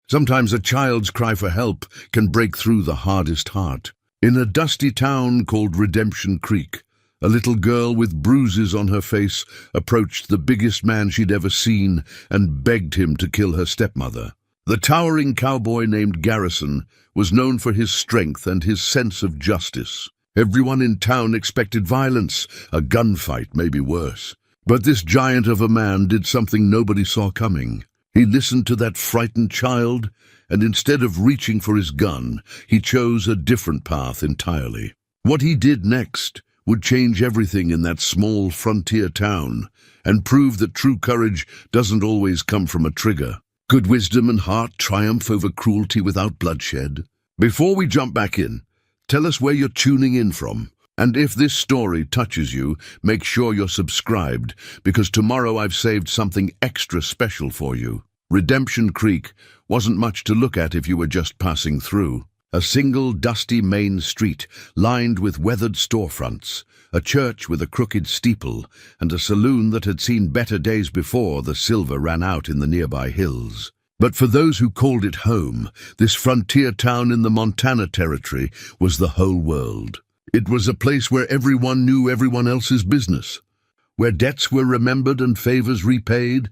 Sometimes a child's cry for help can break through the hardest heart. In a dusty town called Redemption Creek, a little girl with bruises on her face approached the biggest man she'd ever seen and begged him to kill her stepmother. The towering cowboy named Garrison was known for his strength and his sense of justice. Everyone in town expected violence, a gunfight, maybe worse. But this giant of a man did something nobody saw coming. He listened to that frightened child, and instead of reaching for his gun, he chose a different path entirely. What he did next would change everything in that small frontier town and prove that true courage doesn't always come from a trigger. Good wisdom and heart triumph over cruelty without bloodshed. Before we jump back in, tell us where you're tuning in from. And if this story touches you, make sure you're subscribed, because tomorrow I've saved something extra special for you. Redemption Creek wasn't much to look at if you were just passing through. A single dusty main street lined with weathered storefronts, a church with a crooked steeple, and a saloon that had seen better days before the silver ran out in the nearby hills. But for those who called it home, this frontier town in the Montana Territory was the whole world. It was a place where everyone knew everyone else's business, where debts were remembered and favors repaid,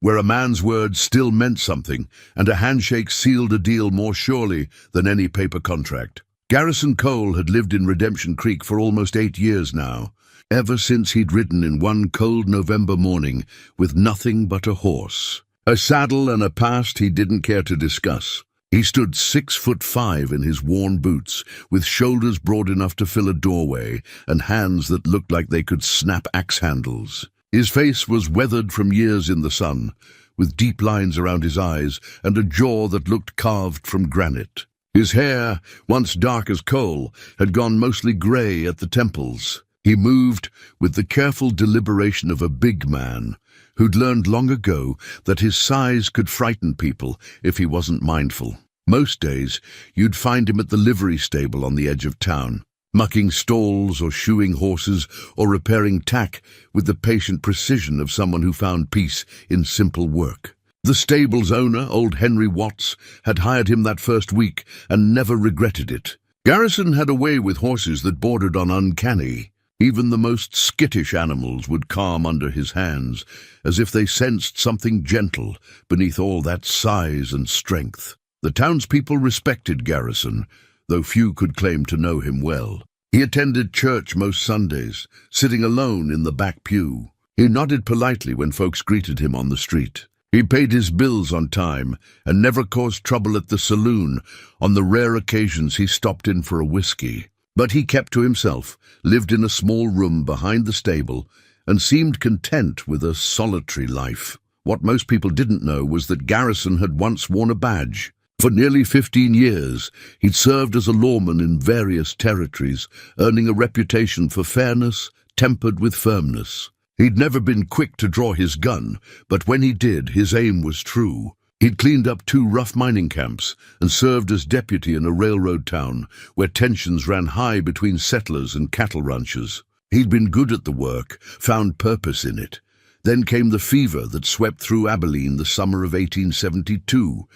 where a man's word still meant something, and a handshake sealed a deal more surely than any paper contract. Garrison Cole had lived in Redemption Creek for almost 8 years now, ever since he'd ridden in one cold November morning with nothing but a horse, a saddle and a past he didn't care to discuss. He stood 6'5" in his worn boots, with shoulders broad enough to fill a doorway and hands that looked like they could snap axe handles. His face was weathered from years in the sun, with deep lines around his eyes and a jaw that looked carved from granite. His hair, once dark as coal, had gone mostly gray at the temples. He moved with the careful deliberation of a big man who'd learned long ago that his size could frighten people if he wasn't mindful. Most days, you'd find him at the livery stable on the edge of town, mucking stalls or shoeing horses or repairing tack with the patient precision of someone who found peace in simple work. The stable's owner, old Henry Watts, had hired him that first week and never regretted it. Garrison had a way with horses that bordered on uncanny. Even the most skittish animals would calm under his hands, as if they sensed something gentle beneath all that size and strength. The townspeople respected Garrison, though few could claim to know him well. He attended church most Sundays, sitting alone in the back pew. He nodded politely when folks greeted him on the street. He paid his bills on time and never caused trouble at the saloon on the rare occasions he stopped in for a whiskey. But he kept to himself, lived in a small room behind the stable, and seemed content with a solitary life. What most people didn't know was that Garrison had once worn a badge. For nearly 15 years, he'd served as a lawman in various territories, earning a reputation for fairness, tempered with firmness. He'd never been quick to draw his gun, but when he did, his aim was true. He'd cleaned up 2 rough mining camps and served as deputy in a railroad town where tensions ran high between settlers and cattle ranchers. He'd been good at the work, found purpose in it. Then came the fever that swept through Abilene the summer of 1872.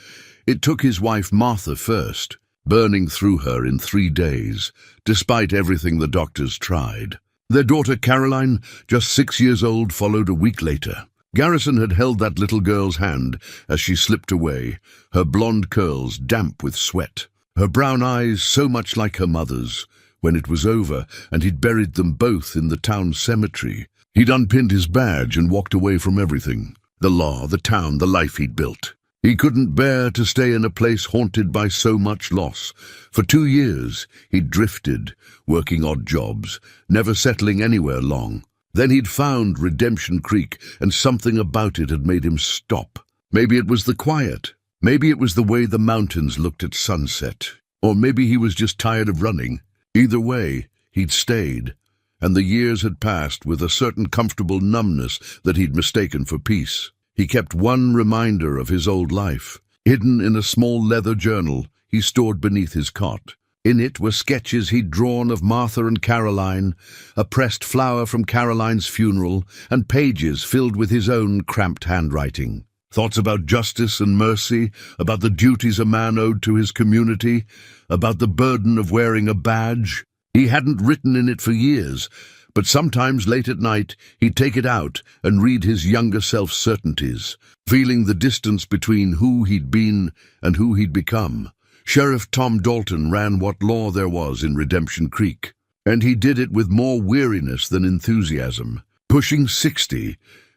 It took his wife Martha first, burning through her in 3 days, despite everything the doctors tried. Their daughter Caroline, just 6 years old, followed a week later. Garrison had held that little girl's hand as she slipped away, her blonde curls damp with sweat, her brown eyes so much like her mother's. When it was over and he'd buried them both in the town cemetery, he'd unpinned his badge and walked away from everything. The law, the town, the life he'd built. He couldn't bear to stay in a place haunted by so much loss. For 2 years, he'd drifted, working odd jobs, never settling anywhere long. Then he'd found Redemption Creek, and something about it had made him stop. Maybe it was the quiet. Maybe it was the way the mountains looked at sunset. Or maybe he was just tired of running. Either way, he'd stayed, and the years had passed with a certain comfortable numbness that he'd mistaken for peace. He kept one reminder of his old life, hidden in a small leather journal he stored beneath his cot. In it were sketches he'd drawn of Martha and Caroline, a pressed flower from Caroline's funeral, and pages filled with his own cramped handwriting. Thoughts about justice and mercy, about the duties a man owed to his community, about the burden of wearing a badge. He hadn't written in it for years, but sometimes late at night he'd take it out and read his younger self's certainties, feeling the distance between who he'd been and who he'd become. Sheriff Tom Dalton ran what law there was in Redemption Creek, and he did it with more weariness than enthusiasm. Pushing 60,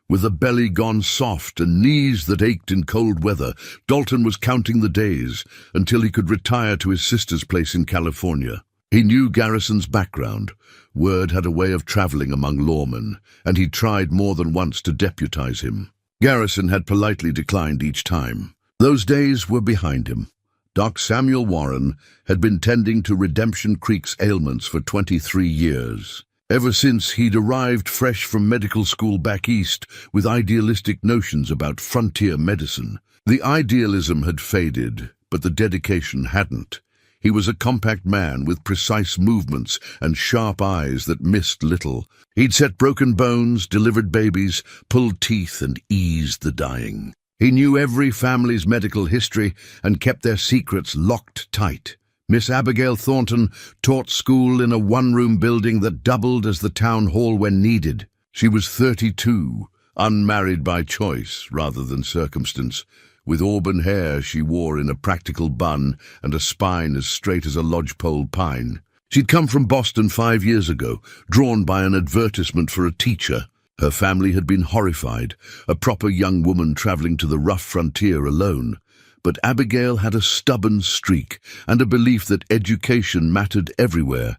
with a belly gone soft and knees that ached in cold weather, Dalton was counting the days until he could retire to his sister's place in California. He knew Garrison's background. Word had a way of traveling among lawmen, and he tried more than once to deputize him. Garrison had politely declined each time. Those days were behind him. Doc Samuel Warren had been tending to Redemption Creek's ailments for 23 years. Ever since he'd arrived fresh from medical school back east with idealistic notions about frontier medicine. The idealism had faded, but the dedication hadn't. He was a compact man with precise movements and sharp eyes that missed little. He'd set broken bones, delivered babies, pulled teeth, and eased the dying. He knew every family's medical history and kept their secrets locked tight. Miss Abigail Thornton taught school in a one-room building that doubled as the town hall when needed. She was 32, unmarried by choice rather than circumstance, with auburn hair she wore in a practical bun and a spine as straight as a lodgepole pine. She'd come from Boston 5 years ago, drawn by an advertisement for a teacher. Her family had been horrified, a proper young woman traveling to the rough frontier alone. But Abigail had a stubborn streak and a belief that education mattered everywhere,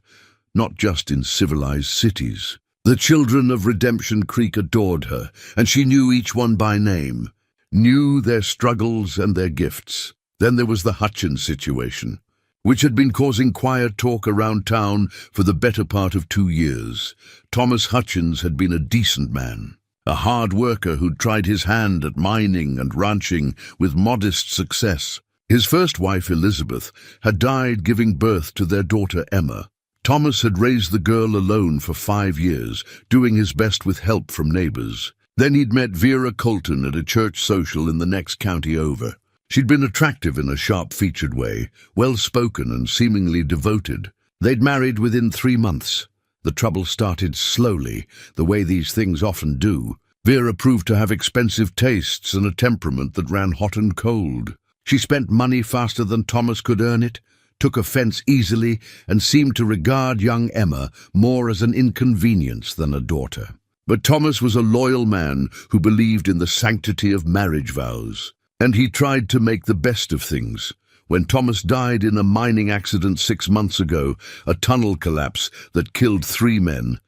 not just in civilized cities. The children of Redemption Creek adored her, and she knew each one by name, knew their struggles and their gifts. Then there was the Hutchins situation, which had been causing quiet talk around town for the better part of 2 years. Thomas Hutchins had been a decent man, a hard worker who'd tried his hand at mining and ranching with modest success. His first wife, Elizabeth, had died giving birth to their daughter, Emma. Thomas had raised the girl alone for 5 years, doing his best with help from neighbors. Then he'd met Vera Colton at a church social in the next county over. She'd been attractive in a sharp-featured way, well-spoken and seemingly devoted. They'd married within 3 months. The trouble started slowly, the way these things often do. Vera proved to have expensive tastes and a temperament that ran hot and cold. She spent money faster than Thomas could earn it, took offense easily, and seemed to regard young Emma more as an inconvenience than a daughter. But Thomas was a loyal man who believed in the sanctity of marriage vows, and he tried to make the best of things. When Thomas died in a mining accident 6 months ago, a tunnel collapse that killed 3 men,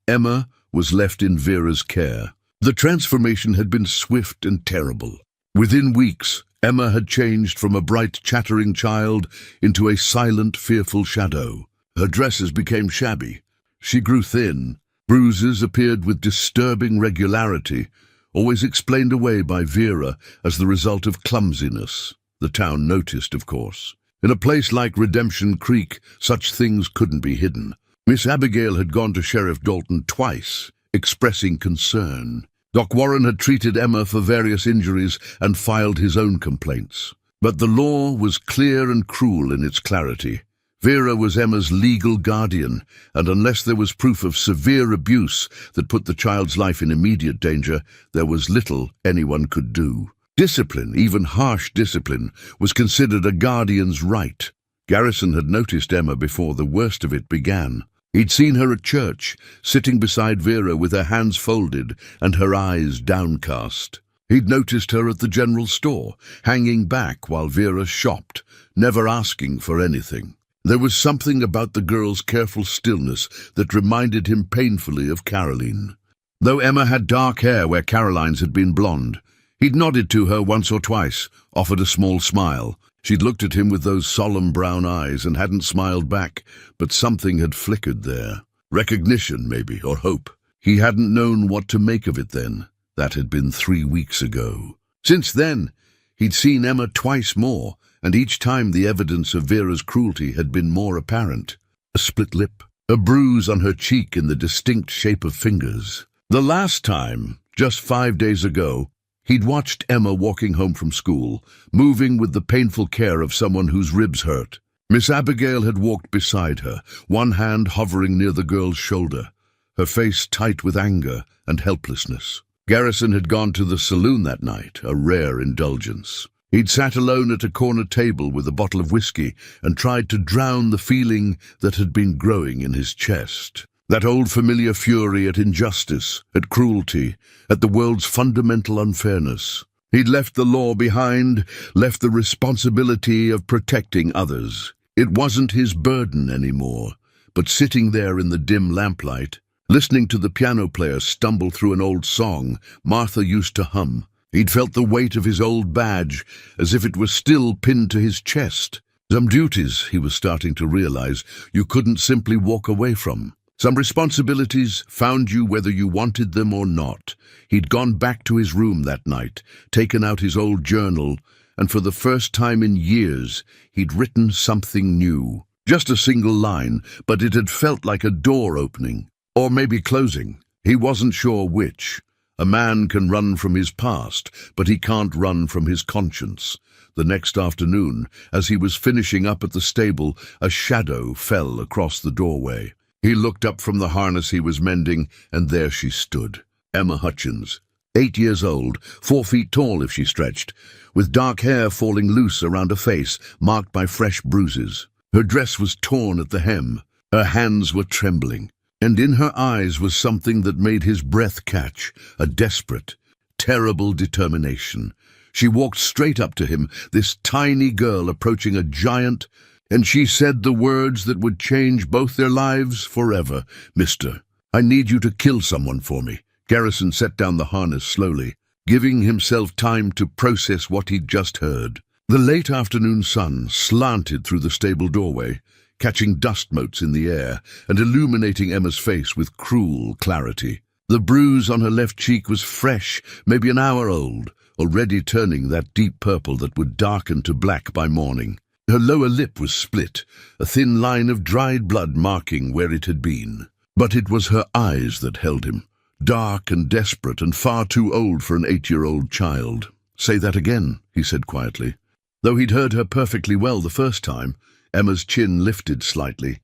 Emma was left in Vera's care. The transformation had been swift and terrible. Within weeks, Emma had changed from a bright, chattering child into a silent, fearful shadow. Her dresses became shabby. She grew thin. Bruises appeared with disturbing regularity, always explained away by Vera as the result of clumsiness. The town noticed, of course. In a place like Redemption Creek, such things couldn't be hidden. Miss Abigail had gone to Sheriff Dalton twice, expressing concern. Doc Warren had treated Emma for various injuries and filed his own complaints. But the law was clear and cruel in its clarity. Vera was Emma's legal guardian, and unless there was proof of severe abuse that put the child's life in immediate danger, there was little anyone could do. Discipline, even harsh discipline, was considered a guardian's right. Garrison had noticed Emma before the worst of it began. He'd seen her at church, sitting beside Vera with her hands folded and her eyes downcast. He'd noticed her at the general store, hanging back while Vera shopped, never asking for anything. There was something about the girl's careful stillness that reminded him painfully of Caroline. Though Emma had dark hair where Caroline's had been blonde, he'd nodded to her once or twice, offered a small smile. She'd looked at him with those solemn brown eyes and hadn't smiled back, but something had flickered there. Recognition, maybe, or hope. He hadn't known what to make of it then. That had been 3 weeks ago. Since then, he'd seen Emma twice more, and each time the evidence of Vera's cruelty had been more apparent. A split lip, a bruise on her cheek in the distinct shape of fingers. The last time, just 5 days ago, He'd watched Emma walking home from school, moving with the painful care of someone whose ribs hurt. Miss Abigail had walked beside her, one hand hovering near the girl's shoulder, her face tight with anger and helplessness. Garrison had gone to the saloon that night, a rare indulgence. He'd sat alone at a corner table with a bottle of whiskey and tried to drown the feeling that had been growing in his chest. That old familiar fury at injustice, at cruelty, at the world's fundamental unfairness. He'd left the law behind, left the responsibility of protecting others. It wasn't his burden anymore, but sitting there in the dim lamplight, listening to the piano player stumble through an old song Martha used to hum, he'd felt the weight of his old badge as if it was still pinned to his chest. Some duties, he was starting to realize, you couldn't simply walk away from. Some responsibilities found you whether you wanted them or not. He'd gone back to his room that night, taken out his old journal, and for the first time in years, he'd written something new. Just a single line, but it had felt like a door opening, or maybe closing. He wasn't sure which. A man can run from his past, but he can't run from his conscience. The next afternoon, as he was finishing up at the stable, a shadow fell across the doorway. He looked up from the harness he was mending, and there she stood, Emma Hutchins, 8 years old, 4 feet tall if she stretched, with dark hair falling loose around a face marked by fresh bruises. Her dress was torn at the hem, her hands were trembling, and in her eyes was something that made his breath catch, a desperate, terrible determination. She walked straight up to him, this tiny girl approaching a giant, and she said the words that would change both their lives forever. "Mister, I need you to kill someone for me." Garrison set down the harness slowly, giving himself time to process what he'd just heard. The late afternoon sun slanted through the stable doorway, catching dust motes in the air and illuminating Emma's face with cruel clarity. The bruise on her left cheek was fresh, maybe an hour old, already turning that deep purple that would darken to black by morning. Her lower lip was split, a thin line of dried blood marking where it had been. But it was her eyes that held him, dark and desperate and far too old for an 8-year-old child. "Say that again," he said quietly. Though he'd heard her perfectly well the first time, Emma's chin lifted slightly,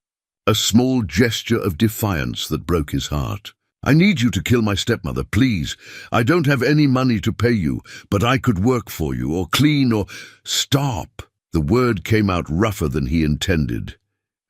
a small gesture of defiance that broke his heart. "I need you to kill my stepmother, please. I don't have any money to pay you, but I could work for you, or clean, or—" "Stop!" The word came out rougher than he intended,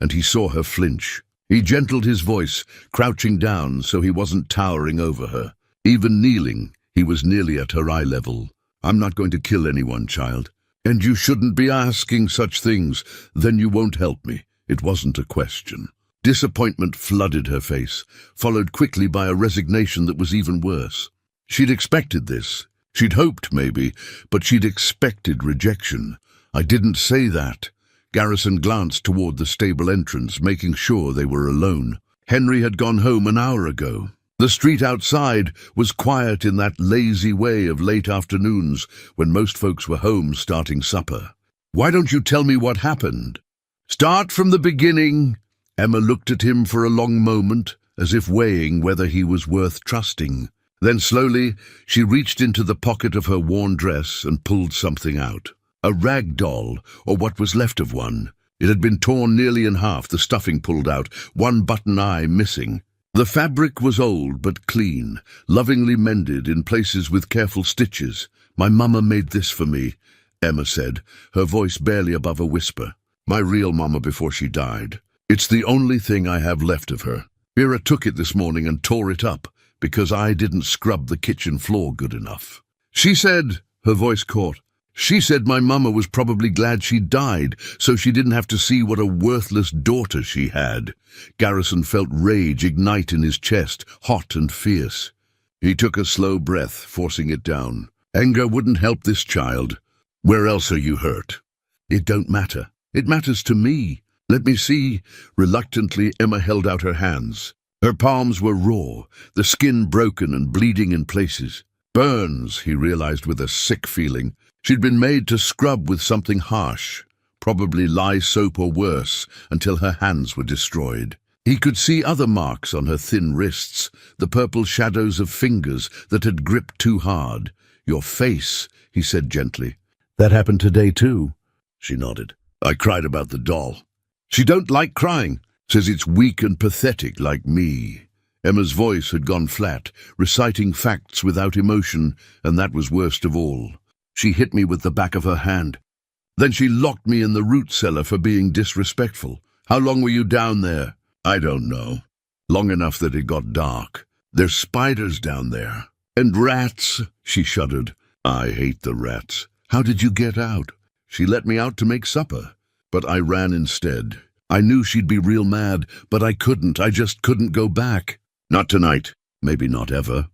and he saw her flinch. He gentled his voice, crouching down so he wasn't towering over her. Even kneeling, he was nearly at her eye level. "I'm not going to kill anyone, child. And you shouldn't be asking such things. Then you won't help me." It wasn't a question. Disappointment flooded her face, followed quickly by a resignation that was even worse. She'd expected this. She'd hoped, maybe, but she'd expected rejection. "I didn't say that." Garrison glanced toward the stable entrance, making sure they were alone. Henry had gone home an hour ago. The street outside was quiet in that lazy way of late afternoons when most folks were home starting supper. "Why don't you tell me what happened?" "Start from the beginning." Emma looked at him for a long moment, as if weighing whether he was worth trusting. Then slowly, she reached into the pocket of her worn dress and pulled something out. A rag doll, or what was left of one. It had been torn nearly in half, the stuffing pulled out, one button eye missing. The fabric was old but clean, lovingly mended in places with careful stitches. "My mama made this for me," Emma said, her voice barely above a whisper. "My real mama before she died. It's the only thing I have left of her. Vera took it this morning and tore it up because I didn't scrub the kitchen floor good enough. She said," her voice caught, "she said my mama was probably glad she died so she didn't have to see what a worthless daughter she had." Garrison felt rage ignite in his chest, hot and fierce. He took a slow breath, forcing it down. "Anger wouldn't help this child. Where else are you hurt?" "It don't matter. It matters to me. Let me see." Reluctantly, Emma held out her hands. Her palms were raw, the skin broken and bleeding in places. Burns, he realized with a sick feeling. She'd been made to scrub with something harsh, probably lye soap or worse, until her hands were destroyed. He could see other marks on her thin wrists, the purple shadows of fingers that had gripped too hard. Your face, he said gently. That happened today too. She nodded. I cried about the doll. She don't like crying. Says it's weak and pathetic like me. Emma's voice had gone flat, reciting facts without emotion, and that was worst of all. She hit me with the back of her hand. Then she locked me in the root cellar for being disrespectful. How long were you down there? I don't know. Long enough that it got dark. There's spiders down there. And rats, she shuddered. I hate the rats. How did you get out? She let me out to make supper, but I ran instead. I knew she'd be real mad, but I couldn't. I just couldn't go back. Not tonight. Maybe not ever.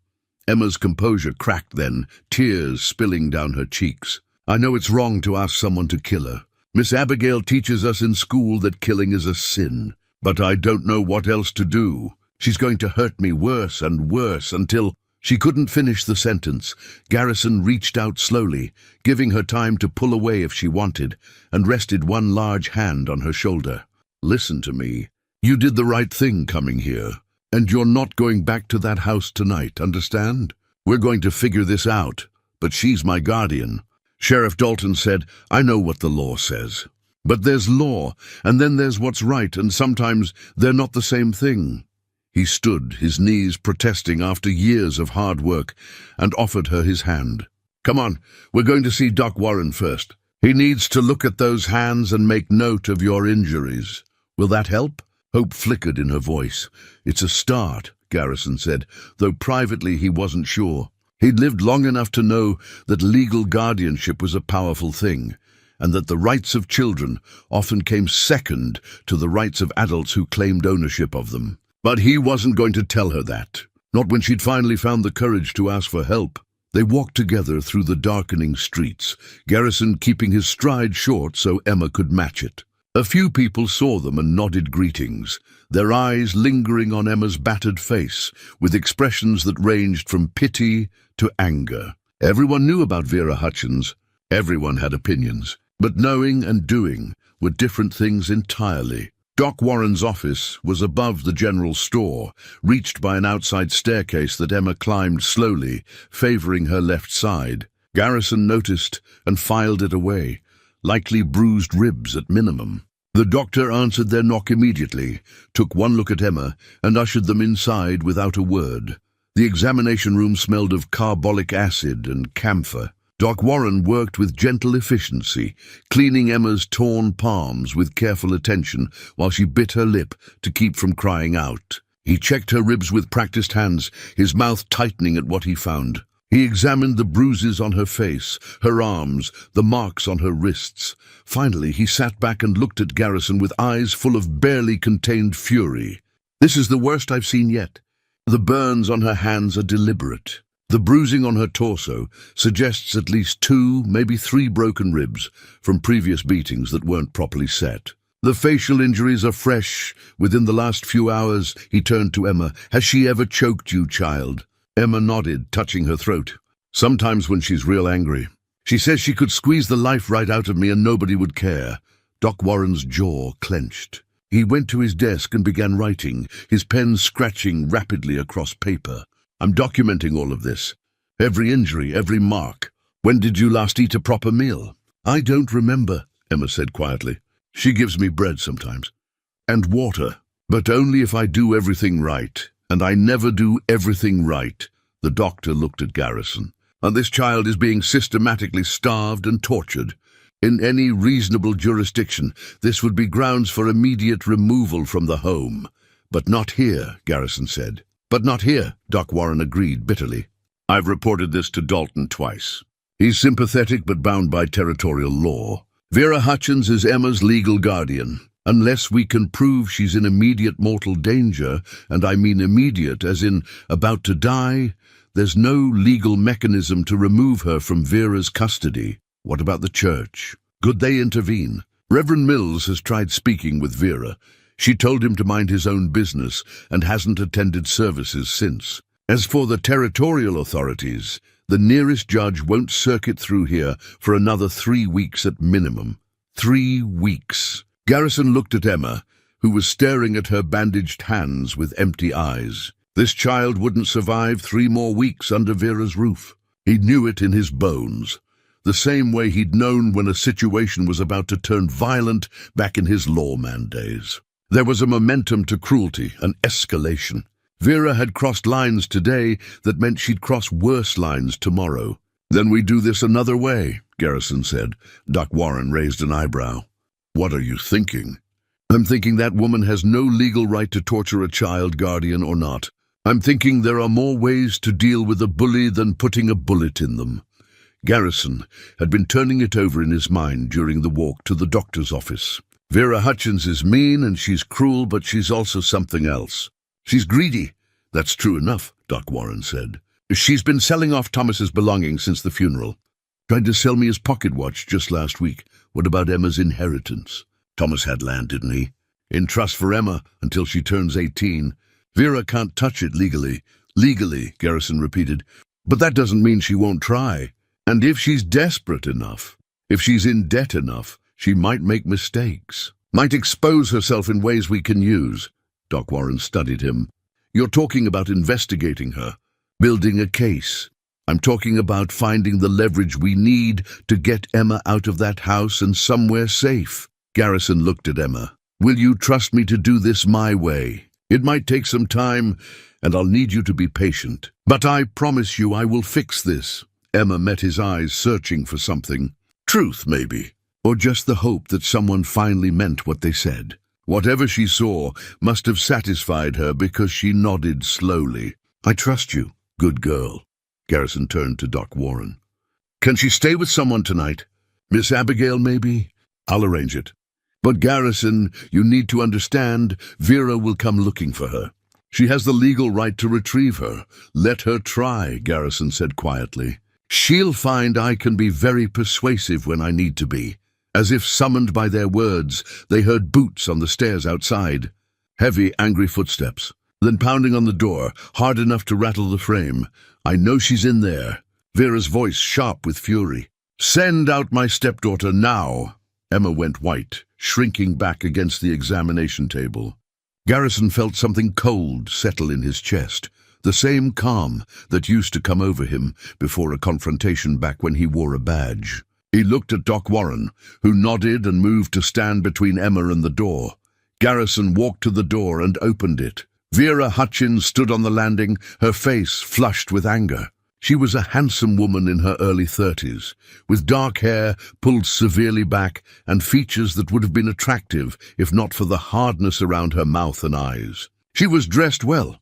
Emma's composure cracked then, tears spilling down her cheeks. I know it's wrong to ask someone to kill her. Miss Abigail teaches us in school that killing is a sin. But I don't know what else to do. She's going to hurt me worse and worse until... She couldn't finish the sentence. Garrison reached out slowly, giving her time to pull away if she wanted, and rested one large hand on her shoulder. Listen to me. You did the right thing coming here, and you're not going back to that house tonight, understand? We're going to figure this out, but she's my guardian. Sheriff Dalton said, I know what the law says. But there's law, and then there's what's right, and sometimes they're not the same thing. He stood, his knees protesting after years of hard work, and offered her his hand. Come on, we're going to see Doc Warren first. He needs to look at those hands and make note of your injuries. Will that help? Hope flickered in her voice. It's a start, Garrison said, though privately he wasn't sure. He'd lived long enough to know that legal guardianship was a powerful thing, and that the rights of children often came second to the rights of adults who claimed ownership of them. But he wasn't going to tell her that, not when she'd finally found the courage to ask for help. They walked together through the darkening streets, Garrison keeping his stride short so Emma could match it. A few people saw them and nodded greetings, their eyes lingering on Emma's battered face, with expressions that ranged from pity to anger. Everyone knew about Vera Hutchins. Everyone had opinions. But knowing and doing were different things entirely. Doc Warren's office was above the general store, reached by an outside staircase that Emma climbed slowly, favoring her left side. Garrison noticed and filed it away, likely bruised ribs at minimum. The doctor answered their knock immediately, took one look at Emma, and ushered them inside without a word. The examination room smelled of carbolic acid and camphor. Doc Warren worked with gentle efficiency, cleaning Emma's torn palms with careful attention while she bit her lip to keep from crying out. He checked her ribs with practiced hands, his mouth tightening at what he found. He examined the bruises on her face, her arms, the marks on her wrists. Finally, he sat back and looked at Garrison with eyes full of barely contained fury. This is the worst I've seen yet. The burns on her hands are deliberate. The bruising on her torso suggests at least 2, maybe 3 broken ribs from previous beatings that weren't properly set. The facial injuries are fresh. Within the last few hours, he turned to Emma. Has she ever choked you, child? Emma nodded, touching her throat. Sometimes when she's real angry. She says she could squeeze the life right out of me and nobody would care. Doc Warren's jaw clenched. He went to his desk and began writing, his pen scratching rapidly across paper. I'm documenting all of this. Every injury, every mark. When did you last eat a proper meal? I don't remember, Emma said quietly. She gives me bread sometimes. And water. But only if I do everything right. And I never do everything right. The doctor looked at Garrison. And this child is being systematically starved and tortured. In any reasonable jurisdiction, this would be grounds for immediate removal from the home. But not here, Garrison said. But not here, Doc Warren agreed bitterly. I've reported this to Dalton twice. He's sympathetic but bound by territorial law. Vera Hutchins is Emma's legal guardian. Unless we can prove she's in immediate mortal danger, and I mean immediate as in about to die, there's no legal mechanism to remove her from Vera's custody. What about the church? Could they intervene? Reverend Mills has tried speaking with Vera. She told him to mind his own business and hasn't attended services since. As for the territorial authorities, the nearest judge won't circuit through here for another 3 weeks at minimum. 3 weeks. Garrison looked at Emma, who was staring at her bandaged hands with empty eyes. This child wouldn't survive 3 more weeks under Vera's roof. He knew it in his bones, the same way he'd known when a situation was about to turn violent back in his lawman days. There was a momentum to cruelty, an escalation. Vera had crossed lines today that meant she'd cross worse lines tomorrow. "Then we do this another way," Garrison said. Doc Warren raised an eyebrow. "What are you thinking?" "I'm thinking that woman has no legal right to torture a child, guardian or not. I'm thinking there are more ways to deal with a bully than putting a bullet in them." Garrison had been turning it over in his mind during the walk to the doctor's office. Vera Hutchins is mean and she's cruel, but she's also something else. "She's greedy." "That's true enough," Doc Warren said. "She's been selling off Thomas's belongings since the funeral. Tried to sell me his pocket watch just last week. What about Emma's inheritance? Thomas had land, didn't he? In trust for Emma until she turns 18. Vera can't touch it legally." "Legally," Garrison repeated. "But that doesn't mean she won't try. And if she's desperate enough, if she's in debt enough, she might make mistakes. Might expose herself in ways we can use." Doc Warren studied him. "You're talking about investigating her, building a case. I'm talking about finding the leverage we need to get Emma out of that house and somewhere safe." Garrison looked at Emma. "Will you trust me to do this my way? It might take some time, and I'll need you to be patient. But I promise you I will fix this." Emma met his eyes, searching for something. Truth, maybe. Or just the hope that someone finally meant what they said. Whatever she saw must have satisfied her because she nodded slowly. "I trust you, good girl." Garrison turned to Doc Warren. "Can she stay with someone tonight? Miss Abigail, maybe? I'll arrange it. But Garrison, you need to understand, Vera will come looking for her. She has the legal right to retrieve her. Let her try," Garrison said quietly. "She'll find I can be very persuasive when I need to be." As if summoned by their words, they heard boots on the stairs outside. Heavy, angry footsteps. Then pounding on the door, hard enough to rattle the frame. "I know she's in there." Vera's voice sharp with fury. "Send out my stepdaughter now." Emma went white, shrinking back against the examination table. Garrison felt something cold settle in his chest, the same calm that used to come over him before a confrontation back when he wore a badge. He looked at Doc Warren, who nodded and moved to stand between Emma and the door. Garrison walked to the door and opened it. Vera Hutchins stood on the landing, her face flushed with anger. She was a handsome woman in her early 30s, with dark hair pulled severely back and features that would have been attractive if not for the hardness around her mouth and eyes. She was dressed well,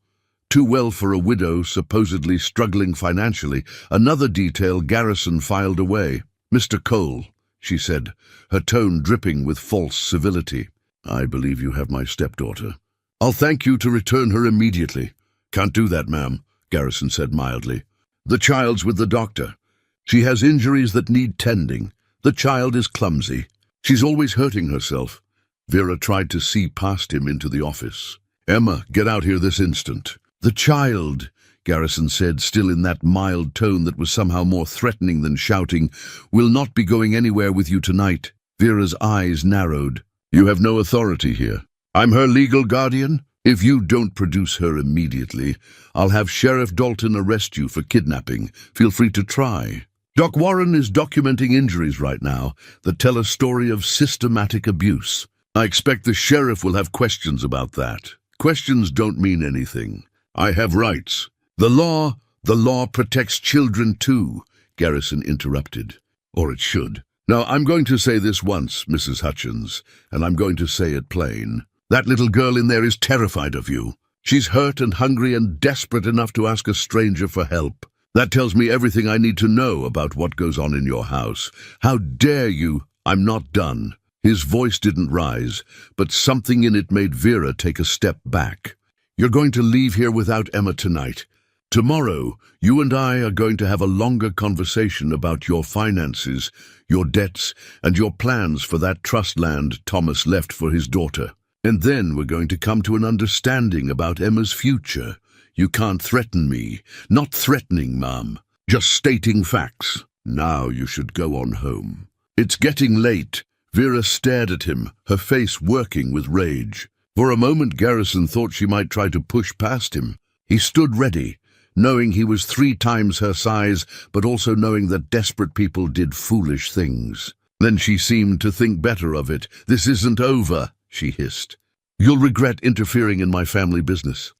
too well for a widow supposedly struggling financially, another detail Garrison filed away. "Mr. Cole," she said, her tone dripping with false civility. "I believe you have my stepdaughter. I'll thank you to return her immediately." "Can't do that, ma'am," Garrison said mildly. "The child's with the doctor. She has injuries that need tending. The child is clumsy. She's always hurting herself." Vera tried to see past him into the office. "Emma, get out here this instant." "The child," Garrison said, still in that mild tone that was somehow more threatening than shouting, "will not be going anywhere with you tonight." Vera's eyes narrowed. "You have no authority here. I'm her legal guardian. If you don't produce her immediately, I'll have Sheriff Dalton arrest you for kidnapping. Feel free to try." Doc Warren is documenting injuries right now that tell a story of systematic abuse. I expect the sheriff will have questions about that. Questions don't mean anything. I have rights. The law protects children too," Garrison interrupted. Or it should. "Now, I'm going to say this once, Mrs. Hutchins, and I'm going to say it plain. That little girl in there is terrified of you. She's hurt and hungry and desperate enough to ask a stranger for help. That tells me everything I need to know about what goes on in your house. How dare you?" "I'm not done." His voice didn't rise, but something in it made Vera take a step back. "You're going to leave here without Emma tonight. Tomorrow, you and I are going to have a longer conversation about your finances, your debts, and your plans for that trust land Thomas left for his daughter. And then we're going to come to an understanding about Emma's future. You can't threaten me. Not threatening, Mom. Just stating facts. Now you should go on home." "It's getting late." Vera stared at him, her face working with rage. For a moment Garrison thought she might try to push past him. He stood ready, knowing he was 3 times her size, but also knowing that desperate people did foolish things. Then she seemed to think better of it. "This isn't over," she hissed. "You'll regret interfering in my family business."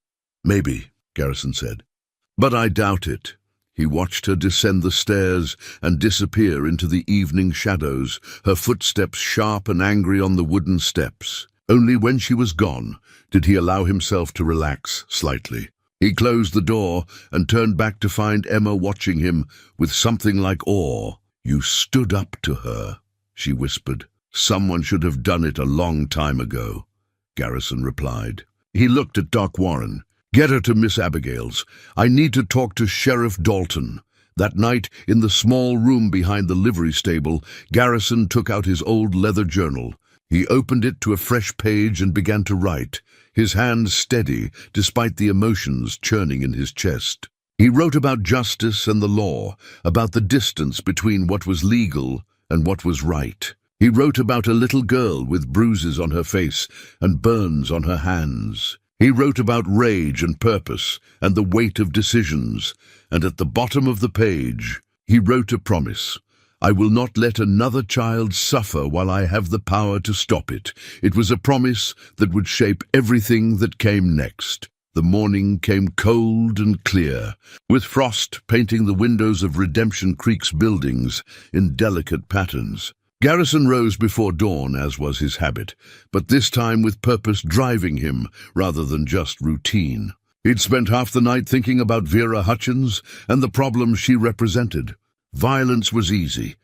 "Maybe," Garrison said. "But I doubt it." He watched her descend the stairs and disappear into the evening shadows, her footsteps sharp and angry on the wooden steps. Only when she was gone did he allow himself to relax slightly. He closed the door and turned back to find Emma watching him with something like awe. "You stood up to her," she whispered. "Someone should have done it a long time ago," Garrison replied. He looked at Doc Warren. "Get her to Miss Abigail's. I need to talk to Sheriff Dalton." That night, in the small room behind the livery stable, Garrison took out his old leather journal. He opened it to a fresh page and began to write, his hand steady despite the emotions churning in his chest. He wrote about justice and the law, about the distance between what was legal and what was right. He wrote about a little girl with bruises on her face and burns on her hands. He wrote about rage and purpose and the weight of decisions, and at the bottom of the page, he wrote a promise. "I will not let another child suffer while I have the power to stop it." It was a promise that would shape everything that came next. The morning came cold and clear, with frost painting the windows of Redemption Creek's buildings in delicate patterns. Garrison rose before dawn, as was his habit, but this time with purpose driving him rather than just routine. He'd spent half the night thinking about Vera Hutchins and the problems she represented. Violence was easy.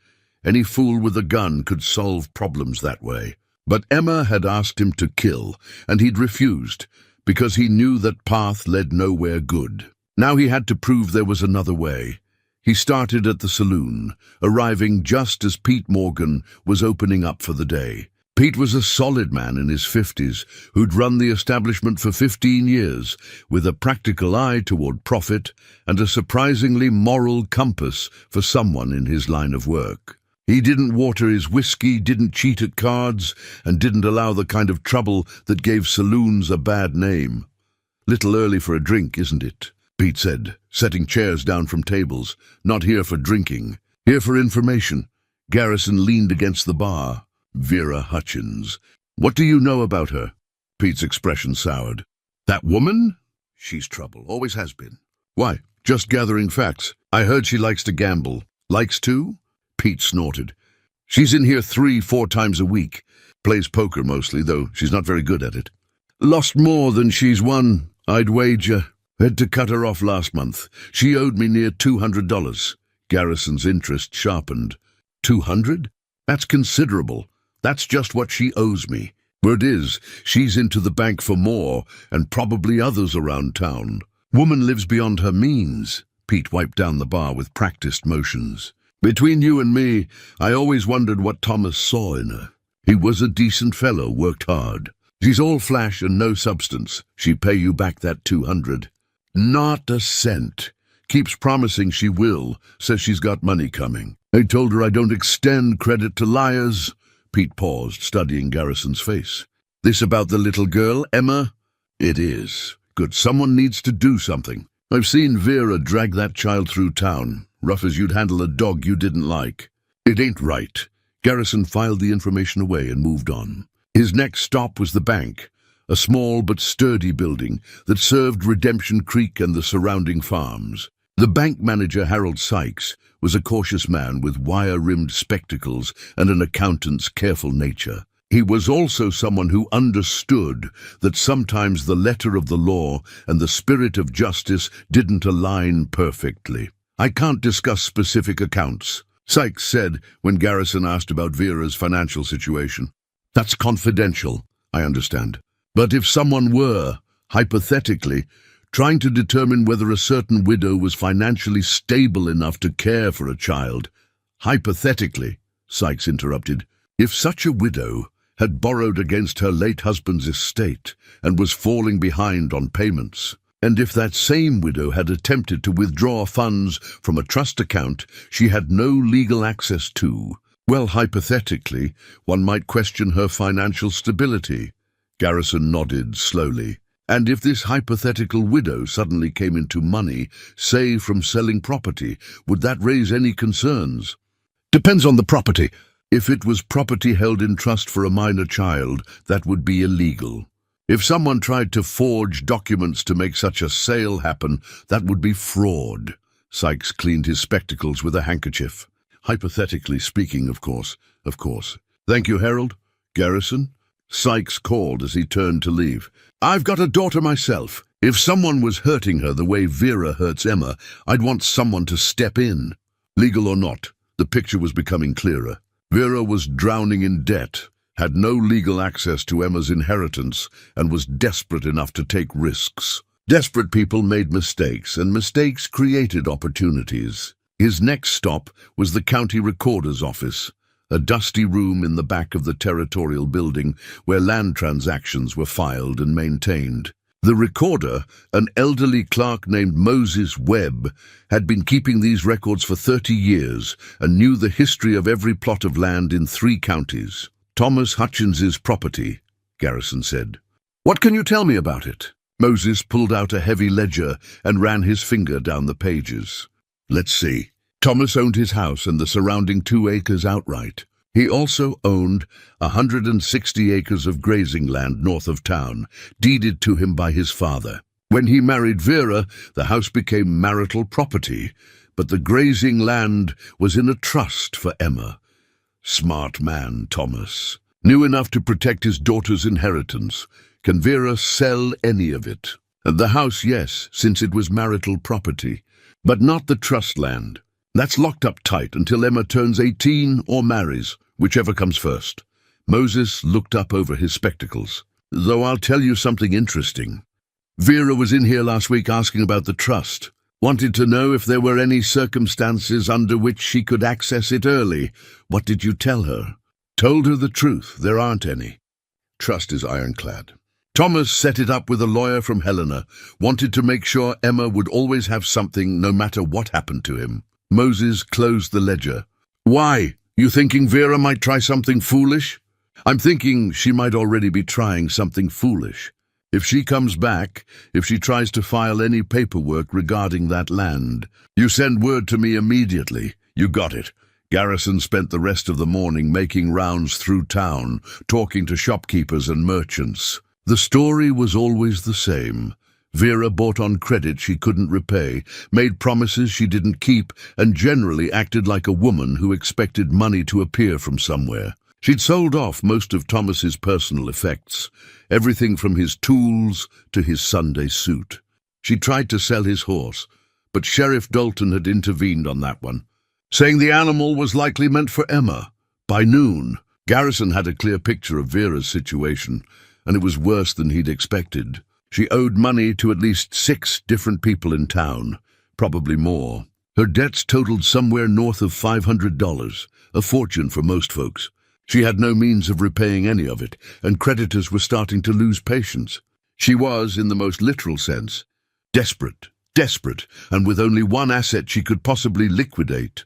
Any fool with a gun could solve problems that way. But Emma had asked him to kill, and he'd refused, because he knew that path led nowhere good. Now he had to prove there was another way. He started at the saloon, arriving just as Pete Morgan was opening up for the day. Pete was a solid man in his 50s who'd run the establishment for 15 years, with a practical eye toward profit and a surprisingly moral compass for someone in his line of work. He didn't water his whiskey, didn't cheat at cards, and didn't allow the kind of trouble that gave saloons a bad name. "Little early for a drink, isn't it?" Pete said, setting chairs down from tables. "Not here for drinking, here for information." Garrison leaned against the bar. "Vera Hutchins. What do you know about her?" Pete's expression soured. "That woman? She's trouble, always has been." "Why? Just gathering facts. I heard she likes to gamble." "Likes to?" Pete snorted. "She's in here 3-4 times a week. Plays poker mostly, though she's not very good at it. Lost more than she's won, I'd wager. Had to cut her off last month. She owed me near $200. Garrison's interest sharpened. 200? That's considerable. That's just what she owes me. Word is, she's into the bank for more, and probably others around town. Woman lives beyond her means." Pete wiped down the bar with practiced motions. "Between you and me, I always wondered what Thomas saw in her. He was a decent fellow, worked hard. She's all flash and no substance. She'd pay you back that 200. "Not a cent. Keeps promising she will, says she's got money coming. I told her I don't extend credit to liars." Pete paused, studying Garrison's face. "This about the little girl, Emma?" "It is. Good. Someone needs to do something. I've seen Vera drag that child through town, rough as you'd handle a dog you didn't like. It ain't right." Garrison filed the information away and moved on. His next stop was the bank, a small but sturdy building that served Redemption Creek and the surrounding farms. The bank manager, Harold Sykes, was a cautious man with wire-rimmed spectacles and an accountant's careful nature. He was also someone who understood that sometimes the letter of the law and the spirit of justice didn't align perfectly. "I can't discuss specific accounts," Sykes said when Garrison asked about Vera's financial situation. "That's confidential, I understand. But if someone were, hypothetically, trying to determine whether a certain widow was financially stable enough to care for a child, hypothetically," Sykes interrupted, "if such a widow had borrowed against her late husband's estate and was falling behind on payments, and if that same widow had attempted to withdraw funds from a trust account she had no legal access to, well, hypothetically, one might question her financial stability." Garrison nodded slowly. And if this hypothetical widow suddenly came into money, say from selling property, would that raise any concerns? Depends on the property. If it was property held in trust for a minor child, that would be illegal. If someone tried to forge documents to make such a sale happen, that would be fraud. Sykes cleaned his spectacles with a handkerchief. Hypothetically speaking, of course. Of course. Thank you, Harold. Garrison? Sykes called as he turned to leave. I've got a daughter myself. If someone was hurting her the way Vera hurts Emma, I'd want someone to step in. Legal or not, the picture was becoming clearer. Vera was drowning in debt, had no legal access to Emma's inheritance, and was desperate enough to take risks. Desperate people made mistakes, and mistakes created opportunities. His next stop was the county recorder's office, a dusty room in the back of the territorial building where land transactions were filed and maintained. The recorder, an elderly clerk named Moses Webb, had been keeping these records for 30 years and knew the history of every plot of land in 3 counties. Thomas Hutchins's property, Garrison said. What can you tell me about it? Moses pulled out a heavy ledger and ran his finger down the pages. Let's see. Thomas owned his house and the surrounding 2 acres outright. He also owned 160 acres of grazing land north of town, deeded to him by his father. When he married Vera, the house became marital property, but the grazing land was in a trust for Emma. Smart man, Thomas. Knew enough to protect his daughter's inheritance. Can Vera sell any of it? The house, yes, since it was marital property, but not the trust land. That's locked up tight until Emma turns 18 or marries, whichever comes first. Moses looked up over his spectacles. Though I'll tell you something interesting. Vera was in here last week asking about the trust. Wanted to know if there were any circumstances under which she could access it early. What did you tell her? Told her the truth. There aren't any. Trust is ironclad. Thomas set it up with a lawyer from Helena. Wanted to make sure Emma would always have something no matter what happened to him. Moses closed the ledger. Why? You thinking Vera might try something foolish? I'm thinking she might already be trying something foolish. If she comes back, if she tries to file any paperwork regarding that land, you send word to me immediately. You got it. Garrison spent the rest of the morning making rounds through town, talking to shopkeepers and merchants. The story was always the same. Vera bought on credit she couldn't repay, made promises she didn't keep, and generally acted like a woman who expected money to appear from somewhere. She'd sold off most of Thomas's personal effects, everything from his tools to his Sunday suit. She tried to sell his horse, but Sheriff Dalton had intervened on that one, saying the animal was likely meant for Emma. By noon, Garrison had a clear picture of Vera's situation, and it was worse than he'd expected. She owed money to at least 6 different people in town, probably more. Her debts totaled somewhere north of $500, a fortune for most folks. She had no means of repaying any of it, and creditors were starting to lose patience. She was, in the most literal sense, desperate, and with only one asset she could possibly liquidate: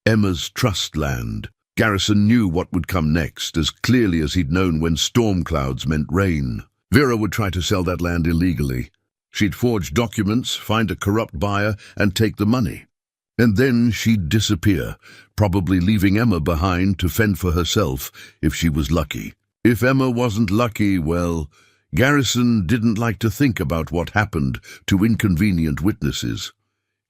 Emma's trust land. Garrison knew what would come next, as clearly as he'd known when storm clouds meant rain. Vera would try to sell that land illegally. She'd forge documents, find a corrupt buyer, and take the money. And then she'd disappear, probably leaving Emma behind to fend for herself if she was lucky. If Emma wasn't lucky, well, Garrison didn't like to think about what happened to inconvenient witnesses.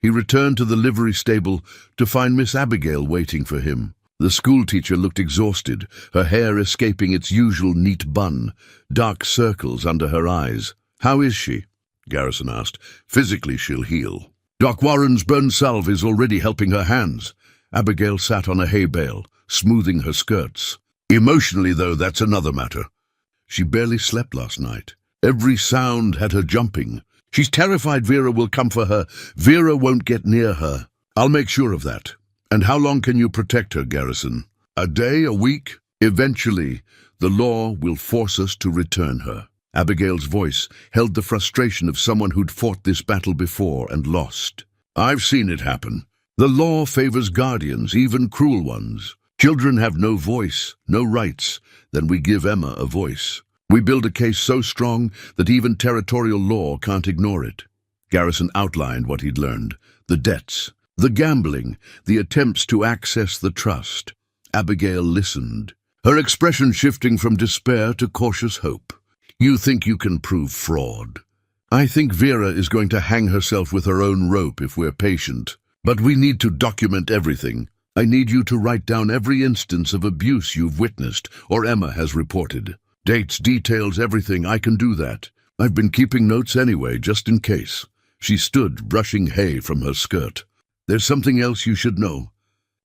He returned to the livery stable to find Miss Abigail waiting for him. The schoolteacher looked exhausted, her hair escaping its usual neat bun, dark circles under her eyes. "How is she?" Garrison asked. "Physically, she'll heal. Doc Warren's burn salve is already helping her hands." Abigail sat on a hay bale, smoothing her skirts. "Emotionally, though, that's another matter. She barely slept last night. Every sound had her jumping. She's terrified Vera will come for her. Vera won't get near her. I'll make sure of that." "And how long can you protect her, Garrison? A day, a week? Eventually, the law will force us to return her." Abigail's voice held the frustration of someone who'd fought this battle before and lost. "I've seen it happen. The law favors guardians, even cruel ones. Children have no voice, no rights. Then we give Emma a voice. We build a case so strong that even territorial law can't ignore it. Garrison outlined what he'd learned: the debts, the gambling, the attempts to access the trust. Abigail listened, her expression shifting from despair to cautious hope. You think you can prove fraud? I think Vera is going to hang herself with her own rope if we're patient. But we need to document everything. I need you to write down every instance of abuse you've witnessed or Emma has reported. Dates, details, everything. I can do that. I've been keeping notes anyway, just in case. She stood, brushing hay from her skirt. There's something else you should know.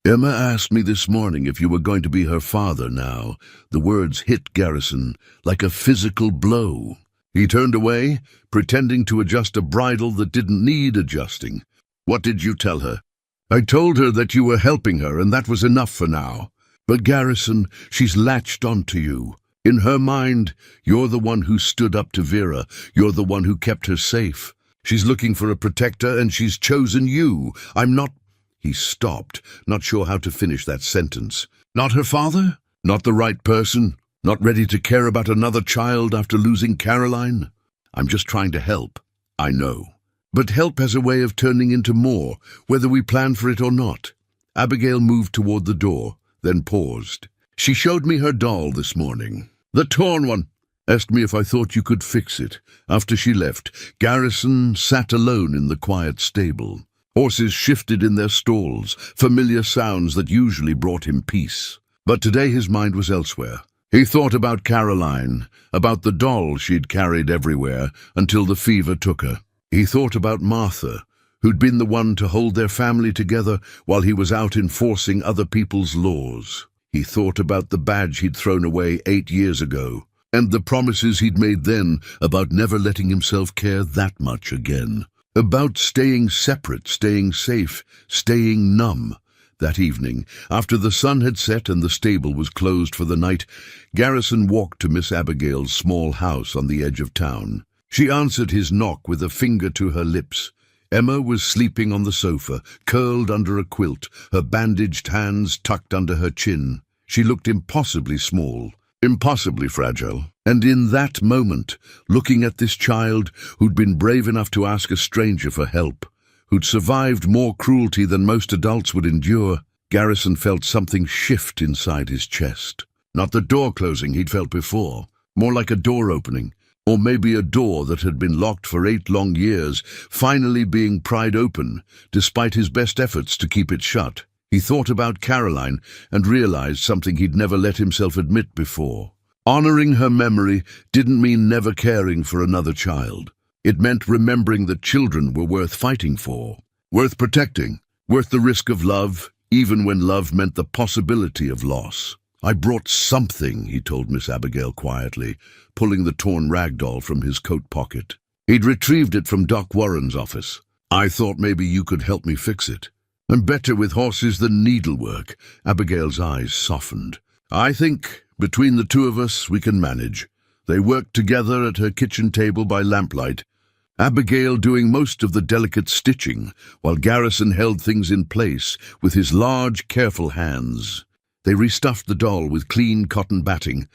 Emma asked me this morning if you were going to be her father now. The words hit Garrison like a physical blow. He turned away, pretending to adjust a bridle that didn't need adjusting. What did you tell her? I told her that you were helping her, and that was enough for now. But Garrison, she's latched onto you. In her mind, you're the one who stood up to Vera. You're the one who kept her safe. She's looking for a protector, and she's chosen you. I'm not... He stopped, not sure how to finish that sentence. Not her father? Not the right person? Not ready to care about another child after losing Caroline? I'm just trying to help. I know. But help has a way of turning into more, whether we plan for it or not. Abigail moved toward the door, then paused. She showed me her doll this morning. The torn one. Asked me if I thought you could fix it. After she left, Garrison sat alone in the quiet stable. Horses shifted in their stalls, familiar sounds that usually brought him peace. But today his mind was elsewhere. He thought about Caroline, about the doll she'd carried everywhere until the fever took her. He thought about Martha, who'd been the one to hold their family together while he was out enforcing other people's laws. He thought about the badge he'd thrown away 8 years ago, and the promises he'd made then about never letting himself care that much again. About staying separate, staying safe, staying numb. That evening, after the sun had set and the stable was closed for the night, Garrison walked to Miss Abigail's small house on the edge of town. She answered his knock with a finger to her lips. Emma was sleeping on the sofa, curled under a quilt, her bandaged hands tucked under her chin. She looked impossibly small, impossibly fragile. And in that moment, looking at this child who'd been brave enough to ask a stranger for help, who'd survived more cruelty than most adults would endure, Garrison felt something shift inside his chest. Not the door closing he'd felt before, more like a door opening, or maybe a door that had been locked for 8 long years, finally being pried open, despite his best efforts to keep it shut. He thought about Caroline and realized something he'd never let himself admit before. Honoring her memory didn't mean never caring for another child. It meant remembering that children were worth fighting for, worth protecting, worth the risk of love, even when love meant the possibility of loss. I brought something, he told Miss Abigail quietly, pulling the torn rag doll from his coat pocket. He'd retrieved it from Doc Warren's office. I thought maybe you could help me fix it. I'm better with horses than needlework. Abigail's eyes softened. I think between the two of us we can manage. They worked together at her kitchen table by lamplight, Abigail doing most of the delicate stitching, while Garrison held things in place with his large, careful hands. They restuffed the doll with clean cotton batting,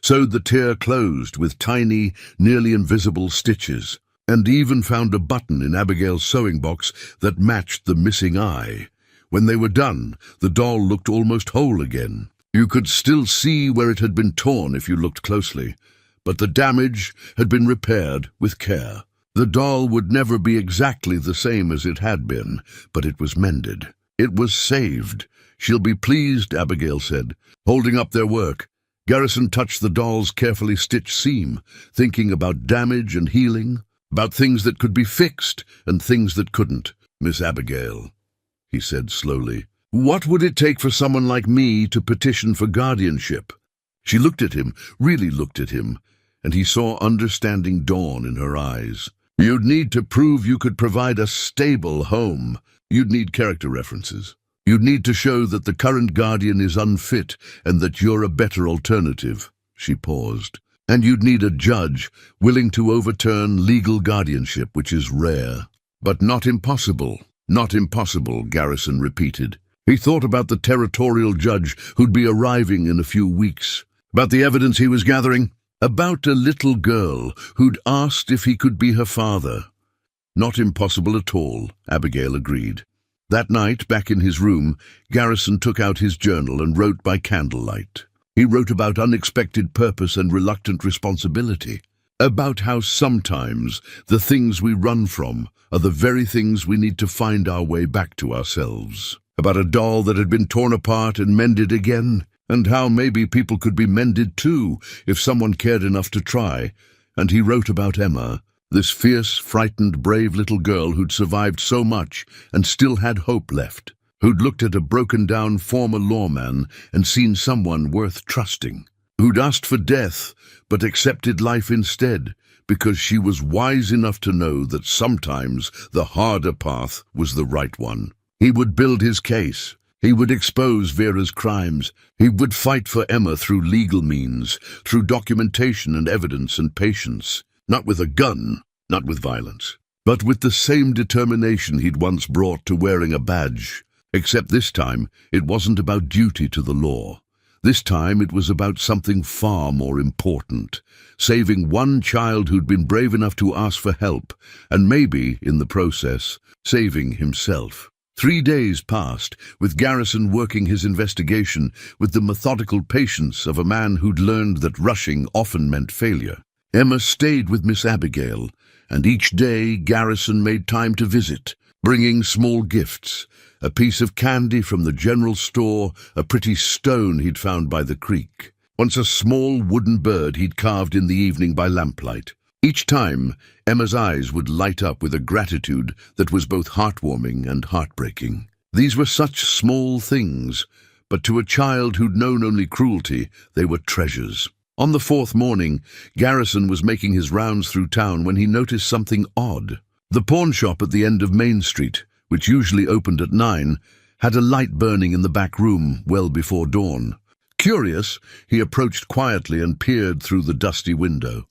sewed the tear closed with tiny, nearly invisible stitches, and even found a button in Abigail's sewing box that matched the missing eye. When they were done, the doll looked almost whole again. You could still see where it had been torn if you looked closely, but the damage had been repaired with care. The doll would never be exactly the same as it had been, but it was mended. It was saved. She'll be pleased, Abigail said, holding up their work. Garrison touched the doll's carefully stitched seam, thinking about damage and healing, about things that could be fixed and things that couldn't. Miss Abigail, he said slowly, what would it take for someone like me to petition for guardianship? She looked at him, really looked at him, and he saw understanding dawn in her eyes. You'd need to prove you could provide a stable home. You'd need character references. You'd need to show that the current guardian is unfit and that you're a better alternative. She paused. And you'd need a judge willing to overturn legal guardianship, which is rare. But not impossible. Not impossible, Garrison repeated. He thought about the territorial judge who'd be arriving in a few weeks, about the evidence he was gathering, About a little girl who'd asked if he could be her father. Not impossible at all, Abigail agreed. That night, back in his room, Garrison took out his journal and wrote by candlelight. He wrote about unexpected purpose and reluctant responsibility, about how sometimes the things we run from are the very things we need to find our way back to ourselves, about a doll that had been torn apart and mended again, and how maybe people could be mended too if someone cared enough to try. And he wrote about Emma, this fierce, frightened, brave little girl who'd survived so much and still had hope left, who'd looked at a broken-down former lawman and seen someone worth trusting, who'd asked for death but accepted life instead because she was wise enough to know that sometimes the harder path was the right one. He would build his case. He would expose Vera's crimes. He would fight for Emma through legal means, through documentation and evidence and patience. Not with a gun, not with violence, but with the same determination he'd once brought to wearing a badge. Except this time, it wasn't about duty to the law. This time it was about something far more important, saving one child who'd been brave enough to ask for help, and maybe, in the process, saving himself. 3 days passed, with Garrison working his investigation with the methodical patience of a man who'd learned that rushing often meant failure. Emma stayed with Miss Abigail, and each day Garrison made time to visit, bringing small gifts, a piece of candy from the general store, a pretty stone he'd found by the creek, once a small wooden bird he'd carved in the evening by lamplight. Each time, Emma's eyes would light up with a gratitude that was both heartwarming and heartbreaking. These were such small things, but to a child who'd known only cruelty, they were treasures. On the 4th morning, Garrison was making his rounds through town when he noticed something odd. The pawn shop at the end of Main Street, which usually opened at 9, had a light burning in the back room well before dawn. Curious, he approached quietly and peered through the dusty window.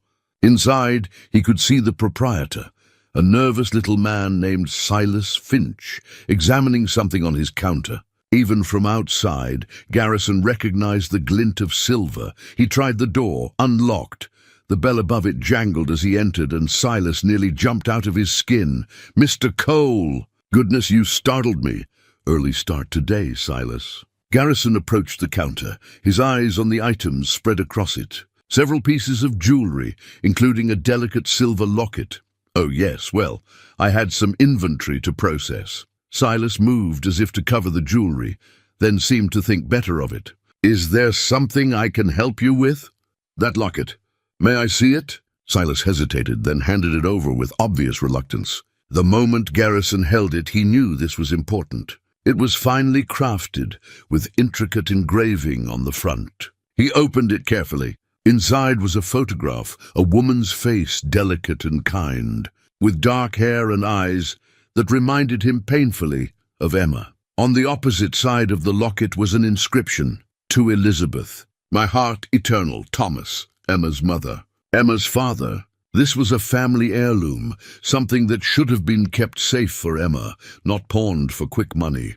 Inside, he could see the proprietor, a nervous little man named Silas Finch, examining something on his counter. Even from outside, Garrison recognized the glint of silver. He tried the door, unlocked. The bell above it jangled as he entered, and Silas nearly jumped out of his skin. "Mr. Cole! Goodness, you startled me." "Early start today, Silas." Garrison approached the counter, his eyes on the items spread across it. Several pieces of jewelry, including a delicate silver locket. "Oh yes, well, I had some inventory to process." Silas moved as if to cover the jewelry, then seemed to think better of it. "Is there something I can help you with?" "That locket. May I see it?" Silas hesitated, then handed it over with obvious reluctance. The moment Garrison held it, he knew this was important. It was finely crafted, with intricate engraving on the front. He opened it carefully. Inside was a photograph, a woman's face, delicate and kind, with dark hair and eyes that reminded him painfully of Emma. On the opposite side of the locket was an inscription, "To Elizabeth. My heart eternal, Thomas, Emma's mother." Emma's father. This was a family heirloom, something that should have been kept safe for Emma, not pawned for quick money.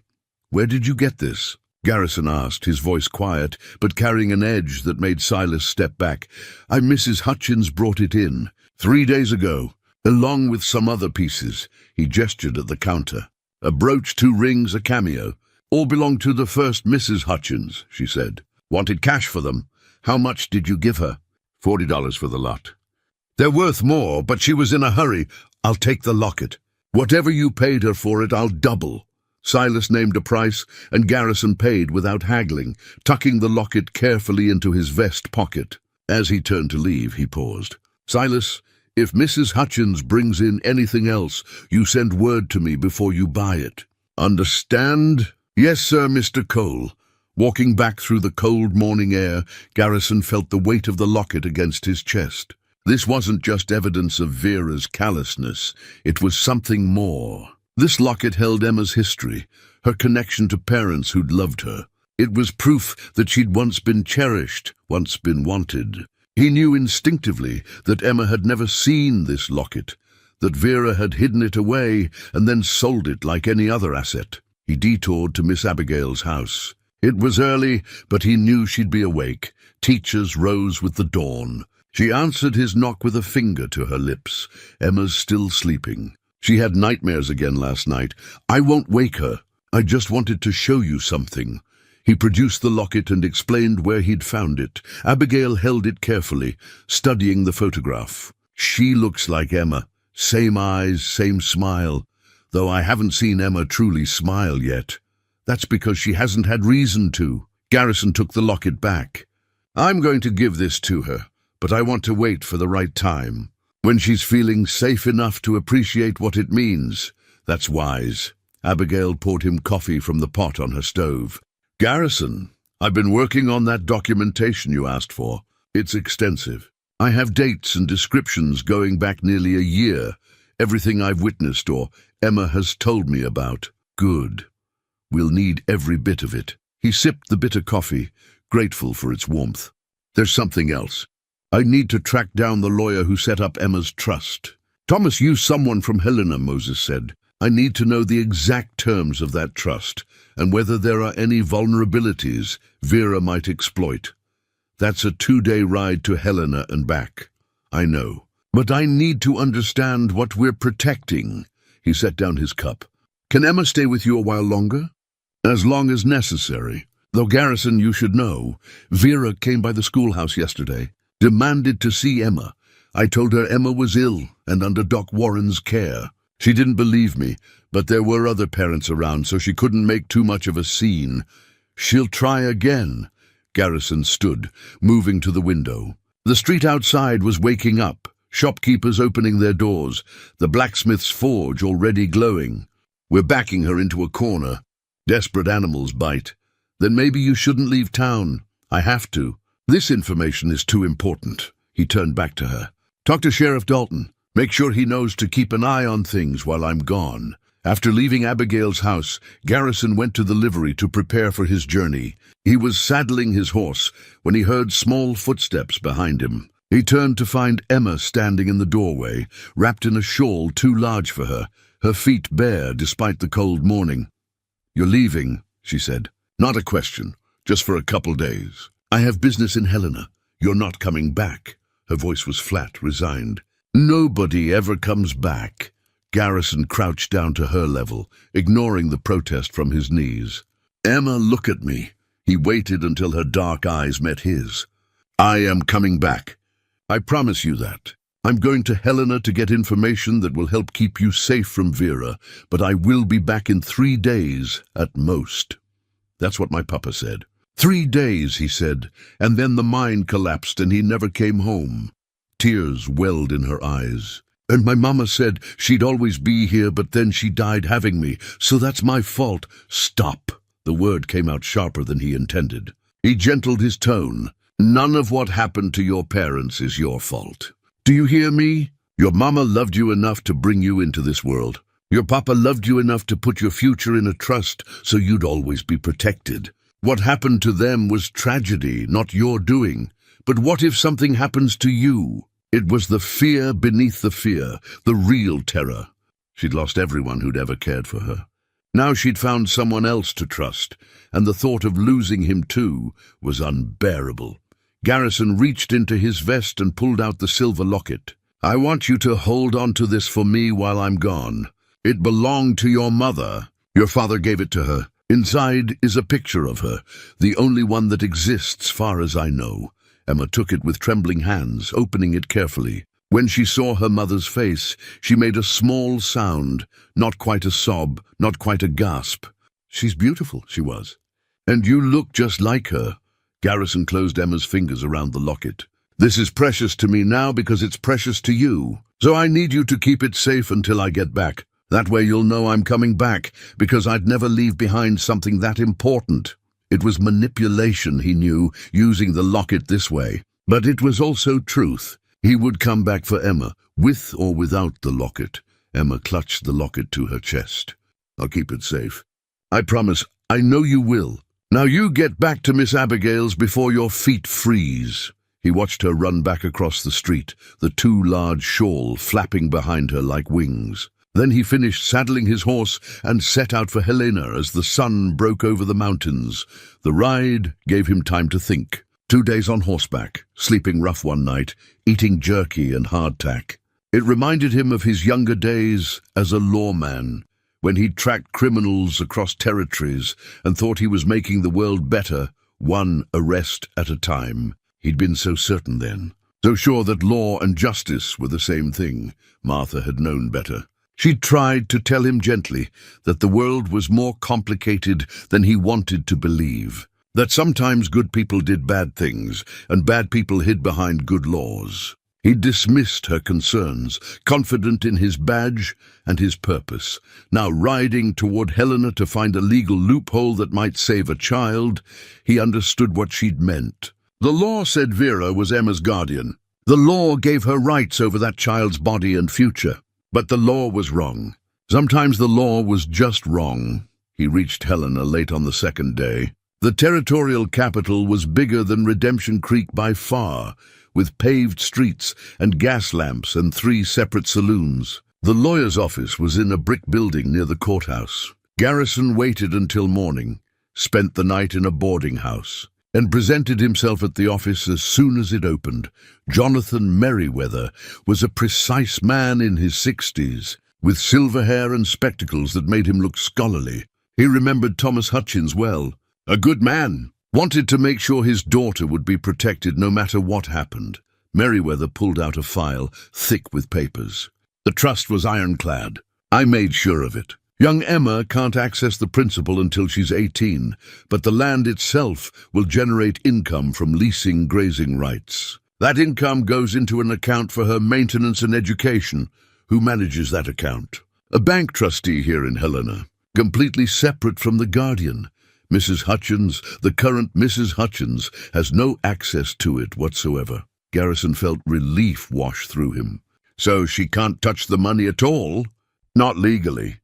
"Where did you get this?" Garrison asked, his voice quiet, but carrying an edge that made Silas step back. "Mrs. Hutchins brought it in 3 days ago, along with some other pieces." He gestured at the counter. "A brooch, 2 rings, a cameo. All belong to the first Mrs. Hutchins," she said. "Wanted cash for them. How much did you give her?" $40 for the lot." "They're worth more, but she was in a hurry." "I'll take the locket. Whatever you paid her for it, I'll double." Silas named a price, and Garrison paid without haggling, tucking the locket carefully into his vest pocket. As he turned to leave, he paused. "Silas, if Mrs. Hutchins brings in anything else, you send word to me before you buy it. Understand?" "Yes, sir, Mr. Cole." Walking back through the cold morning air, Garrison felt the weight of the locket against his chest. This wasn't just evidence of Vera's callousness. It was something more. This locket held Emma's history, her connection to parents who'd loved her. It was proof that she'd once been cherished, once been wanted. He knew instinctively that Emma had never seen this locket, that Vera had hidden it away and then sold it like any other asset. He detoured to Miss Abigail's house. It was early, but he knew she'd be awake. Teachers rose with the dawn. She answered his knock with a finger to her lips. Emma's still sleeping. She had nightmares again last night. I won't wake her. I just wanted to show you something. He produced the locket and explained where he'd found it. Abigail held it carefully, studying the photograph. She looks like Emma. Same eyes, same smile. Though I haven't seen Emma truly smile yet. That's because she hasn't had reason to. Garrison took the locket back. I'm going to give this to her, but I want to wait for the right time. When she's feeling safe enough to appreciate what it means. That's wise. Abigail poured him coffee from the pot on her stove. Garrison, I've been working on that documentation you asked for. It's extensive. I have dates and descriptions going back nearly a year. Everything I've witnessed or Emma has told me about. Good. We'll need every bit of it. He sipped the bitter coffee, grateful for its warmth. There's something else. I need to track down the lawyer who set up Emma's trust. Thomas used someone from Helena, Moses said. I need to know the exact terms of that trust and whether there are any vulnerabilities Vera might exploit. That's a 2-day ride to Helena and back. I know. But I need to understand what we're protecting. He set down his cup. Can Emma stay with you a while longer? As long as necessary. Though, Garrison, you should know, Vera came by the schoolhouse yesterday, demanded to see Emma. I told her Emma was ill and under Doc Warren's care. She didn't believe me, but there were other parents around, so she couldn't make too much of a scene. She'll try again. Garrison stood, moving to the window. The street outside was waking up, shopkeepers opening their doors, the blacksmith's forge already glowing. We're backing her into a corner. Desperate animals bite. Then maybe you shouldn't leave town. I have to. This information is too important. He turned back to her. Talk to Sheriff Dalton. Make sure he knows to keep an eye on things while I'm gone. After leaving Abigail's house, Garrison went to the livery to prepare for his journey. He was saddling his horse when he heard small footsteps behind him. He turned to find Emma standing in the doorway, wrapped in a shawl too large for her, her feet bare despite the cold morning. You're leaving, she said. Not a question, just for a couple days. I have business in Helena. You're not coming back. Her voice was flat, resigned. Nobody ever comes back. Garrison crouched down to her level, ignoring the protest from his knees. Emma, look at me. He waited until her dark eyes met his. I am coming back. I promise you that. I'm going to Helena to get information that will help keep you safe from Vera, but I will be back in 3 days at most. That's what my papa said. 3 days, he said, and then the mine collapsed and he never came home. Tears welled in her eyes. And my mama said she'd always be here, but then she died having me, so that's my fault. Stop. The word came out sharper than he intended. He gentled his tone. None of what happened to your parents is your fault. Do you hear me? Your mama loved you enough to bring you into this world. Your papa loved you enough to put your future in a trust so you'd always be protected. What happened to them was tragedy, not your doing. But what if something happens to you? It was the fear beneath the fear, the real terror. She'd lost everyone who'd ever cared for her. Now she'd found someone else to trust, and the thought of losing him too was unbearable. Garrison reached into his vest and pulled out the silver locket. I want you to hold on to this for me while I'm gone. It belonged to your mother. Your father gave it to her. Inside is a picture of her, the only one that exists far as I know. Emma took it with trembling hands, opening it carefully. When she saw her mother's face, she made a small sound, not quite a sob, not quite a gasp. She's beautiful, she was. And you look just like her. Garrison closed Emma's fingers around the locket. This is precious to me now because it's precious to you. So I need you to keep it safe until I get back. That way you'll know I'm coming back, because I'd never leave behind something that important. It was manipulation, he knew, using the locket this way. But it was also truth. He would come back for Emma, with or without the locket. Emma clutched the locket to her chest. I'll keep it safe. I promise. I know you will. Now you get back to Miss Abigail's before your feet freeze. He watched her run back across the street, the too large shawl flapping behind her like wings. Then he finished saddling his horse and set out for Helena as the sun broke over the mountains. The ride gave him time to think. 2 days on horseback, sleeping rough one night, eating jerky and hardtack. It reminded him of his younger days as a lawman, when he'd tracked criminals across territories and thought he was making the world better, one arrest at a time. He'd been so certain then, so sure that law and justice were the same thing. Martha had known better. She'd tried to tell him gently that the world was more complicated than he wanted to believe, that sometimes good people did bad things and bad people hid behind good laws. He dismissed her concerns, confident in his badge and his purpose. Now riding toward Helena to find a legal loophole that might save a child, he understood what she'd meant. The law said Vera was Emma's guardian. The law gave her rights over that child's body and future. But the law was wrong. Sometimes the law was just wrong. He reached Helena late on the second day. The territorial capital was bigger than Redemption Creek by far, with paved streets and gas lamps and 3 separate saloons. The lawyer's office was in a brick building near the courthouse. Garrison waited until morning, spent the night in a boarding house, and presented himself at the office as soon as it opened. Jonathan Merriweather was a precise man in his 60s, with silver hair and spectacles that made him look scholarly. He remembered Thomas Hutchins well. A good man. Wanted to make sure his daughter would be protected no matter what happened. Merriweather pulled out a file, thick with papers. The trust was ironclad. I made sure of it. Young Emma can't access the principal until she's 18, but the land itself will generate income from leasing grazing rights. That income goes into an account for her maintenance and education. Who manages that account? A bank trustee here in Helena, completely separate from the guardian. Mrs. Hutchins, the current Mrs. Hutchins, has no access to it whatsoever. Garrison felt relief wash through him. So she can't touch the money at all? Not legally.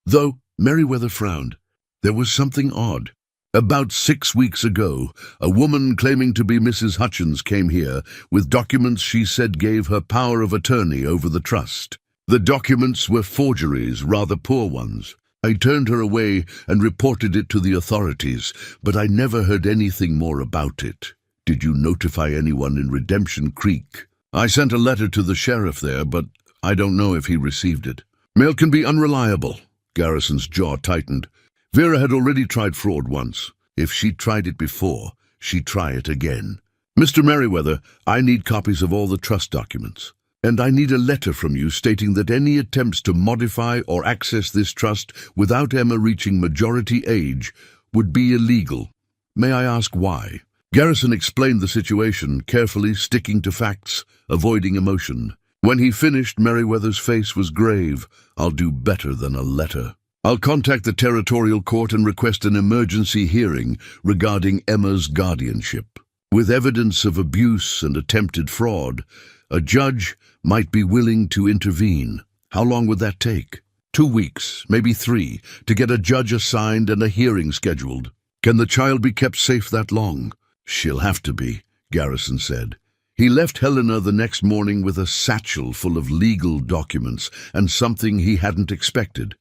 Though Merriweather frowned. There was something odd. About 6 weeks ago, a woman claiming to be Mrs. Hutchins came here with documents she said gave her power of attorney over the trust. The documents were forgeries, rather poor ones. I turned her away and reported it to the authorities, but I never heard anything more about it. Did you notify anyone in Redemption Creek? I sent a letter to the sheriff there, but I don't know if he received it. Mail can be unreliable. Garrison's jaw tightened. Vera had already tried fraud once. If she'd tried it before, she'd try it again. Mr. Merriweather, I need copies of all the trust documents. And I need a letter from you stating that any attempts to modify or access this trust without Emma reaching majority age would be illegal. May I ask why? Garrison explained the situation, carefully sticking to facts, avoiding emotion. When he finished, Merriweather's face was grave. I'll do better than a letter. I'll contact the territorial court and request an emergency hearing regarding Emma's guardianship. With evidence of abuse and attempted fraud, a judge might be willing to intervene. How long would that take? 2 weeks, maybe 3, to get a judge assigned and a hearing scheduled. Can the child be kept safe that long? She'll have to be, Garrison said. He left Helena the next morning with a satchel full of legal documents and something he hadn't expected.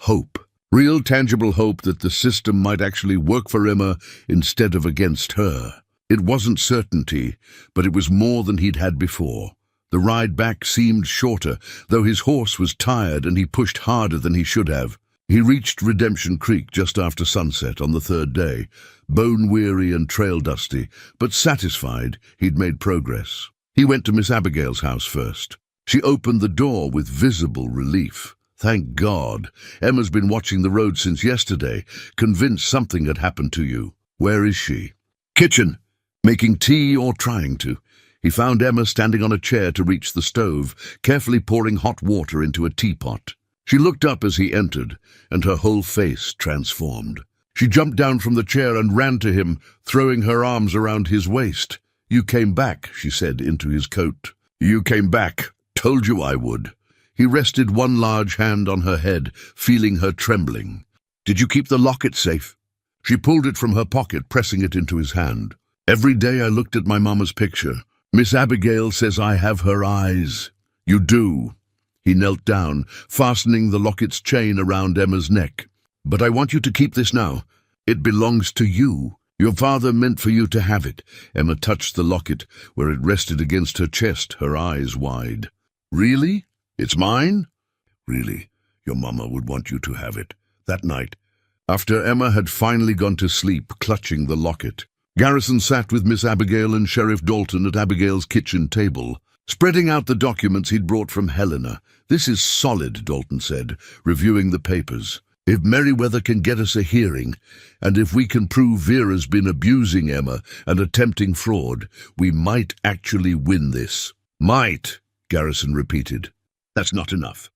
Hope. Real tangible hope that the system might actually work for Emma instead of against her. It wasn't certainty, but it was more than he'd had before. The ride back seemed shorter, though his horse was tired and he pushed harder than he should have. He reached Redemption Creek just after sunset on the 3rd day, bone-weary and trail-dusty, but satisfied he'd made progress. He went to Miss Abigail's house first. She opened the door with visible relief. Thank God. Emma's been watching the road since yesterday, convinced something had happened to you. Where is she? Kitchen. Making tea or trying to. He found Emma standing on a chair to reach the stove, carefully pouring hot water into a teapot. She looked up as he entered, and her whole face transformed. She jumped down from the chair and ran to him, throwing her arms around his waist. You came back, she said into his coat. You came back. Told you I would. He rested one large hand on her head, feeling her trembling. Did you keep the locket safe? She pulled it from her pocket, pressing it into his hand. Every day I looked at my mama's picture. Miss Abigail says I have her eyes. You do. He knelt down, fastening the locket's chain around Emma's neck. But I want you to keep this now. It belongs to you. Your father meant for you to have it. Emma touched the locket where it rested against her chest, her eyes wide. Really? It's mine? Really? Your mama would want you to have it. That night, after Emma had finally gone to sleep, clutching the locket, Garrison sat with Miss Abigail and Sheriff Dalton at Abigail's kitchen table, spreading out the documents he'd brought from Helena. This is solid, Dalton said, reviewing the papers. If Merriweather can get us a hearing, and if we can prove Vera's been abusing Emma and attempting fraud, we might actually win this. Might, Garrison repeated. That's not enough.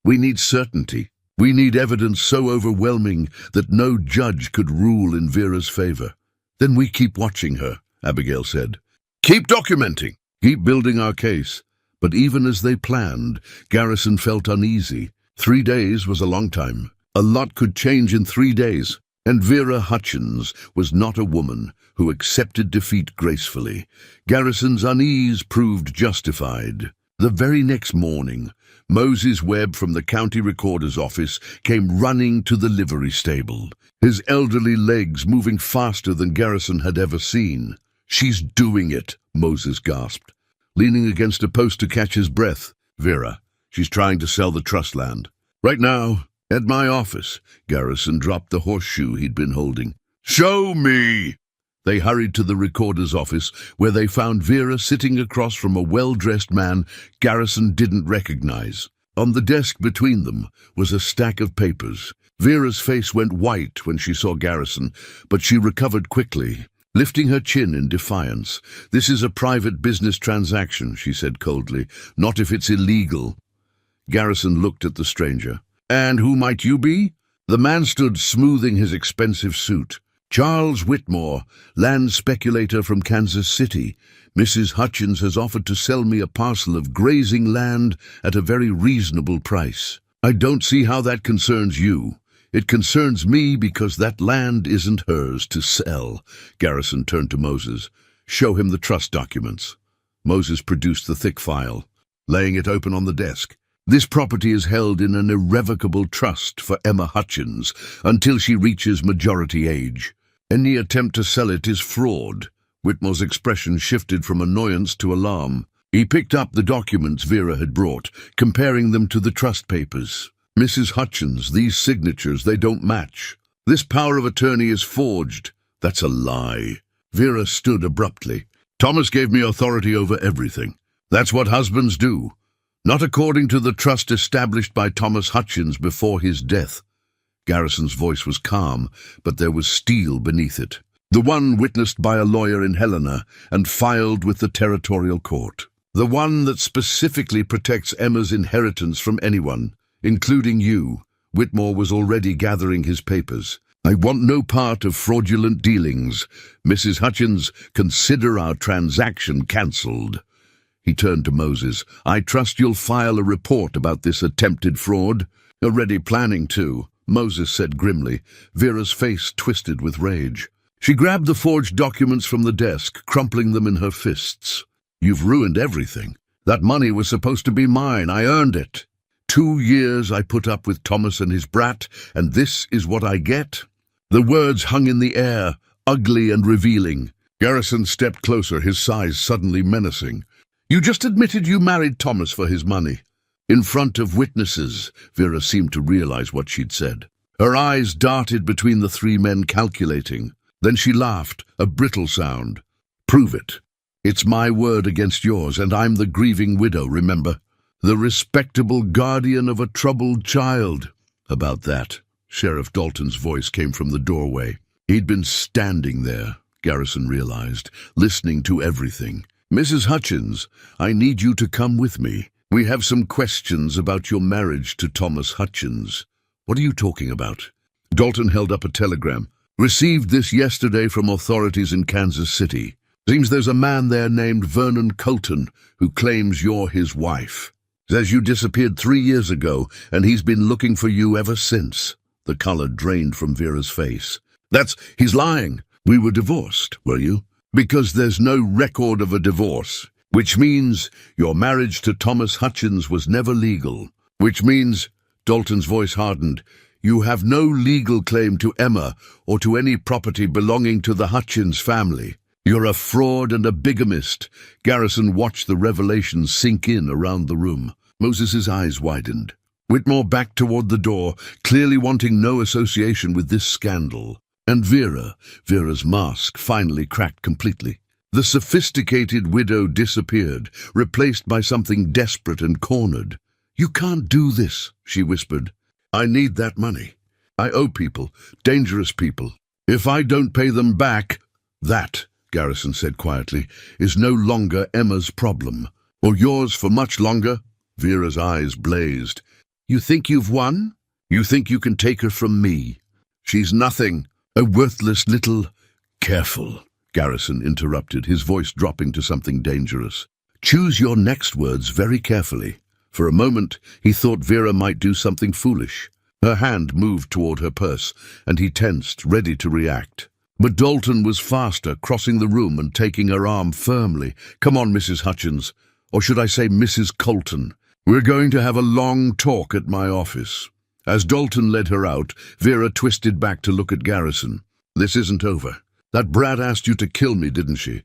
We need certainty. We need evidence so overwhelming that no judge could rule in Vera's favor. Then we keep watching her, Abigail said. Keep documenting. Keep building our case. But even as they planned, Garrison felt uneasy. 3 days was a long time. A lot could change in 3 days. And Vera Hutchins was not a woman who accepted defeat gracefully. Garrison's unease proved justified. The very next morning, Moses Webb from the county recorder's office came running to the livery stable, his elderly legs moving faster than Garrison had ever seen. She's doing it, Moses gasped, leaning against a post to catch his breath. Vera, she's trying to sell the trust land. Right now, at my office. Garrison dropped the horseshoe he'd been holding. Show me! They hurried to the recorder's office, where they found Vera sitting across from a well-dressed man Garrison didn't recognize. On the desk between them was a stack of papers. Vera's face went white when she saw Garrison, but she recovered quickly, lifting her chin in defiance. This is a private business transaction, she said coldly, not if it's illegal. Garrison looked at the stranger. And who might you be? The man stood smoothing his expensive suit. Charles Whitmore, land speculator from Kansas City. Mrs. Hutchins has offered to sell me a parcel of grazing land at a very reasonable price. I don't see how that concerns you. It concerns me because that land isn't hers to sell. Garrison turned to Moses. Show him the trust documents. Moses produced the thick file, laying it open on the desk. This property is held in an irrevocable trust for Emma Hutchins until she reaches majority age. Any attempt to sell it is fraud. Whitmore's expression shifted from annoyance to alarm. He picked up the documents Vera had brought, comparing them to the trust papers. Mrs. Hutchins, these signatures, they don't match. This power of attorney is forged. That's a lie. Vera stood abruptly. Thomas gave me authority over everything. That's what husbands do. Not according to the trust established by Thomas Hutchins before his death. Garrison's voice was calm, but there was steel beneath it. The one witnessed by a lawyer in Helena and filed with the territorial court. The one that specifically protects Emma's inheritance from anyone, including you. Whitmore was already gathering his papers. I want no part of fraudulent dealings. Mrs. Hutchins, consider our transaction cancelled. He turned to Moses. I trust you'll file a report about this attempted fraud. Already planning to, Moses said grimly. Vera's face twisted with rage. She grabbed the forged documents from the desk, crumpling them in her fists. You've ruined everything. That money was supposed to be mine. I earned it. 2 years I put up with Thomas and his brat, and this is what I get? The words hung in the air, ugly and revealing. Garrison stepped closer, his size suddenly menacing. You just admitted you married Thomas for his money. In front of witnesses, Vera seemed to realize what she'd said. Her eyes darted between the 3 men, calculating. Then she laughed, a brittle sound. Prove it. It's my word against yours, and I'm the grieving widow, remember? The respectable guardian of a troubled child. About that, Sheriff Dalton's voice came from the doorway. He'd been standing there, Garrison realized, listening to everything. Mrs. Hutchins, I need you to come with me. We have some questions about your marriage to Thomas Hutchins. What are you talking about? Dalton held up a telegram. Received this yesterday from authorities in Kansas City. Seems there's a man there named Vernon Colton who claims you're his wife. Says you disappeared 3 years ago, and he's been looking for you ever since. The color drained from Vera's face. He's lying. We were divorced, were you? Because there's no record of a divorce. Which means your marriage to Thomas Hutchins was never legal. Which means, Dalton's voice hardened, You have no legal claim to Emma or to any property belonging to the Hutchins family. You're a fraud and a bigamist." Garrison watched the revelation sink in around the room. Moses's eyes widened. Whitmore backed toward the door, clearly wanting no association with this scandal. And Vera's mask finally cracked completely. The sophisticated widow disappeared, replaced by something desperate and cornered. "You can't do this," she whispered. "I need that money. I owe people, dangerous people. If I don't pay them back, that," Garrison said quietly, "is no longer Emma's problem. Or yours for much longer." Vera's eyes blazed. "You think you've won? You think you can take her from me? She's nothing, a worthless little—" "Careful," Garrison interrupted, his voice dropping to something dangerous. "Choose your next words very carefully." For a moment, he thought Vera might do something foolish. Her hand moved toward her purse, and he tensed, ready to react. But Dalton was faster, crossing the room and taking her arm firmly. "Come on, Mrs. Hutchins, or should I say Mrs. Colton. We're going to have a long talk at my office." As Dalton led her out, Vera twisted back to look at Garrison. "This isn't over. That brat asked you to kill me, didn't she?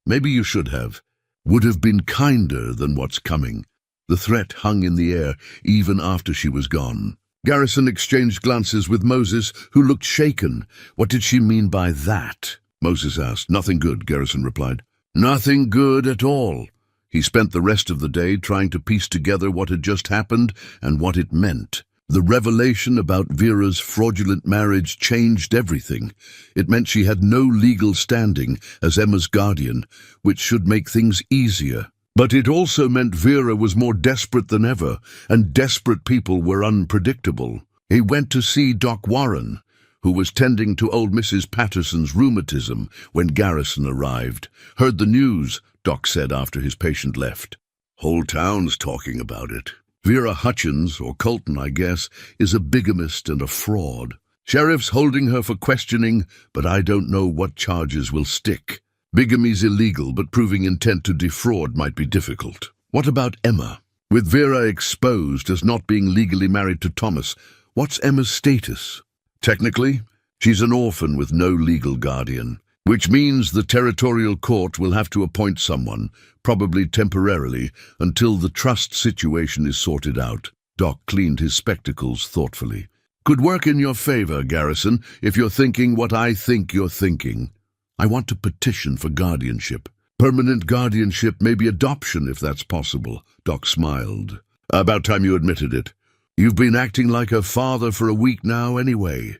Maybe you should have. Would have been kinder than what's coming." The threat hung in the air, even after she was gone. Garrison exchanged glances with Moses, who looked shaken. "What did she mean by that?" Moses asked. "Nothing good," Garrison replied. "Nothing good at all." He spent the rest of the day trying to piece together what had just happened and what it meant. The revelation about Vera's fraudulent marriage changed everything. It meant she had no legal standing as Emma's guardian, which should make things easier. But it also meant Vera was more desperate than ever, and desperate people were unpredictable. He went to see Doc Warren, who was tending to old Mrs. Patterson's rheumatism when Garrison arrived. "Heard the news," Doc said after his patient left. "Whole town's talking about it. Vera Hutchins, or Colton, I guess, is a bigamist and a fraud. Sheriff's holding her for questioning, but I don't know what charges will stick. Bigamy's illegal, but proving intent to defraud might be difficult. What about Emma? With Vera exposed as not being legally married to Thomas, what's Emma's status? Technically, she's an orphan with no legal guardian, which means the territorial court will have to appoint someone, probably temporarily, until the trust situation is sorted out. Doc cleaned his spectacles thoughtfully. "Could work in your favor, Garrison, if you're thinking what I think you're thinking. I want to petition for guardianship. Permanent guardianship, maybe adoption if that's possible." Doc smiled. "About time you admitted it. You've been acting like a father for a week now anyway.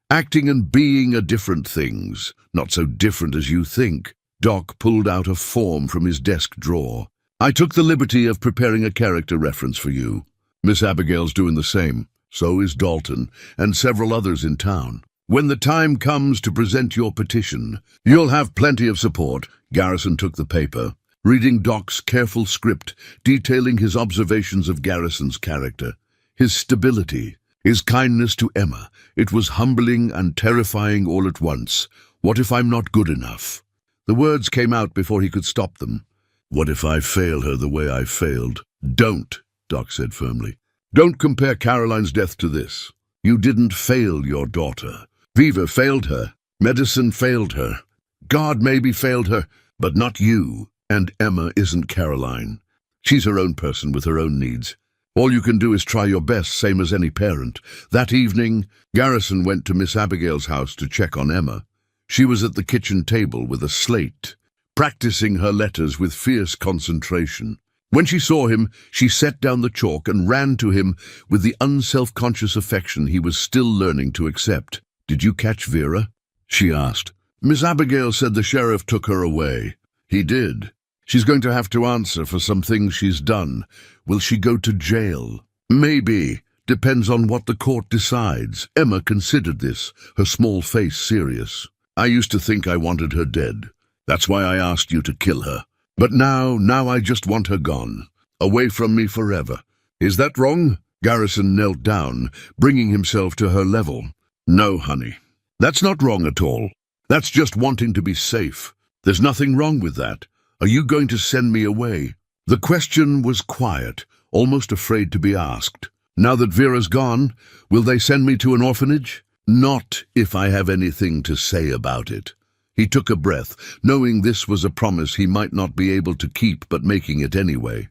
Acting and being are different things, not so different as you think." Doc pulled out a form from his desk drawer. "I took the liberty of preparing a character reference for you. Miss Abigail's doing the same. So is Dalton, and several others in town. When the time comes to present your petition, you'll have plenty of support." Garrison took the paper, reading Doc's careful script detailing his observations of Garrison's character, his stability, his kindness to Emma. It was humbling and terrifying all at once. "What if I'm not good enough?" The words came out before he could stop them. "What if I fail her the way I failed?" "Don't," Doc said firmly. "Don't compare Caroline's death to this. You didn't fail your daughter. Viva failed her. Medicine failed her. God maybe failed her, but not you. And Emma isn't Caroline. She's her own person with her own needs. All you can do is try your best, same as any parent." That evening, Garrison went to Miss Abigail's house to check on Emma. She was at the kitchen table with a slate, practicing her letters with fierce concentration. When she saw him, she set down the chalk and ran to him with the unself-conscious affection he was still learning to accept. "Did you catch Vera?" she asked. "Miss Abigail said the sheriff took her away." "He did. She's going to have to answer for some things she's done. Will she go to jail?" "Maybe. Depends on what the court decides." Emma considered this, her small face serious. "I used to think I wanted her dead. That's why I asked you to kill her. But now I just want her gone. Away from me forever. Is that wrong?" Garrison knelt down, bringing himself to her level. "No, honey. That's not wrong at all. That's just wanting to be safe. There's nothing wrong with that. Are you going to send me away?" The question was quiet, almost afraid to be asked. Now that Vera's gone, will they send me to an orphanage? Not if I have anything to say about it. He took a breath, knowing this was a promise he might not be able to keep, but making it anyway.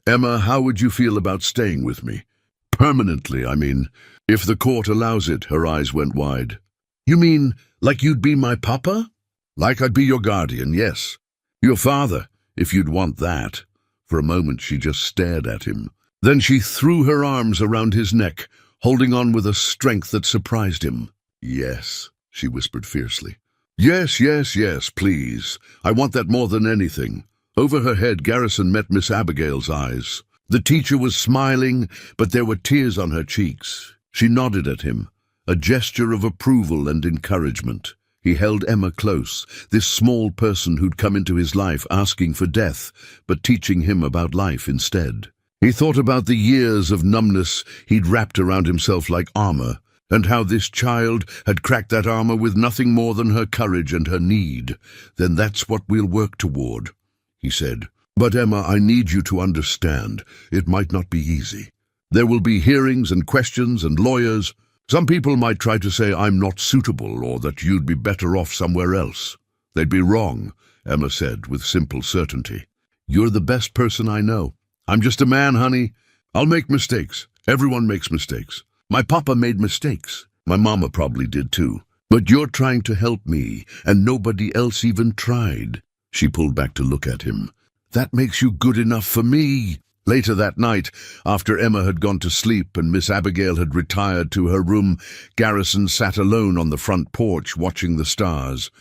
Emma, how would you feel about staying with me? Permanently, I mean. If the court allows it, her eyes went wide. You mean, like you'd be my papa? Like I'd be your guardian, yes. Your father, if you'd want that. For a moment she just stared at him. Then she threw her arms around his neck, holding on with a strength that surprised him. Yes, she whispered fiercely. Yes, yes, yes, please. I want that more than anything. Over her head, Garrison met Miss Abigail's eyes. The teacher was smiling, but there were tears on her cheeks. She nodded at him, a gesture of approval and encouragement. He held Emma close, this small person who'd come into his life asking for death, but teaching him about life instead. He thought about the years of numbness he'd wrapped around himself like armor, and how this child had cracked that armor with nothing more than her courage and her need. Then that's what we'll work toward, he said. But Emma, I need you to understand, it might not be easy. There will be hearings and questions and lawyers. Some people might try to say I'm not suitable or that you'd be better off somewhere else. They'd be wrong, Emma said with simple certainty. You're the best person I know. I'm just a man, honey. I'll make mistakes. Everyone makes mistakes. My papa made mistakes. My mama probably did too. But you're trying to help me, and nobody else even tried. She pulled back to look at him. That makes you good enough for me. Later that night, after Emma had gone to sleep and Miss Abigail had retired to her room, Garrison sat alone on the front porch watching the stars.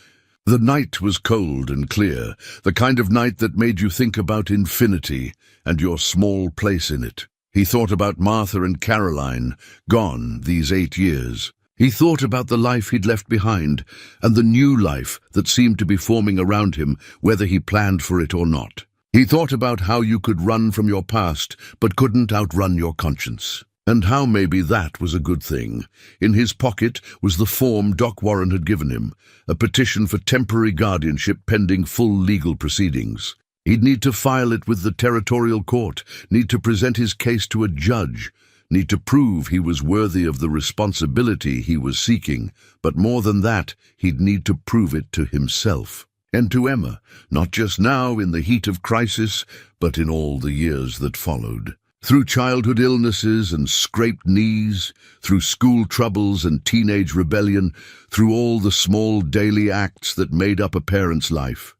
The night was cold and clear, the kind of night that made you think about infinity and your small place in it. He thought about Martha and Caroline, gone these 8 years. He thought about the life he'd left behind and the new life that seemed to be forming around him, whether he planned for it or not. He thought about how you could run from your past but couldn't outrun your conscience, and how maybe that was a good thing. In his pocket was the form Doc Warren had given him, a petition for temporary guardianship pending full legal proceedings. He'd need to file it with the territorial court, need to present his case to a judge, need to prove he was worthy of the responsibility he was seeking, but more than that, he'd need to prove it to himself. And to Emma, not just now in the heat of crisis, but in all the years that followed. Through childhood illnesses and scraped knees, through school troubles and teenage rebellion, through all the small daily acts that made up a parent's life.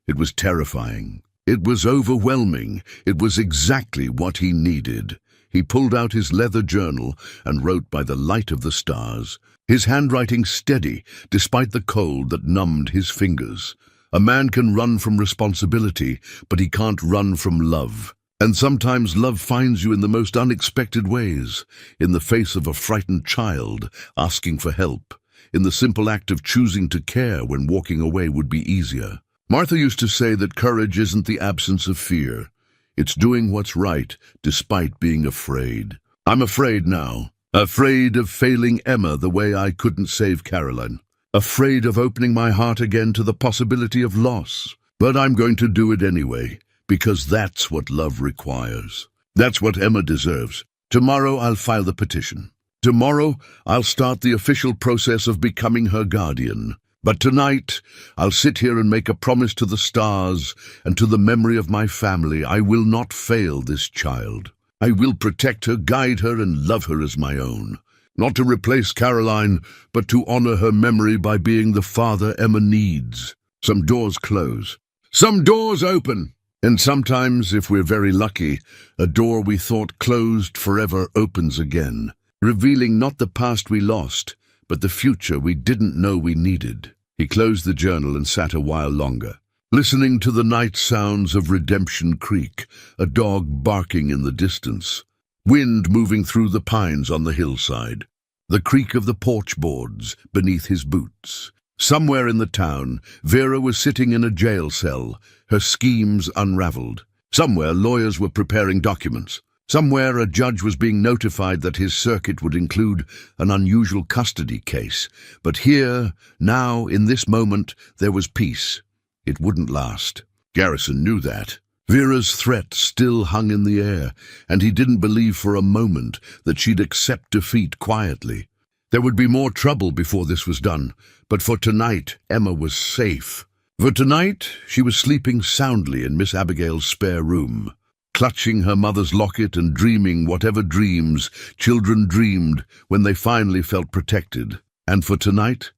It was terrifying. It was overwhelming. It was exactly what he needed. He pulled out his leather journal and wrote by the light of the stars, his handwriting steady despite the cold that numbed his fingers. A man can run from responsibility, but he can't run from love. And sometimes love finds you in the most unexpected ways, in the face of a frightened child asking for help, in the simple act of choosing to care when walking away would be easier. Martha used to say that courage isn't the absence of fear. It's doing what's right despite being afraid. I'm afraid now. Afraid of failing Emma the way I couldn't save Caroline. Afraid of opening my heart again to the possibility of loss. But I'm going to do it anyway, because that's what love requires. That's what Emma deserves. Tomorrow I'll file the petition. Tomorrow I'll start the official process of becoming her guardian. But tonight I'll sit here and make a promise to the stars and to the memory of my family. I will not fail this child. I will protect her, guide her, and love her as my own. Not to replace Caroline, but to honor her memory by being the father Emma needs. Some doors close. Some doors open. And sometimes, if we're very lucky, a door we thought closed forever opens again, revealing not the past we lost, but the future we didn't know we needed. He closed the journal and sat a while longer, listening to the night sounds of Redemption Creek, a dog barking in the distance, wind moving through the pines on the hillside, the creak of the porch boards beneath his boots. Somewhere in the town, Vera was sitting in a jail cell, her schemes unraveled. Somewhere, lawyers were preparing documents. Somewhere, a judge was being notified that his circuit would include an unusual custody case. But here, now, in this moment, there was peace. It wouldn't last. Garrison knew that. Vera's threat still hung in the air, and he didn't believe for a moment that she'd accept defeat quietly. There would be more trouble before this was done, but for tonight, Emma was safe. For tonight, she was sleeping soundly in Miss Abigail's spare room, clutching her mother's locket and dreaming whatever dreams children dreamed when they finally felt protected. And for tonight,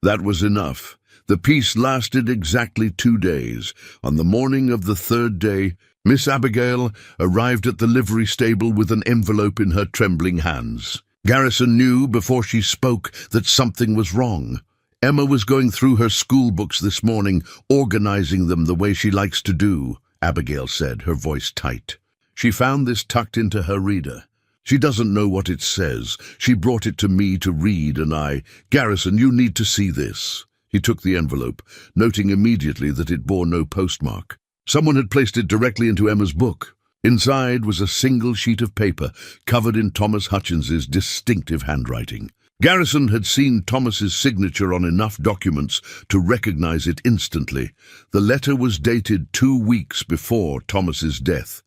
that was enough. The peace lasted exactly 2 days. On the morning of the 3rd day, Miss Abigail arrived at the livery stable with an envelope in her trembling hands. Garrison knew before she spoke that something was wrong. Emma was going through her school books this morning, organizing them the way she likes to do, Abigail said, her voice tight. She found this tucked into her reader. She doesn't know what it says. She brought it to me to read, and Garrison, you need to see this. He took the envelope, noting immediately that it bore no postmark. Someone had placed it directly into Emma's book. Inside was a single sheet of paper, covered in Thomas Hutchins's distinctive handwriting. Garrison had seen Thomas's signature on enough documents to recognize it instantly. The letter was dated 2 weeks before Thomas's death.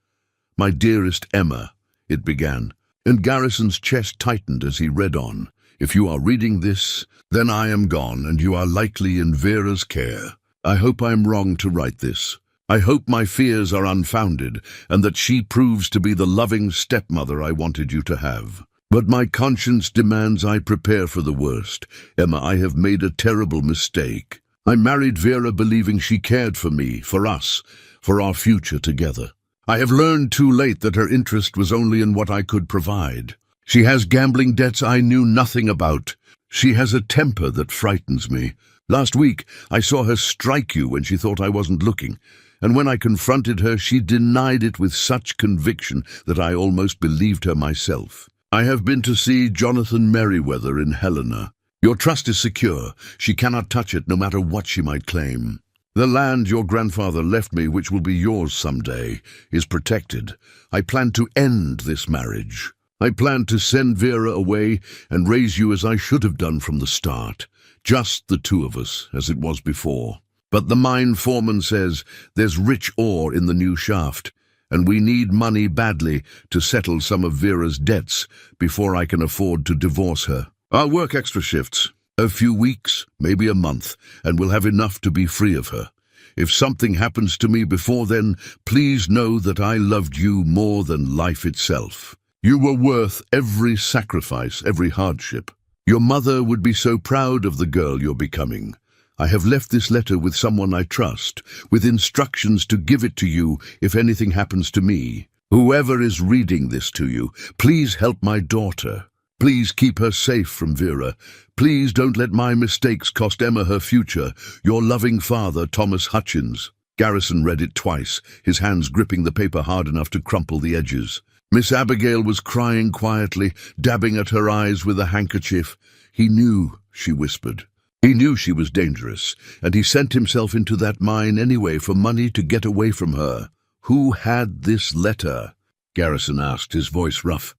"My dearest Emma," it began, and Garrison's chest tightened as he read on. "If you are reading this, then I am gone, and you are likely in Vera's care. I hope I am wrong to write this. I hope my fears are unfounded, and that she proves to be the loving stepmother I wanted you to have. But my conscience demands I prepare for the worst. Emma, I have made a terrible mistake. I married Vera believing she cared for me, for us, for our future together. I have learned too late that her interest was only in what I could provide. She has gambling debts I knew nothing about. She has a temper that frightens me. Last week, I saw her strike you when she thought I wasn't looking, and when I confronted her, she denied it with such conviction that I almost believed her myself. I have been to see Jonathan Merriweather in Helena. Your trust is secure. She cannot touch it, no matter what she might claim. The land your grandfather left me, which will be yours someday, is protected. I plan to end this marriage. I plan to send Vera away and raise you as I should have done from the start. Just the two of us, as it was before. But the mine foreman says there's rich ore in the new shaft, and we need money badly to settle some of Vera's debts before I can afford to divorce her. I'll work extra shifts, a few weeks, maybe a month, and we'll have enough to be free of her. If something happens to me before then, please know that I loved you more than life itself. You were worth every sacrifice, every hardship. Your mother would be so proud of the girl you're becoming. I have left this letter with someone I trust, with instructions to give it to you if anything happens to me. Whoever is reading this to you, please help my daughter. Please keep her safe from Vera. Please don't let my mistakes cost Emma her future. Your loving father, Thomas Hutchins. Garrison read it twice, his hands gripping the paper hard enough to crumple the edges. Miss Abigail was crying quietly, dabbing at her eyes with a handkerchief. He knew, she whispered. He knew she was dangerous, and he sent himself into that mine anyway for money to get away from her. Who had this letter? Garrison asked, his voice rough.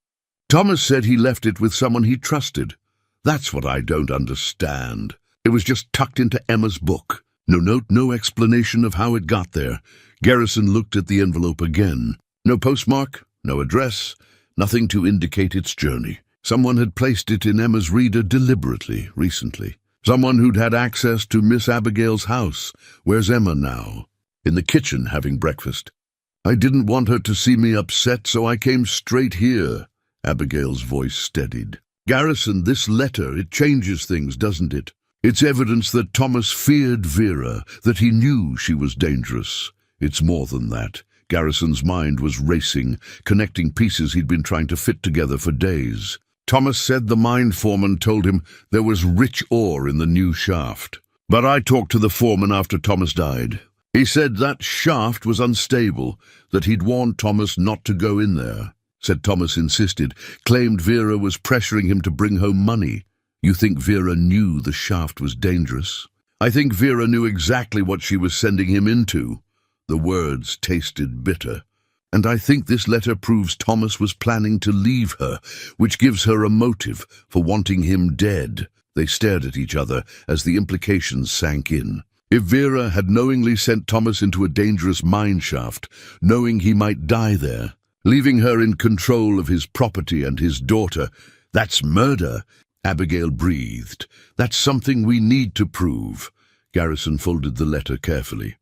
Thomas said he left it with someone he trusted. That's what I don't understand. It was just tucked into Emma's book. No note, no explanation of how it got there. Garrison looked at the envelope again. No postmark, no address, nothing to indicate its journey. Someone had placed it in Emma's reader deliberately, recently. Someone who'd had access to Miss Abigail's house. Where's Emma now? In the kitchen, having breakfast. I didn't want her to see me upset, so I came straight here. Abigail's voice steadied. Garrison, this letter, it changes things, doesn't it? It's evidence that Thomas feared Vera, that he knew she was dangerous. It's more than that. Garrison's mind was racing, connecting pieces he'd been trying to fit together for days. Thomas said the mine foreman told him there was rich ore in the new shaft. But I talked to the foreman after Thomas died. He said that shaft was unstable, that he'd warned Thomas not to go in there. Said Thomas insisted, claimed Vera was pressuring him to bring home money. You think Vera knew the shaft was dangerous? I think Vera knew exactly what she was sending him into. The words tasted bitter. And I think this letter proves Thomas was planning to leave her, which gives her a motive for wanting him dead. They stared at each other as the implications sank in. If Vera had knowingly sent Thomas into a dangerous mine shaft, knowing he might die there, leaving her in control of his property and his daughter, that's murder. Abigail breathed. That's something we need to prove. Garrison folded the letter carefully.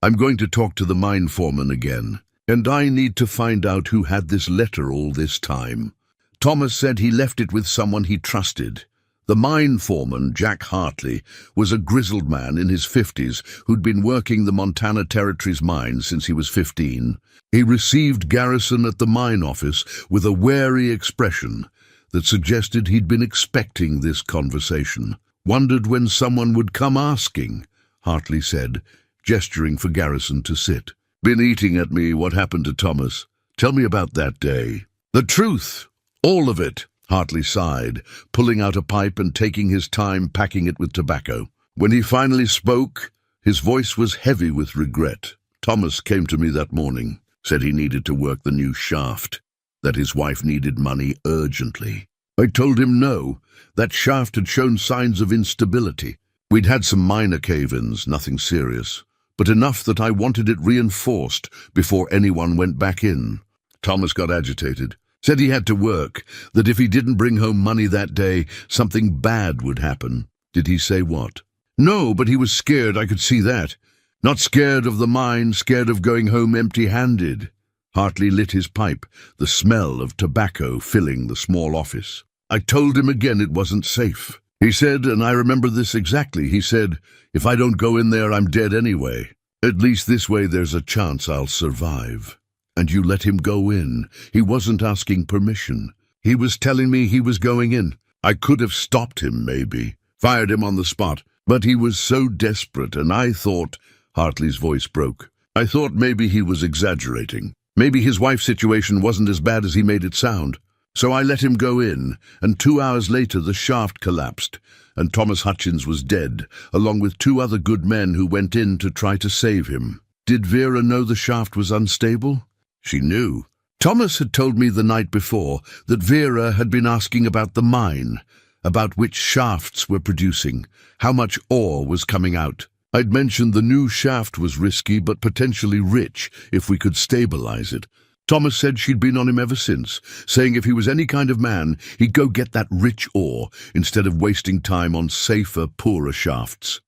I'm going to talk to the mine foreman again, and I need to find out who had this letter all this time. Thomas said he left it with someone he trusted. The mine foreman, Jack Hartley, was a grizzled man in his 50s who'd been working the Montana Territory's mines since he was 15. He received Garrison at the mine office with a wary expression that suggested he'd been expecting this conversation. Wondered when someone would come asking, Hartley said, gesturing for Garrison to sit. Been eating at me what happened to Thomas. Tell me about that day. The truth, all of it, Hartley sighed, pulling out a pipe and taking his time packing it with tobacco. When he finally spoke, his voice was heavy with regret. Thomas came to me that morning, said he needed to work the new shaft, that his wife needed money urgently. I told him no, that shaft had shown signs of instability. We'd had some minor cave-ins, nothing serious, but enough that I wanted it reinforced before anyone went back in. Thomas got agitated, said he had to work, that if he didn't bring home money that day, something bad would happen. Did he say what? No, but he was scared, I could see that. Not scared of the mine, scared of going home empty-handed. Hartley lit his pipe, the smell of tobacco filling the small office. I told him again it wasn't safe. He said, and I remember this exactly, he said, if I don't go in there, I'm dead anyway. At least this way there's a chance I'll survive. And you let him go in. He wasn't asking permission. He was telling me he was going in. I could have stopped him, maybe, fired him on the spot, but he was so desperate, and I thought, Hartley's voice broke, I thought maybe he was exaggerating. Maybe his wife's situation wasn't as bad as he made it sound. So I let him go in, and 2 hours later the shaft collapsed, and Thomas Hutchins was dead, along with 2 other good men who went in to try to save him. Did Vera know the shaft was unstable? She knew. Thomas had told me the night before that Vera had been asking about the mine, about which shafts were producing, how much ore was coming out. I'd mentioned the new shaft was risky but potentially rich if we could stabilize it. Thomas said she'd been on him ever since, saying if he was any kind of man, he'd go get that rich ore instead of wasting time on safer, poorer shafts.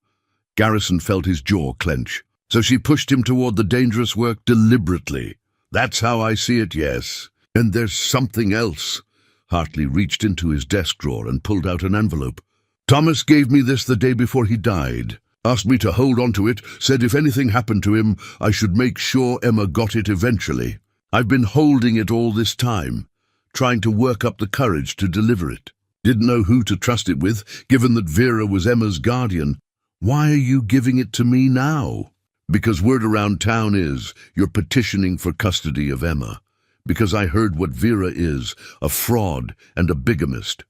Garrison felt his jaw clench, so she pushed him toward the dangerous work deliberately. That's how I see it, yes. And there's something else. Hartley reached into his desk drawer and pulled out an envelope. Thomas gave me this the day before he died. Asked me to hold on to it, said if anything happened to him, I should make sure Emma got it eventually. I've been holding it all this time, trying to work up the courage to deliver it. Didn't know who to trust it with, given that Vera was Emma's guardian. Why are you giving it to me now? Because word around town is you're petitioning for custody of Emma. Because I heard what Vera is, a fraud and a bigamist.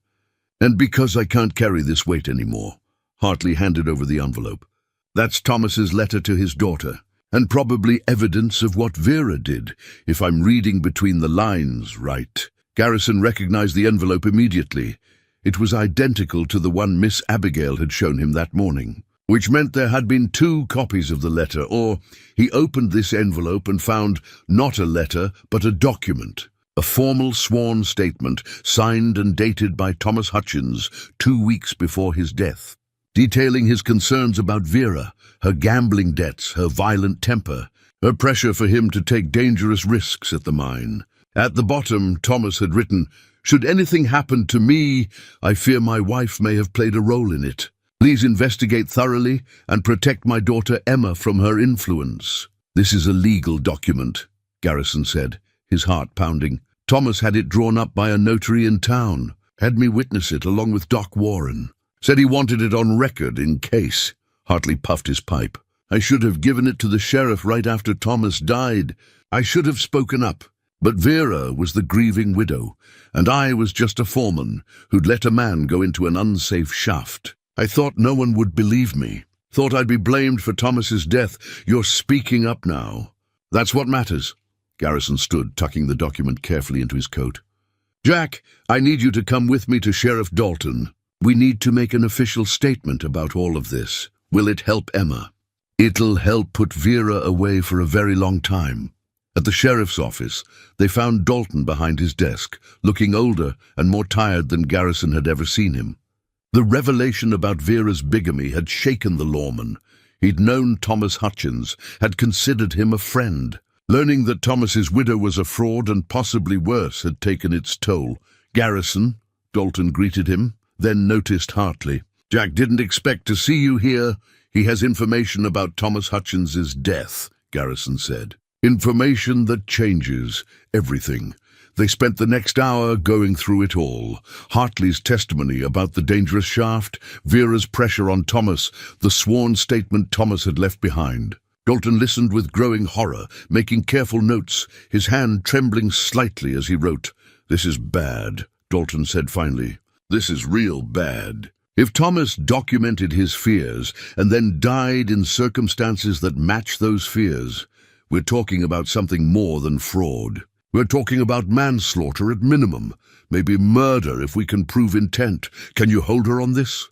And because I can't carry this weight anymore. Hartley handed over the envelope. That's Thomas's letter to his daughter, and probably evidence of what Vera did, if I'm reading between the lines right. Garrison recognized the envelope immediately. It was identical to the one Miss Abigail had shown him that morning, which meant there had been 2 copies of the letter, or he opened this envelope and found not a letter, but a document, a formal sworn statement signed and dated by Thomas Hutchins 2 weeks before his death, detailing his concerns about Vera, her gambling debts, her violent temper, her pressure for him to take dangerous risks at the mine. At the bottom, Thomas had written, "Should anything happen to me, I fear my wife may have played a role in it. Please investigate thoroughly and protect my daughter Emma from her influence." This is a legal document, Garrison said, his heart pounding. Thomas had it drawn up by a notary in town, had me witness it along with Doc Warren. Said he wanted it on record in case. Hartley puffed his pipe. I should have given it to the sheriff right after Thomas died. I should have spoken up. But Vera was the grieving widow, and I was just a foreman who'd let a man go into an unsafe shaft. I thought no one would believe me. Thought I'd be blamed for Thomas's death. You're speaking up now. That's what matters. Garrison stood, tucking the document carefully into his coat. Jack, I need you to come with me to Sheriff Dalton. We need to make an official statement about all of this. Will it help Emma? It'll help put Vera away for a very long time. At the sheriff's office, they found Dalton behind his desk, looking older and more tired than Garrison had ever seen him. The revelation about Vera's bigamy had shaken the lawman. He'd known Thomas Hutchins, had considered him a friend. Learning that Thomas's widow was a fraud and possibly worse had taken its toll. "Garrison," Dalton greeted him, then noticed Hartley. "Jack didn't expect to see you here. He has information about Thomas Hutchins's death," Garrison said. "Information that changes everything." They spent the next hour going through it all. Hartley's testimony about the dangerous shaft, Vera's pressure on Thomas, the sworn statement Thomas had left behind. Dalton listened with growing horror, making careful notes, his hand trembling slightly as he wrote. "This is bad," Dalton said finally. "This is real bad. If Thomas documented his fears and then died in circumstances that match those fears, we're talking about something more than fraud. We're talking about manslaughter at minimum, maybe murder if we can prove intent. Can you hold her on this?"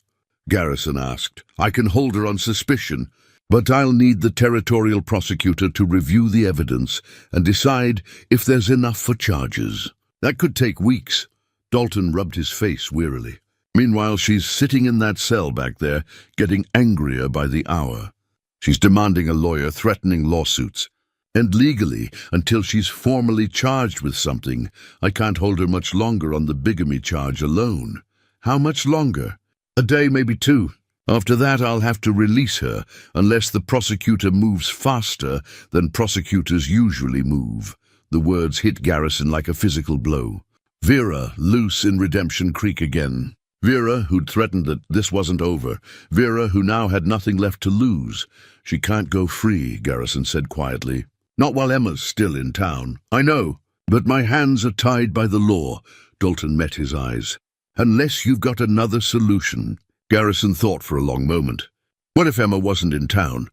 Garrison asked. "I can hold her on suspicion, but I'll need the territorial prosecutor to review the evidence and decide if there's enough for charges. That could take weeks." Dalton rubbed his face wearily. "Meanwhile, she's sitting in that cell back there, getting angrier by the hour. She's demanding a lawyer, threatening lawsuits. And legally, until she's formally charged with something, I can't hold her much longer on the bigamy charge alone." "How much longer?" "A day, maybe 2. After that, I'll have to release her, unless the prosecutor moves faster than prosecutors usually move." The words hit Garrison like a physical blow. Vera loose in Redemption Creek again. Vera, who'd threatened that this wasn't over. Vera, who now had nothing left to lose. "She can't go free," Garrison said quietly. "Not while Emma's still in town." "I know, but my hands are tied by the law." Dalton met his eyes. "Unless you've got another solution." Garrison thought for a long moment. "What if Emma wasn't in town?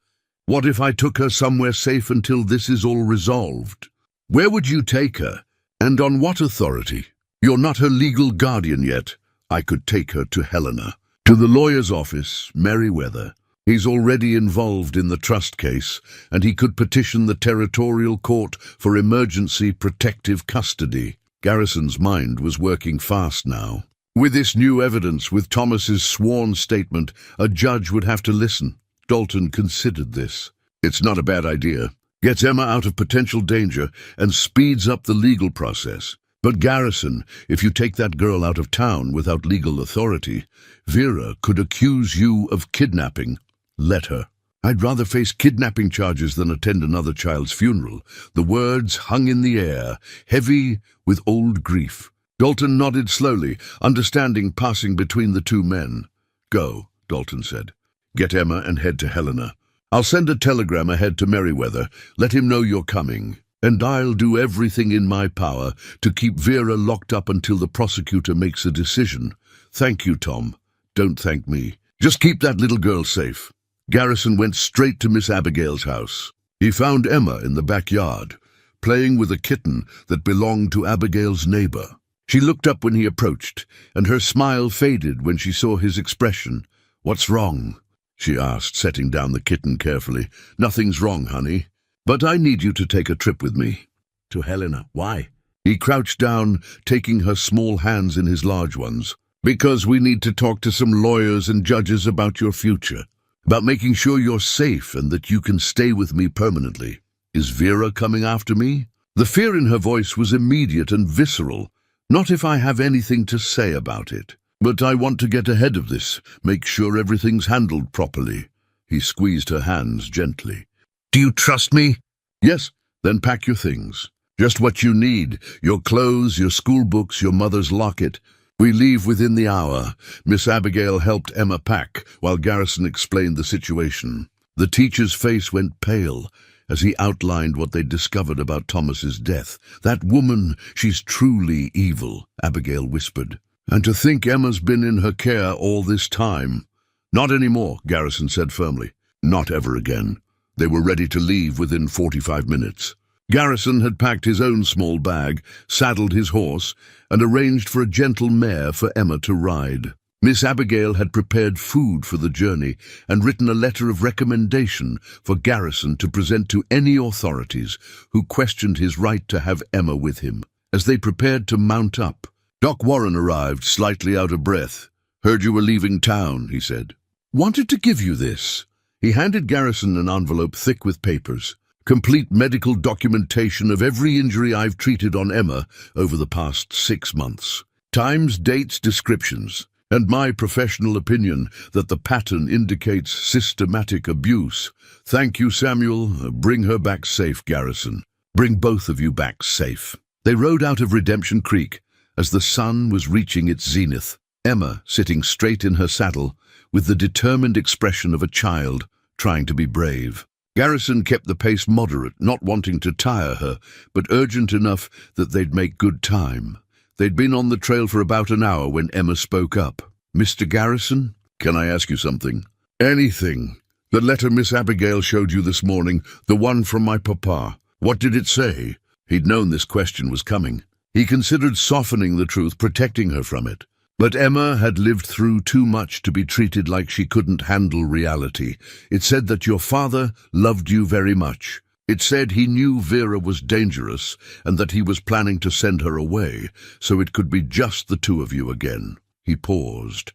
What if I took her somewhere safe until this is all resolved?" "Where would you take her? And on what authority? You're not her legal guardian yet." "I could take her to Helena. To the lawyer's office, Merriweather. He's already involved in the trust case, and he could petition the territorial court for emergency protective custody." Garrison's mind was working fast now. With this new evidence, with Thomas's sworn statement, a judge would have to listen. Dalton considered this. "It's not a bad idea. Gets Emma out of potential danger and speeds up the legal process. But Garrison, if you take that girl out of town without legal authority, Vera could accuse you of kidnapping. Let her." "I'd rather face kidnapping charges than attend another child's funeral." The words hung in the air, heavy with old grief. Dalton nodded slowly, understanding passing between the two men. "Go," Dalton said. "Get Emma and head to Helena. I'll send a telegram ahead to Merriweather. Let him know you're coming. And I'll do everything in my power to keep Vera locked up until the prosecutor makes a decision. Thank you, Tom. Don't thank me. Just keep that little girl safe." Garrison went straight to Miss Abigail's house. He found Emma in the backyard, playing with a kitten that belonged to Abigail's neighbor. She looked up when he approached, and her smile faded when she saw his expression. "What's wrong?" she asked, setting down the kitten carefully. "Nothing's wrong, honey. But I need you to take a trip with me." "To Helena. Why?" He crouched down, taking her small hands in his large ones. "Because we need to talk to some lawyers and judges about your future. About making sure you're safe and that you can stay with me permanently. Is Vera coming after me?" The fear in her voice was immediate and visceral. "Not if I have anything to say about it. But I want to get ahead of this, make sure everything's handled properly." He squeezed her hands gently. "Do you trust me?" "Yes." "Then pack your things. Just what you need. Your clothes, your school books, your mother's locket. We leave within the hour." Miss Abigail helped Emma pack, while Garrison explained the situation. The teacher's face went pale as he outlined what they'd discovered about Thomas's death. "That woman, she's truly evil," Abigail whispered. "And to think Emma's been in her care all this time." "Not anymore," Garrison said firmly. "Not ever again." They were ready to leave within 45 minutes. Garrison had packed his own small bag, saddled his horse, and arranged for a gentle mare for Emma to ride. Miss Abigail had prepared food for the journey and written a letter of recommendation for Garrison to present to any authorities who questioned his right to have Emma with him. As they prepared to mount up, Doc Warren arrived, slightly out of breath. "Heard you were leaving town," he said. "Wanted to give you this." He handed Garrison an envelope thick with papers. "Complete medical documentation of every injury I've treated on Emma over the past 6 months. Times, dates, descriptions. And my professional opinion that the pattern indicates systematic abuse. Thank you, Samuel. Bring her back safe, Garrison. Bring both of you back safe." They rode out of Redemption Creek as the sun was reaching its zenith, Emma sitting straight in her saddle with the determined expression of a child trying to be brave. Garrison kept the pace moderate, not wanting to tire her, but urgent enough that they'd make good time. They'd been on the trail for about an hour when Emma spoke up. "Mr. Garrison, can I ask you something?" "Anything. The letter Miss Abigail showed you this morning, the one from my papa. What did it say?" He'd known this question was coming. He considered softening the truth, protecting her from it. But Emma had lived through too much to be treated like she couldn't handle reality. "It said that your father loved you very much. It said he knew Vera was dangerous and that he was planning to send her away, so it could be just the two of you again." He paused,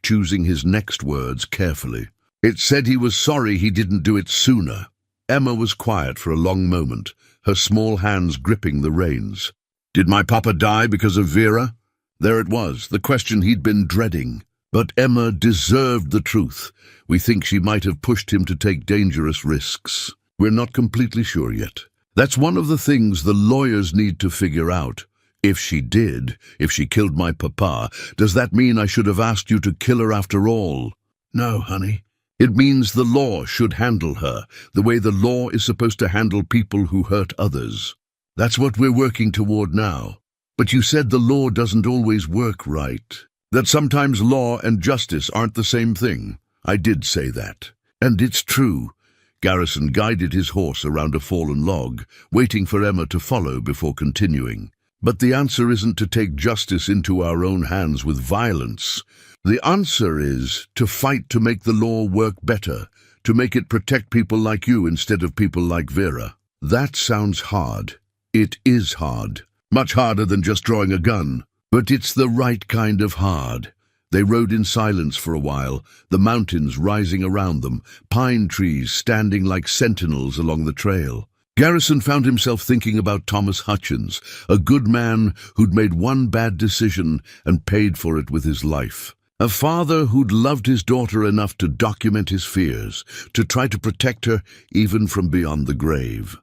choosing his next words carefully. "It said he was sorry he didn't do it sooner." Emma was quiet for a long moment, her small hands gripping the reins. "Did my papa die because of Vera?" There it was, the question he'd been dreading. But Emma deserved the truth. "We think she might have pushed him to take dangerous risks. We're not completely sure yet. That's one of the things the lawyers need to figure out. If she did, if she killed my papa, does that mean I should have asked you to kill her after all?" "No, honey. It means the law should handle her, the way the law is supposed to handle people who hurt others. That's what we're working toward now. But you said the law doesn't always work right. That sometimes law and justice aren't the same thing." "I did say that. And it's true." Garrison guided his horse around a fallen log, waiting for Emma to follow before continuing. "But the answer isn't to take justice into our own hands with violence. The answer is to fight to make the law work better, to make it protect people like you instead of people like Vera." That sounds hard. It is hard. Much harder than just drawing a gun. But it's the right kind of hard. They rode in silence for a while, the mountains rising around them, pine trees standing like sentinels along the trail. Garrison found himself thinking about Thomas Hutchins, a good man who'd made one bad decision and paid for it with his life. A father who'd loved his daughter enough to document his fears, to try to protect her even from beyond the grave.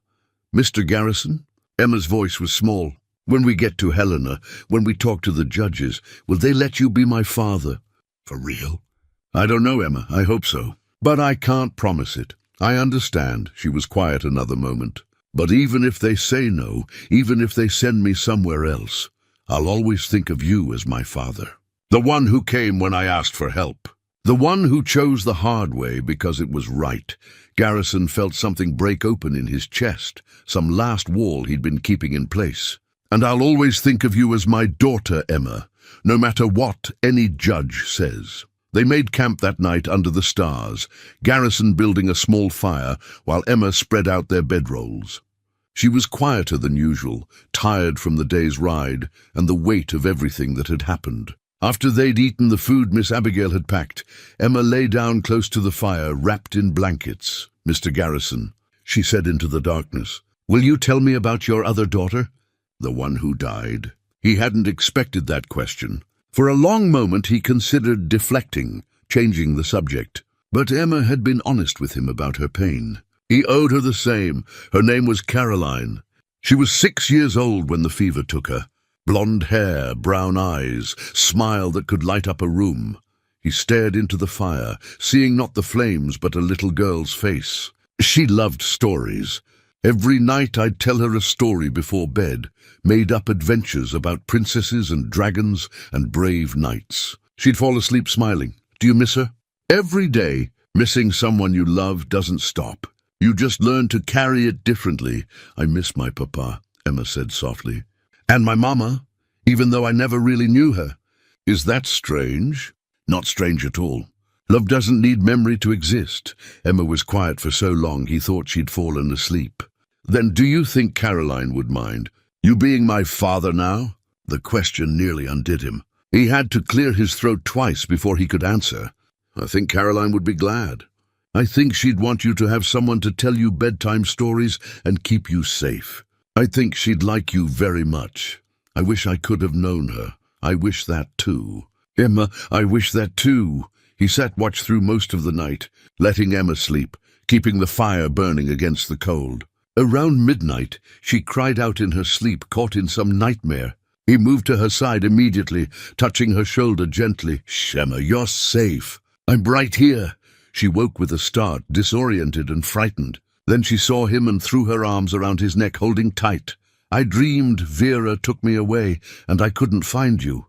"Mr. Garrison?" Emma's voice was small. "When we get to Helena, when we talk to the judges, will they let you be my father?" "For real?" "I don't know, Emma. I hope so. But I can't promise it. I understand." She was quiet another moment. "But even if they say no, even if they send me somewhere else, I'll always think of you as my father. The one who came when I asked for help. The one who chose the hard way because it was right." Garrison felt something break open in his chest, some last wall he'd been keeping in place. "And I'll always think of you as my daughter, Emma, no matter what any judge says." They made camp that night under the stars, Garrison building a small fire while Emma spread out their bedrolls. She was quieter than usual, tired from the day's ride and the weight of everything that had happened. After they'd eaten the food Miss Abigail had packed, Emma lay down close to the fire, wrapped in blankets. "Mr. Garrison," she said into the darkness, "will you tell me about your other daughter?" "The one who died?" He hadn't expected that question. For a long moment he considered deflecting, changing the subject. But Emma had been honest with him about her pain. He owed her the same. Her name was Caroline. She was 6 years old when the fever took her. Blonde hair, brown eyes, smile that could light up a room. He stared into the fire, seeing not the flames but a little girl's face. She loved stories. Every night I'd tell her a story before bed, made-up adventures about princesses and dragons and brave knights. She'd fall asleep smiling. "Do you miss her?" "Every day. Missing someone you love doesn't stop. You just learn to carry it differently." "I miss my papa," Emma said softly. "And my mama, even though I never really knew her." "Is that strange?" Not strange at all. Love doesn't need memory to exist. Emma was quiet for so long he thought she'd fallen asleep. Then do you think Caroline would mind? You being my father now? The question nearly undid him. He had to clear his throat twice before he could answer. I think Caroline would be glad. I think she'd want you to have someone to tell you bedtime stories and keep you safe. I think she'd like you very much. I wish I could have known her. I wish that too. Emma, I wish that too. He sat watch through most of the night, letting Emma sleep, keeping the fire burning against the cold. Around midnight, she cried out in her sleep, caught in some nightmare. He moved to her side immediately, touching her shoulder gently. Shh, Emma, you're safe. I'm right here. She woke with a start, disoriented and frightened. Then she saw him and threw her arms around his neck, holding tight. I dreamed Vera took me away, and I couldn't find you.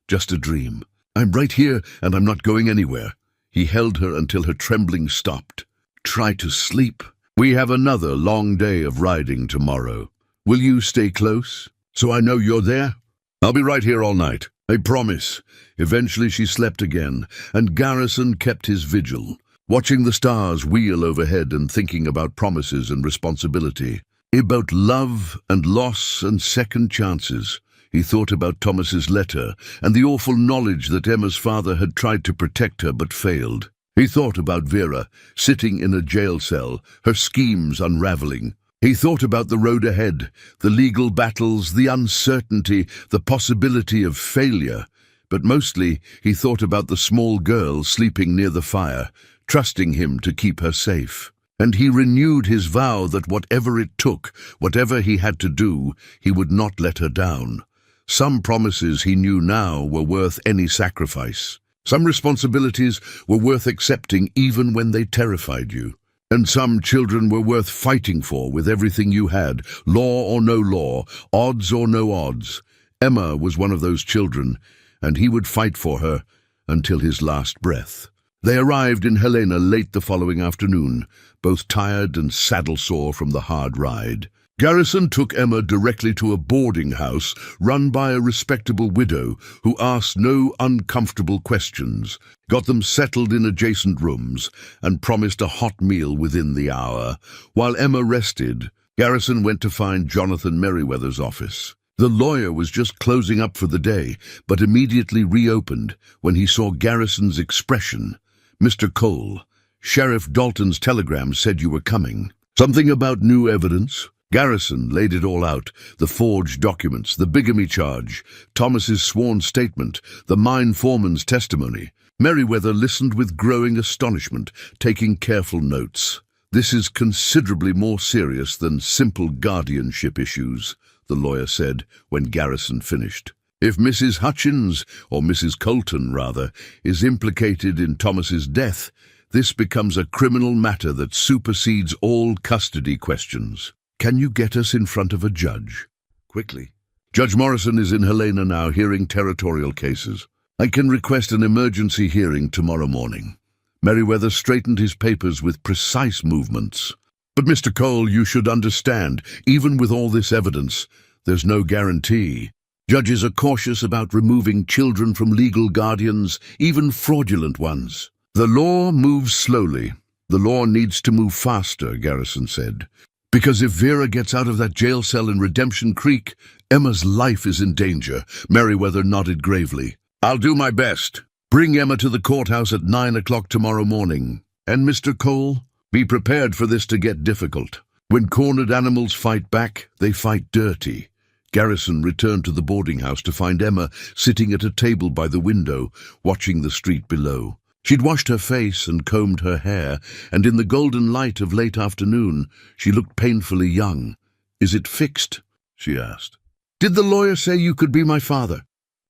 Just a dream. I'm right here, and I'm not going anywhere. He held her until her trembling stopped. Try to sleep. We have another long day of riding tomorrow. Will you stay close, so I know you're there? I'll be right here all night. I promise. Eventually she slept again, and Garrison kept his vigil, watching the stars wheel overhead and thinking about promises and responsibility, about love and loss and second chances. He thought about Thomas's letter and the awful knowledge that Emma's father had tried to protect her but failed. He thought about Vera, sitting in a jail cell, her schemes unraveling. He thought about the road ahead, the legal battles, the uncertainty, the possibility of failure. But mostly he thought about the small girl sleeping near the fire, trusting him to keep her safe. And he renewed his vow that whatever it took, whatever he had to do, he would not let her down. Some promises he knew now were worth any sacrifice. Some responsibilities were worth accepting even when they terrified you. And some children were worth fighting for with everything you had, law or no law, odds or no odds. Emma was one of those children, and he would fight for her until his last breath. They arrived in Helena late the following afternoon, both tired and saddle-sore from the hard ride. Garrison took Emma directly to a boarding house run by a respectable widow who asked no uncomfortable questions, got them settled in adjacent rooms, and promised a hot meal within the hour. While Emma rested, Garrison went to find Jonathan Merriweather's office. The lawyer was just closing up for the day, but immediately reopened when he saw Garrison's expression. Mr. Cole, Sheriff Dalton's telegram said you were coming. Something about new evidence? Garrison laid it all out, the forged documents, the bigamy charge, Thomas's sworn statement, the mine foreman's testimony. Merriweather listened with growing astonishment, taking careful notes. This is considerably more serious than simple guardianship issues, the lawyer said when Garrison finished. If Mrs. Hutchins, or Mrs. Colton rather, is implicated in Thomas's death, this becomes a criminal matter that supersedes all custody questions. Can you get us in front of a judge? Quickly. Judge Morrison is in Helena now, hearing territorial cases. I can request an emergency hearing tomorrow morning. Merriweather straightened his papers with precise movements. But Mr. Cole, you should understand, even with all this evidence, there's no guarantee. Judges are cautious about removing children from legal guardians, even fraudulent ones. The law moves slowly. The law needs to move faster, Garrison said. Because if Vera gets out of that jail cell in Redemption Creek, Emma's life is in danger. Merriweather nodded gravely. I'll do my best. Bring Emma to the courthouse at 9 o'clock tomorrow morning. And Mr. Cole, be prepared for this to get difficult. When cornered animals fight back, they fight dirty. Garrison returned to the boarding house to find Emma sitting at a table by the window, watching the street below. She'd washed her face and combed her hair, and in the golden light of late afternoon, she looked painfully young. Is it fixed? She asked. Did the lawyer say you could be my father?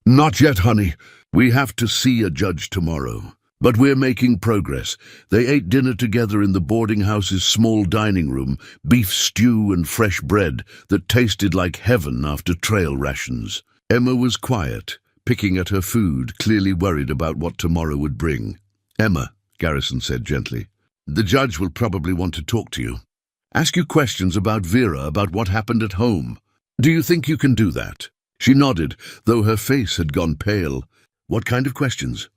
Not yet, honey. We have to see a judge tomorrow. But we're making progress. They ate dinner together in the boarding house's small dining room, beef stew and fresh bread that tasted like heaven after trail rations. Emma was quiet, picking at her food, clearly worried about what tomorrow would bring. Emma, Garrison said gently, the judge will probably want to talk to you. Ask you questions about Vera, about what happened at home. Do you think you can do that? She nodded, though her face had gone pale. What kind of questions?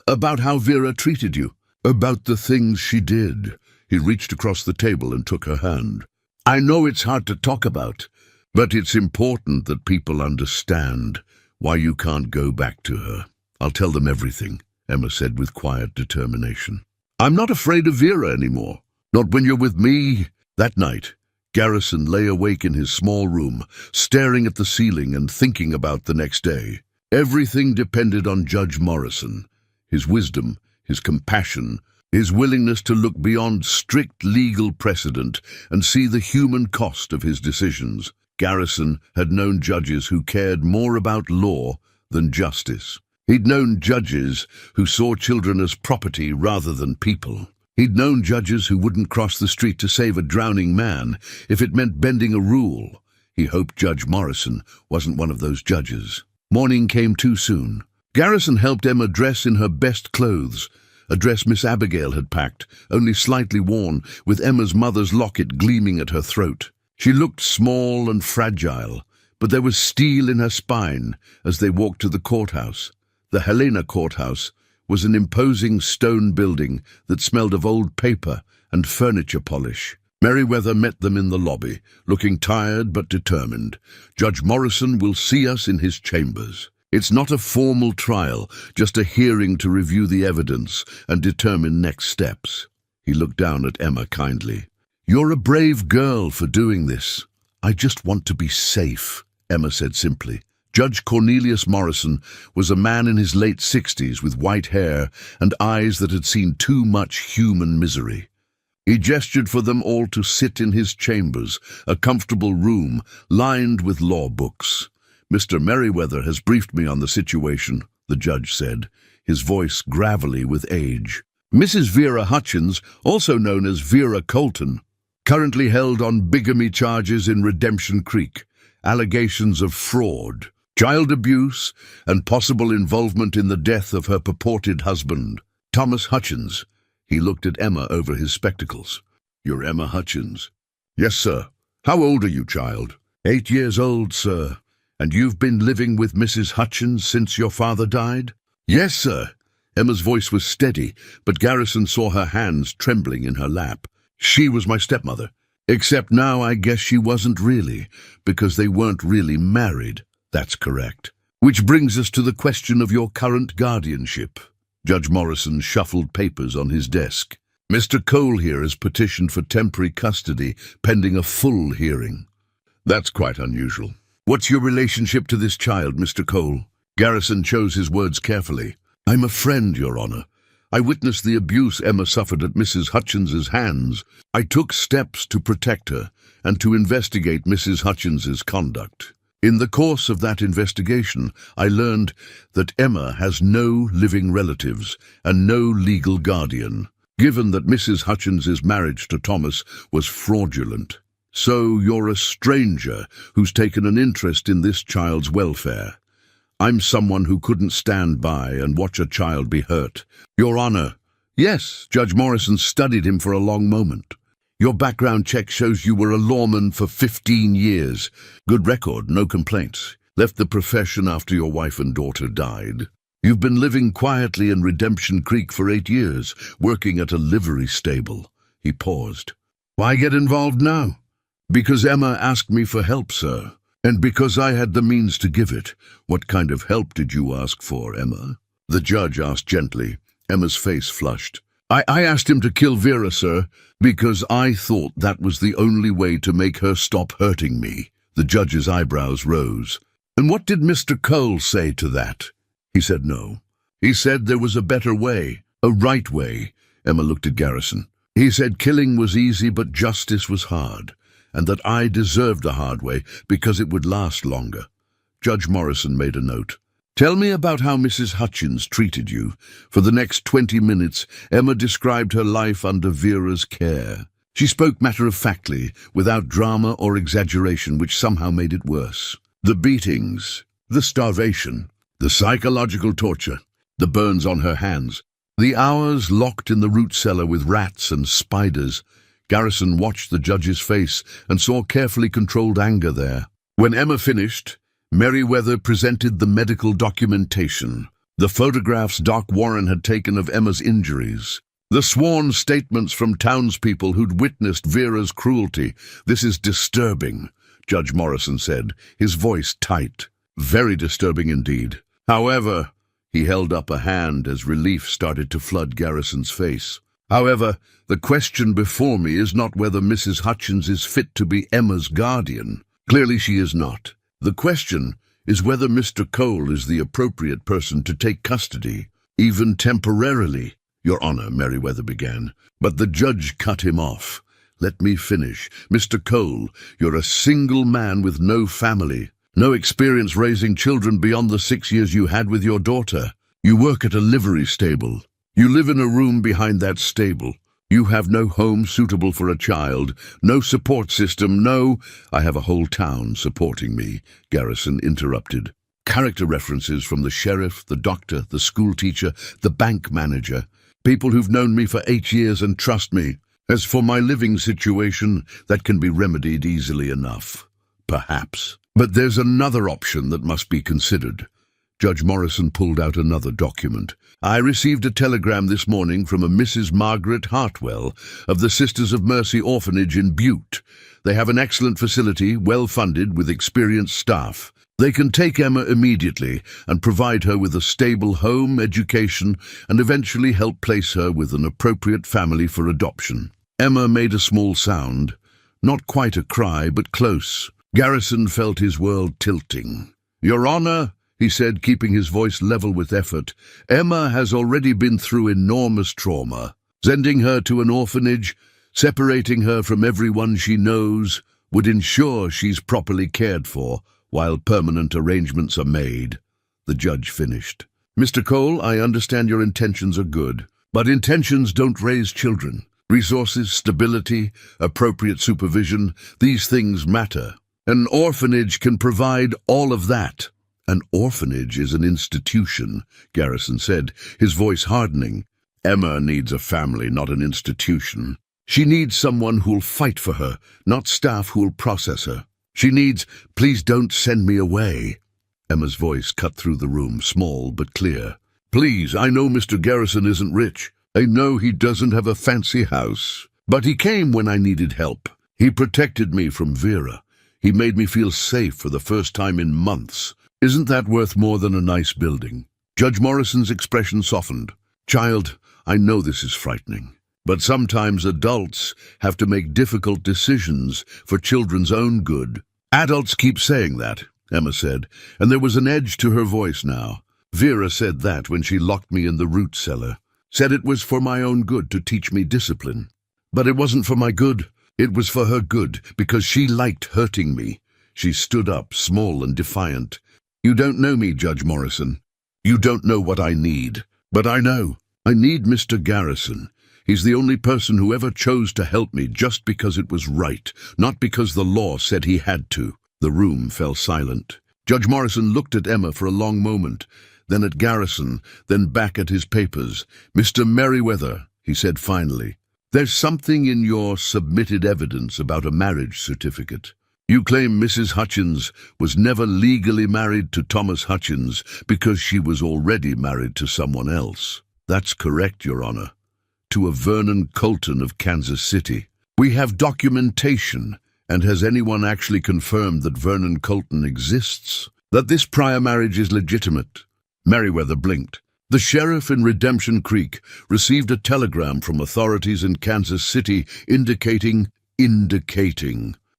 About how Vera treated you. About the things she did. He reached across the table and took her hand. I know it's hard to talk about, but it's important that people understand why you can't go back to her. I'll tell them everything, Emma said with quiet determination. I'm not afraid of Vera anymore. Not when you're with me. That night, Garrison lay awake in his small room, staring at the ceiling and thinking about the next day. Everything depended on Judge Morrison. His wisdom, his compassion, his willingness to look beyond strict legal precedent and see the human cost of his decisions. Garrison had known judges who cared more about law than justice. He'd known judges who saw children as property rather than people. He'd known judges who wouldn't cross the street to save a drowning man if it meant bending a rule. He hoped Judge Morrison wasn't one of those judges. Morning came too soon. Garrison helped Emma dress in her best clothes, a dress Miss Abigail had packed, only slightly worn, with Emma's mother's locket gleaming at her throat. She looked small and fragile, but there was steel in her spine as they walked to the courthouse. The Helena courthouse was an imposing stone building that smelled of old paper and furniture polish. Merriweather met them in the lobby, looking tired but determined. Judge Morrison will see us in his chambers. It's not a formal trial, just a hearing to review the evidence and determine next steps. He looked down at Emma kindly. You're a brave girl for doing this. I just want to be safe, Emma said simply. Judge Cornelius Morrison was a man in his late 60s with white hair and eyes that had seen too much human misery. He gestured for them all to sit in his chambers, a comfortable room lined with law books. Mr. Merriweather has briefed me on the situation, the judge said, his voice gravelly with age. Mrs. Vera Hutchins, also known as Vera Colton, currently held on bigamy charges in Redemption Creek, allegations of fraud, child abuse, and possible involvement in the death of her purported husband, Thomas Hutchins. He looked at Emma over his spectacles. You're Emma Hutchins? Yes, sir. How old are you, child? 8 years old, sir. And you've been living with Mrs. Hutchins since your father died? Yes, sir. Emma's voice was steady, but Garrison saw her hands trembling in her lap. She was my stepmother. Except now I guess she wasn't really, because they weren't really married. That's correct. Which brings us to the question of your current guardianship. Judge Morrison shuffled papers on his desk. Mr. Cole here has petitioned for temporary custody, pending a full hearing. That's quite unusual. What's your relationship to this child, Mr. Cole? Garrison chose his words carefully. I'm a friend, Your Honor. I witnessed the abuse Emma suffered at Mrs. Hutchins's hands. I took steps to protect her and to investigate Mrs. Hutchins's conduct. In the course of that investigation, I learned that Emma has no living relatives and no legal guardian, given that Mrs. Hutchins's marriage to Thomas was fraudulent. So you're a stranger who's taken an interest in this child's welfare. I'm someone who couldn't stand by and watch a child be hurt. Your Honor. Yes, Judge Morrison studied him for a long moment. Your background check shows you were a lawman for 15 years. Good record, no complaints. Left the profession after your wife and daughter died. You've been living quietly in Redemption Creek for 8 years, working at a livery stable. He paused. Why get involved now? Because Emma asked me for help, sir. And because I had the means to give it. What kind of help did you ask for, Emma? The judge asked gently. Emma's face flushed. I asked him to kill Vera, sir, because I thought that was the only way to make her stop hurting me. The judge's eyebrows rose. And what did Mr. Cole say to that? He said no. He said there was a better way, a right way. Emma looked at Garrison. He said killing was easy but justice was hard, and that I deserved a hard way because it would last longer. Judge Morrison made a note. Tell me about how Mrs. Hutchins treated you. For the next 20 minutes, Emma described her life under Vera's care. She spoke matter-of-factly, without drama or exaggeration, which somehow made it worse. The beatings, the starvation, the psychological torture, the burns on her hands, the hours locked in the root cellar with rats and spiders. Garrison watched the judge's face and saw carefully controlled anger there. When Emma finished, Merriweather presented the medical documentation. The photographs Doc Warren had taken of Emma's injuries. The sworn statements from townspeople who'd witnessed Vera's cruelty. "This is disturbing," Judge Morrison said, his voice tight. "Very disturbing indeed. However," he held up a hand as relief started to flood Garrison's face. "However, the question before me is not whether Mrs. Hutchins is fit to be Emma's guardian. Clearly she is not. The question is whether Mr. Cole is the appropriate person to take custody, even temporarily." "Your Honor," Merriweather began, but the judge cut him off. "Let me finish. Mr. Cole, you're a single man with no family, no experience raising children beyond the 6 years you had with your daughter. You work at a livery stable. You live in a room behind that stable. You have no home suitable for a child, no support system, no—" "I have a whole town supporting me," Garrison interrupted. "Character references from the sheriff, the doctor, the school teacher, the bank manager. People who've known me for 8 years and trust me. As for my living situation, that can be remedied easily enough. Perhaps. But there's another option that must be considered." Judge Morrison pulled out another document. "I received a telegram this morning from a Mrs. Margaret Hartwell of the Sisters of Mercy Orphanage in Butte. They have an excellent facility, well-funded, with experienced staff. They can take Emma immediately and provide her with a stable home, education, and eventually help place her with an appropriate family for adoption." Emma made a small sound. Not quite a cry, but close. Garrison felt his world tilting. "Your Honor," he said, keeping his voice level with effort, "Emma has already been through enormous trauma. Sending her to an orphanage, separating her from everyone she knows, would ensure she's properly cared for while permanent arrangements are made." The judge finished. "Mr. Cole, I understand your intentions are good, but intentions don't raise children. Resources, stability, appropriate supervision, these things matter. An orphanage can provide all of that." "An orphanage is an institution," Garrison said, his voice hardening. "Emma needs a family, not an institution. She needs someone who'll fight for her, not staff who'll process her. She needs—" "Please don't send me away." Emma's voice cut through the room, small but clear. "Please, I know Mr. Garrison isn't rich. I know he doesn't have a fancy house. But he came when I needed help. He protected me from Vera. He made me feel safe for the first time in months. Isn't that worth more than a nice building?" Judge Morrison's expression softened. "Child, I know this is frightening, but sometimes adults have to make difficult decisions for children's own good." "Adults keep saying that," Emma said, and there was an edge to her voice now. "Vera said that when she locked me in the root cellar. Said it was for my own good to teach me discipline. But it wasn't for my good. It was for her good, because she liked hurting me." She stood up, small and defiant. "You don't know me, Judge Morrison. You don't know what I need. But I know. I need Mr. Garrison. He's the only person who ever chose to help me just because it was right, not because the law said he had to." The room fell silent. Judge Morrison looked at Emma for a long moment, then at Garrison, then back at his papers. "Mr. Merriweather," he said finally, "there's something in your submitted evidence about a marriage certificate. You claim Mrs. Hutchins was never legally married to Thomas Hutchins because she was already married to someone else." "That's correct, Your Honor. To a Vernon Colton of Kansas City. We have documentation, and has anyone actually confirmed that Vernon Colton exists? That this prior marriage is legitimate?" Merriweather blinked. "The sheriff in Redemption Creek received a telegram from authorities in Kansas City indicating,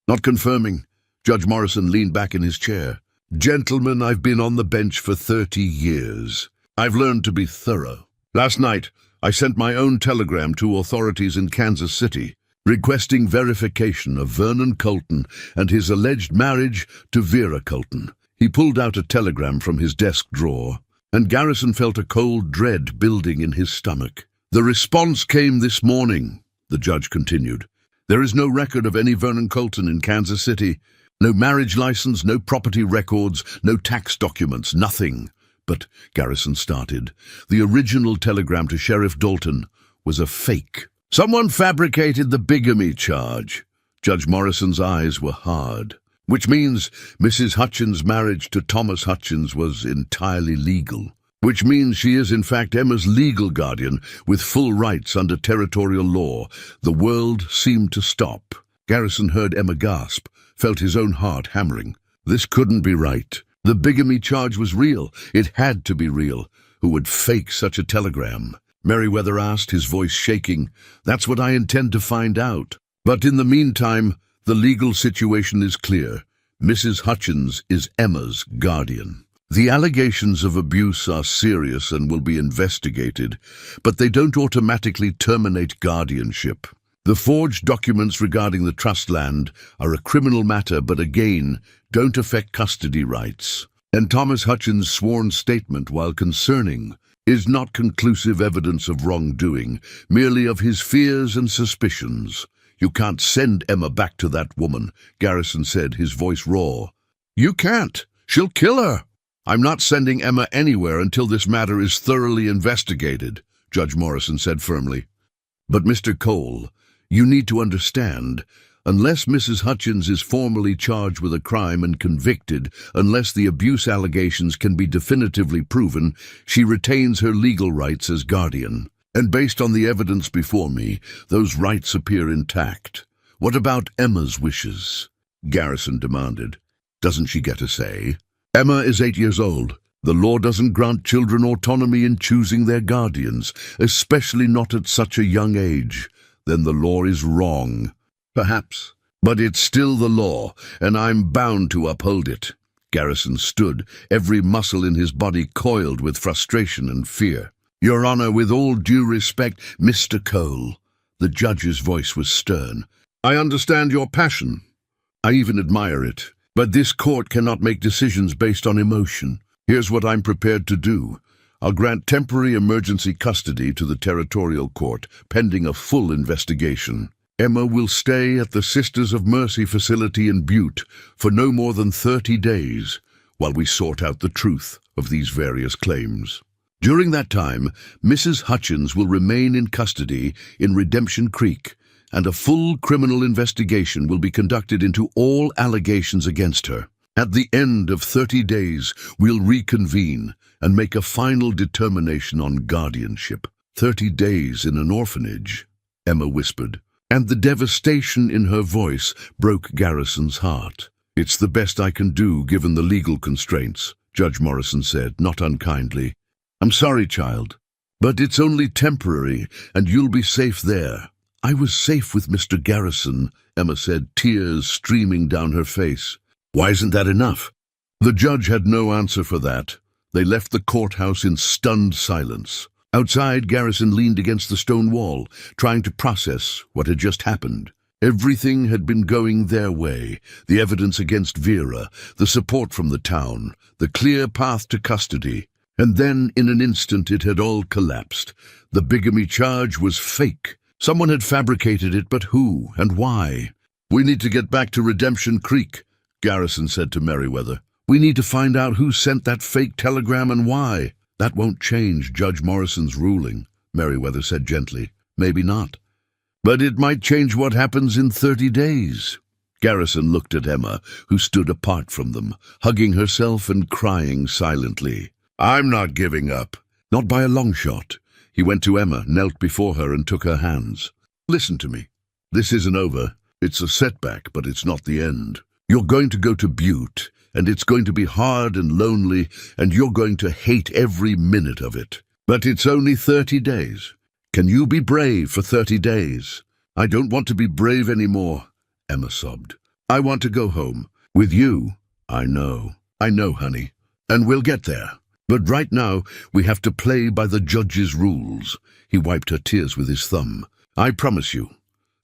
not confirming." Judge Morrison leaned back in his chair. "Gentlemen, I've been on the bench for 30 years. I've learned to be thorough. Last night, I sent my own telegram to authorities in Kansas City, requesting verification of Vernon Colton and his alleged marriage to Vera Colton." He pulled out a telegram from his desk drawer, and Garrison felt a cold dread building in his stomach. "The response came this morning," the judge continued. "There is no record of any Vernon Colton in Kansas City. No marriage license, no property records, no tax documents, nothing." "But," Garrison started, "the original telegram to Sheriff Dalton was a fake." "Someone fabricated the bigamy charge." Judge Morrison's eyes were hard. "Which means Mrs. Hutchins' marriage to Thomas Hutchins was entirely legal." which means she is in fact Emma's legal guardian with full rights under territorial law. The world seemed to stop. Garrison heard Emma gasp, felt his own heart hammering. This couldn't be right. The bigamy charge was real. It had to be real. Who would fake such a telegram? Merriweather asked, his voice shaking. That's what I intend to find out. But in the meantime, the legal situation is clear. Mrs. Hutchins is Emma's guardian. The allegations of abuse are serious and will be investigated, but they don't automatically terminate guardianship. The forged documents regarding the trust land are a criminal matter, but again, don't affect custody rights. And Thomas Hutchins' sworn statement, while concerning, is not conclusive evidence of wrongdoing, merely of his fears and suspicions. You can't send Emma back to that woman, Garrison said, his voice raw. You can't. She'll kill her. I'm not sending Emma anywhere until this matter is thoroughly investigated, Judge Morrison said firmly. But Mr. Cole, you need to understand, unless Mrs. Hutchins is formally charged with a crime and convicted, unless the abuse allegations can be definitively proven, she retains her legal rights as guardian. And based on the evidence before me, those rights appear intact. What about Emma's wishes? Garrison demanded. Doesn't she get a say? Emma is 8 years old. The law doesn't grant children autonomy in choosing their guardians, especially not at such a young age. Then the law is wrong. Perhaps. But it's still the law, and I'm bound to uphold it. Garrison stood, every muscle in his body coiled with frustration and fear. Your Honor, with all due respect, Mr. Cole. The judge's voice was stern. I understand your passion. I even admire it. But this court cannot make decisions based on emotion. Here's what I'm prepared to do. I'll grant temporary emergency custody to the territorial court, pending a full investigation. Emma will stay at the Sisters of Mercy facility in Butte for no more than 30 days, while we sort out the truth of these various claims. During that time, Mrs. Hutchins will remain in custody in Redemption Creek, and a full criminal investigation will be conducted into all allegations against her. At the end of 30 days, we'll reconvene and make a final determination on guardianship. 30 days in an orphanage, Emma whispered, and the devastation in her voice broke Garrison's heart. It's the best I can do given the legal constraints, Judge Morrison said, not unkindly. I'm sorry, child, but it's only temporary, and you'll be safe there. I was safe with Mr. Garrison, Emma said, tears streaming down her face. Why isn't that enough? The judge had no answer for that. They left the courthouse in stunned silence. Outside, Garrison leaned against the stone wall, trying to process what had just happened. Everything had been going their way, the evidence against Vera, the support from the town, the clear path to custody. And then, in an instant, it had all collapsed. The bigamy charge was fake. Someone had fabricated it, but who and why? We need to get back to Redemption Creek, Garrison said to Merriweather. We need to find out who sent that fake telegram and why. That won't change Judge Morrison's ruling, Merriweather said gently. Maybe not. But it might change what happens in 30 days. Garrison looked at Emma, who stood apart from them, hugging herself and crying silently. I'm not giving up. Not by a long shot. He went to Emma, knelt before her and took her hands. Listen to me. This isn't over. It's a setback, but it's not the end. You're going to go to Butte, and it's going to be hard and lonely, and you're going to hate every minute of it. But it's only 30 days. Can you be brave for 30 days? I don't want to be brave anymore, Emma sobbed. I want to go home. With you. I know, honey. And we'll get there. But right now, we have to play by the judge's rules. He wiped her tears with his thumb. I promise you,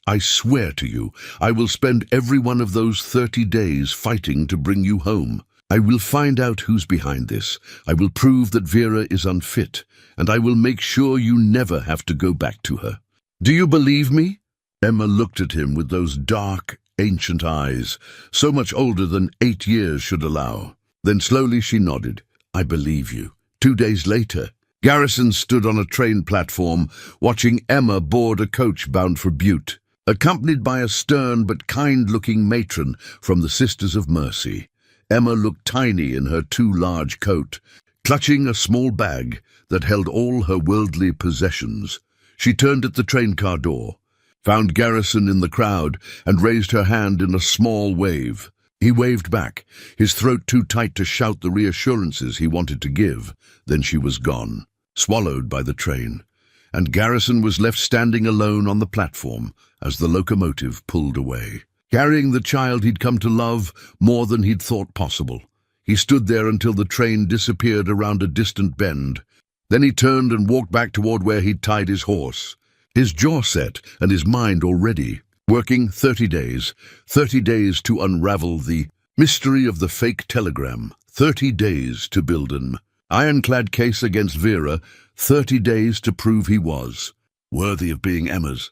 I swear to you, I will spend every one of those 30 days fighting to bring you home. I will find out who's behind this. I will prove that Vera is unfit, and I will make sure you never have to go back to her. Do you believe me? Emma looked at him with those dark, ancient eyes, so much older than 8 years should allow. Then slowly she nodded. I believe you. 2 days later, Garrison stood on a train platform, watching Emma board a coach bound for Butte, accompanied by a stern but kind-looking matron from the Sisters of Mercy. Emma looked tiny in her too large coat. Clutching a small bag that held all her worldly possessions, she turned at the train car door, found Garrison in the crowd, and raised her hand in a small wave. He waved back, his throat too tight to shout the reassurances he wanted to give. Then she was gone, swallowed by the train, and Garrison was left standing alone on the platform as the locomotive pulled away, carrying the child he'd come to love more than he'd thought possible. He stood there until the train disappeared around a distant bend. Then he turned and walked back toward where he'd tied his horse, his jaw set and his mind already working. 30 days to unravel the mystery of the fake telegram, 30 days to build an ironclad case against Vera, 30 days to prove he was worthy of being Emma's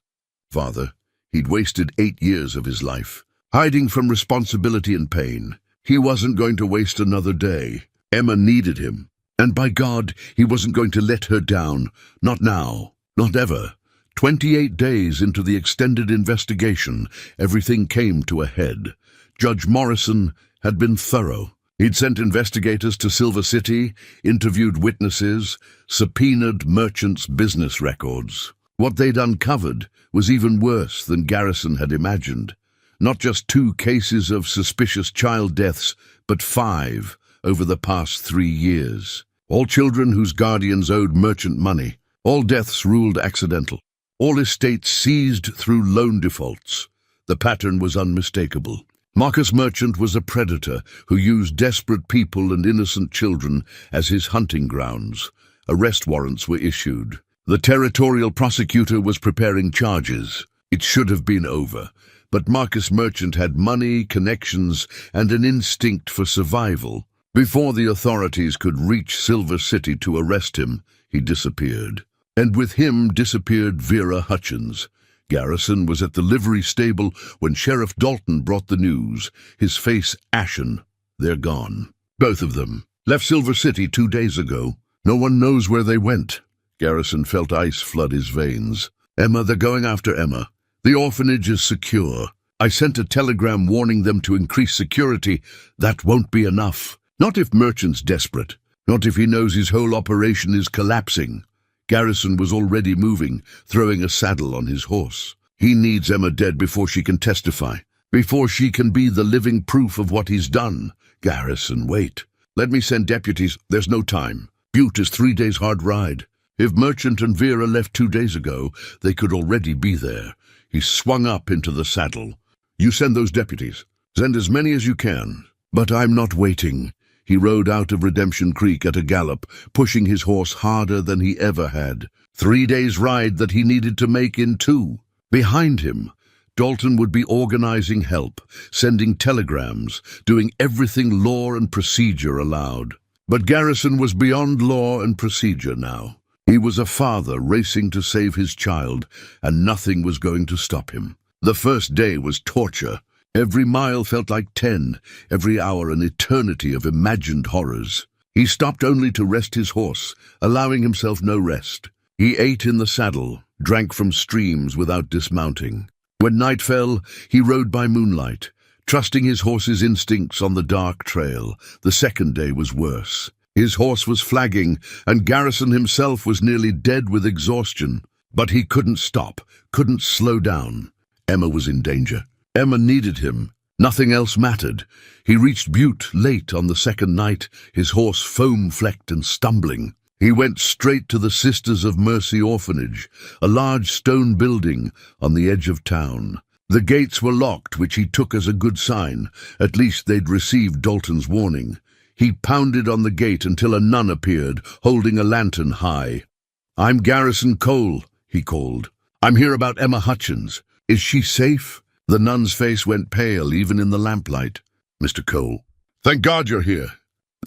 father. He'd wasted 8 years of his life, hiding from responsibility and pain. He wasn't going to waste another day. Emma needed him, and by God, he wasn't going to let her down. Not now, not ever. 28 days into the extended investigation, everything came to a head. Judge Morrison had been thorough. He'd sent investigators to Silver City, interviewed witnesses, subpoenaed merchants' business records. What they'd uncovered was even worse than Garrison had imagined. Not just 2 cases of suspicious child deaths, but 5 over the past 3 years. All children whose guardians owed merchant money. All deaths ruled accidental. All estates seized through loan defaults. The pattern was unmistakable. Marcus Merchant was a predator who used desperate people and innocent children as his hunting grounds. Arrest warrants were issued. The territorial prosecutor was preparing charges. It should have been over. But Marcus Merchant had money, connections, and an instinct for survival. Before the authorities could reach Silver City to arrest him, he disappeared. And with him disappeared Vera Hutchins. Garrison was at the livery stable when Sheriff Dalton brought the news, his face ashen. They're gone. Both of them. Left Silver City 2 days ago. No one knows where they went. Garrison felt ice flood his veins. Emma, they're going after Emma. The orphanage is secure. I sent a telegram warning them to increase security. That won't be enough. Not if Merchant's desperate. Not if he knows his whole operation is collapsing. Garrison was already moving, throwing a saddle on his horse. He needs Emma dead before she can testify, before she can be the living proof of what he's done. Garrison, wait. Let me send deputies. There's no time. Butte is 3 days' hard ride. If Merchant and Vera left 2 days ago, they could already be there. He swung up into the saddle. You send those deputies. Send as many as you can. But I'm not waiting. He rode out of Redemption Creek at a gallop, pushing his horse harder than he ever had. 3 days' ride that he needed to make in 2. Behind him, Dalton would be organizing help, sending telegrams, doing everything law and procedure allowed. But Garrison was beyond law and procedure now. He was a father racing to save his child, and nothing was going to stop him. The first day was torture. Every mile felt like 10, every hour an eternity of imagined horrors. He stopped only to rest his horse, allowing himself no rest. He ate in the saddle, drank from streams without dismounting. When night fell, he rode by moonlight, trusting his horse's instincts on the dark trail. The second day was worse. His horse was flagging, and Garrison himself was nearly dead with exhaustion. But he couldn't stop, couldn't slow down. Emma was in danger. Emma needed him. Nothing else mattered. He reached Butte late on the second night, his horse foam-flecked and stumbling. He went straight to the Sisters of Mercy orphanage, a large stone building on the edge of town. The gates were locked, which he took as a good sign. At least they'd received Dalton's warning. He pounded on the gate until a nun appeared, holding a lantern high. "I'm Garrison Cole," he called. "I'm here about Emma Hutchins. Is she safe?" The nun's face went pale even in the lamplight. "Mr. Cole, thank God you're here.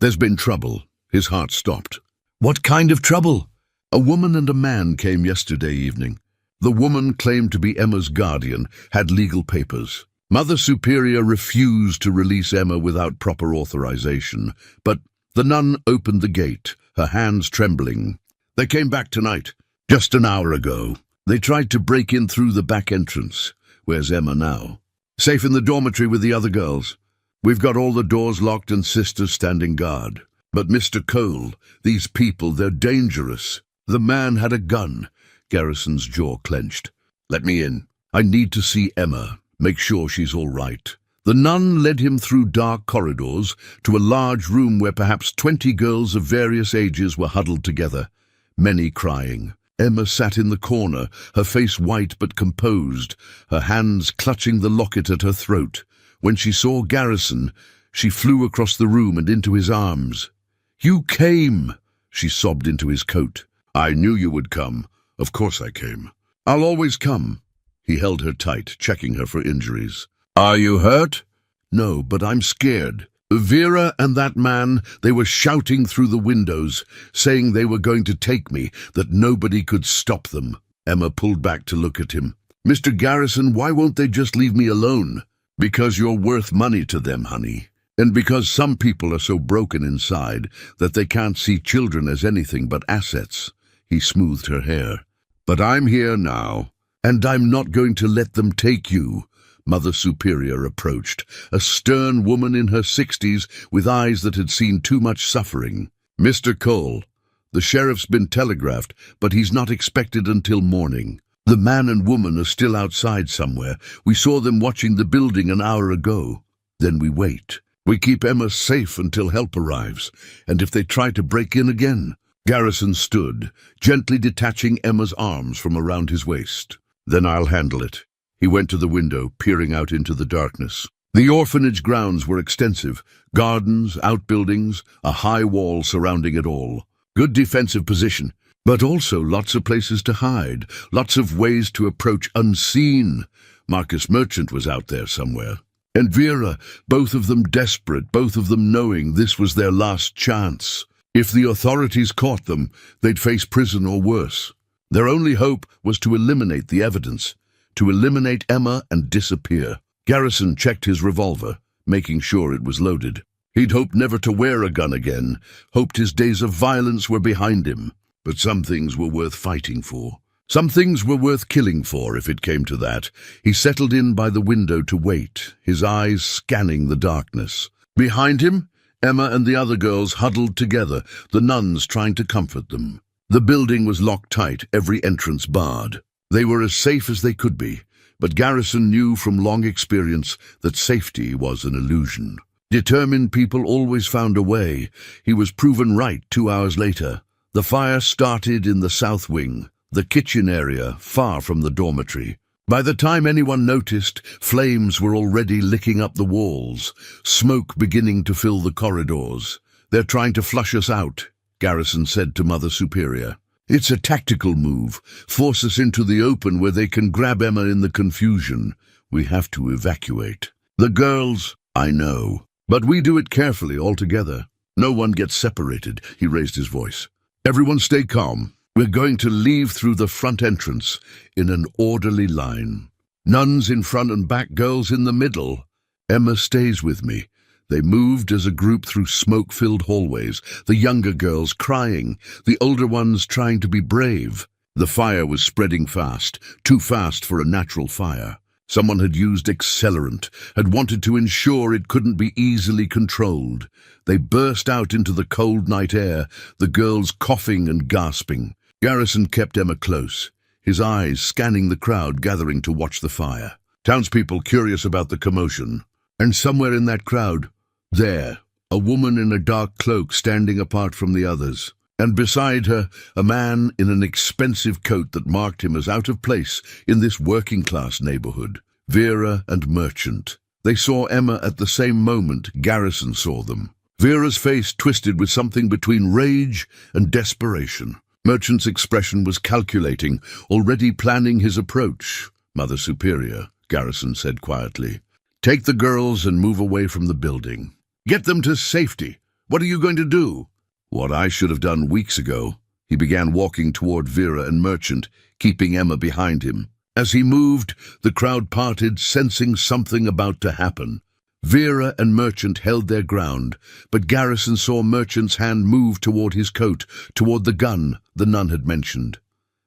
There's been trouble." His heart stopped. "What kind of trouble?" "A woman and a man came yesterday evening. The woman claimed to be Emma's guardian, had legal papers. Mother Superior refused to release Emma without proper authorization, but the nun opened the gate, her hands trembling. They came back tonight, just an hour ago. They tried to break in through the back entrance. Where's Emma now?" "Safe in the dormitory with the other girls. We've got all the doors locked and sisters standing guard." But Mr. Cole, these people, they're dangerous. The man had a gun. Garrison's jaw clenched. Let me in. I need to see Emma. Make sure she's all right. The nun led him through dark corridors to a large room where perhaps 20 girls of various ages were huddled together, many crying. Emma sat in the corner, her face white but composed, her hands clutching the locket at her throat. When she saw Garrison, she flew across the room and into his arms. "You came!" she sobbed into his coat. "I knew you would come. Of course I came. I'll always come." He held her tight, checking her for injuries. "Are you hurt?" "No, but I'm scared." Vera and that man, they were shouting through the windows, saying they were going to take me, that nobody could stop them. Emma pulled back to look at him. "Mr. Garrison, why won't they just leave me alone?" "Because you're worth money to them, honey. And because some people are so broken inside that they can't see children as anything but assets." He smoothed her hair. "But I'm here now, and I'm not going to let them take you." Mother Superior approached, a stern woman in her 60s with eyes that had seen too much suffering. "Mr. Cole, the sheriff's been telegraphed, but he's not expected until morning. The man and woman are still outside somewhere. We saw them watching the building an hour ago. Then we wait. We keep Emma safe until help arrives, and if they try to break in again." Garrison stood, gently detaching Emma's arms from around his waist. "Then I'll handle it." He went to the window, peering out into the darkness. The orphanage grounds were extensive, gardens, outbuildings, a high wall surrounding it all. Good defensive position, but also lots of places to hide, lots of ways to approach unseen. Marcus Merchant was out there somewhere. And Vera, both of them desperate, both of them knowing this was their last chance. If the authorities caught them, they'd face prison or worse. Their only hope was to eliminate the evidence, to eliminate Emma and disappear. Garrison checked his revolver, making sure it was loaded. He'd hoped never to wear a gun again, hoped his days of violence were behind him. But some things were worth fighting for. Some things were worth killing for, if it came to that. He settled in by the window to wait, his eyes scanning the darkness. Behind him, Emma and the other girls huddled together, the nuns trying to comfort them. The building was locked tight, every entrance barred. They were as safe as they could be, but Garrison knew from long experience that safety was an illusion. Determined people always found a way. He was proven right 2 hours later. The fire started in the south wing, the kitchen area, far from the dormitory. By the time anyone noticed, flames were already licking up the walls, smoke beginning to fill the corridors. "They're trying to flush us out," Garrison said to Mother Superior. "It's a tactical move, force us into the open where they can grab Emma in the confusion. We have to evacuate. The girls, I know, but we do it carefully all together. No one gets separated." He raised his voice. "Everyone stay calm. We're going to leave through the front entrance in an orderly line. Nuns in front and back, girls in the middle. Emma stays with me." They moved as a group through smoke-filled hallways, the younger girls crying, the older ones trying to be brave. The fire was spreading fast, too fast for a natural fire. Someone had used accelerant, had wanted to ensure it couldn't be easily controlled. They burst out into the cold night air, the girls coughing and gasping. Garrison kept Emma close, his eyes scanning the crowd gathering to watch the fire. Townspeople curious about the commotion. And somewhere in that crowd, there, a woman in a dark cloak standing apart from the others. And beside her, a man in an expensive coat that marked him as out of place in this working-class neighborhood. Vera and Merchant. They saw Emma at the same moment Garrison saw them. Vera's face twisted with something between rage and desperation. Merchant's expression was calculating, already planning his approach. "Mother Superior," Garrison said quietly, "take the girls and move away from the building. Get them to safety. What are you going to do?" "What I should have done weeks ago." He began walking toward Vera and Merchant, keeping Emma behind him. As he moved, the crowd parted, sensing something about to happen. Vera and Merchant held their ground, but Garrison saw Merchant's hand move toward his coat, toward the gun the nun had mentioned.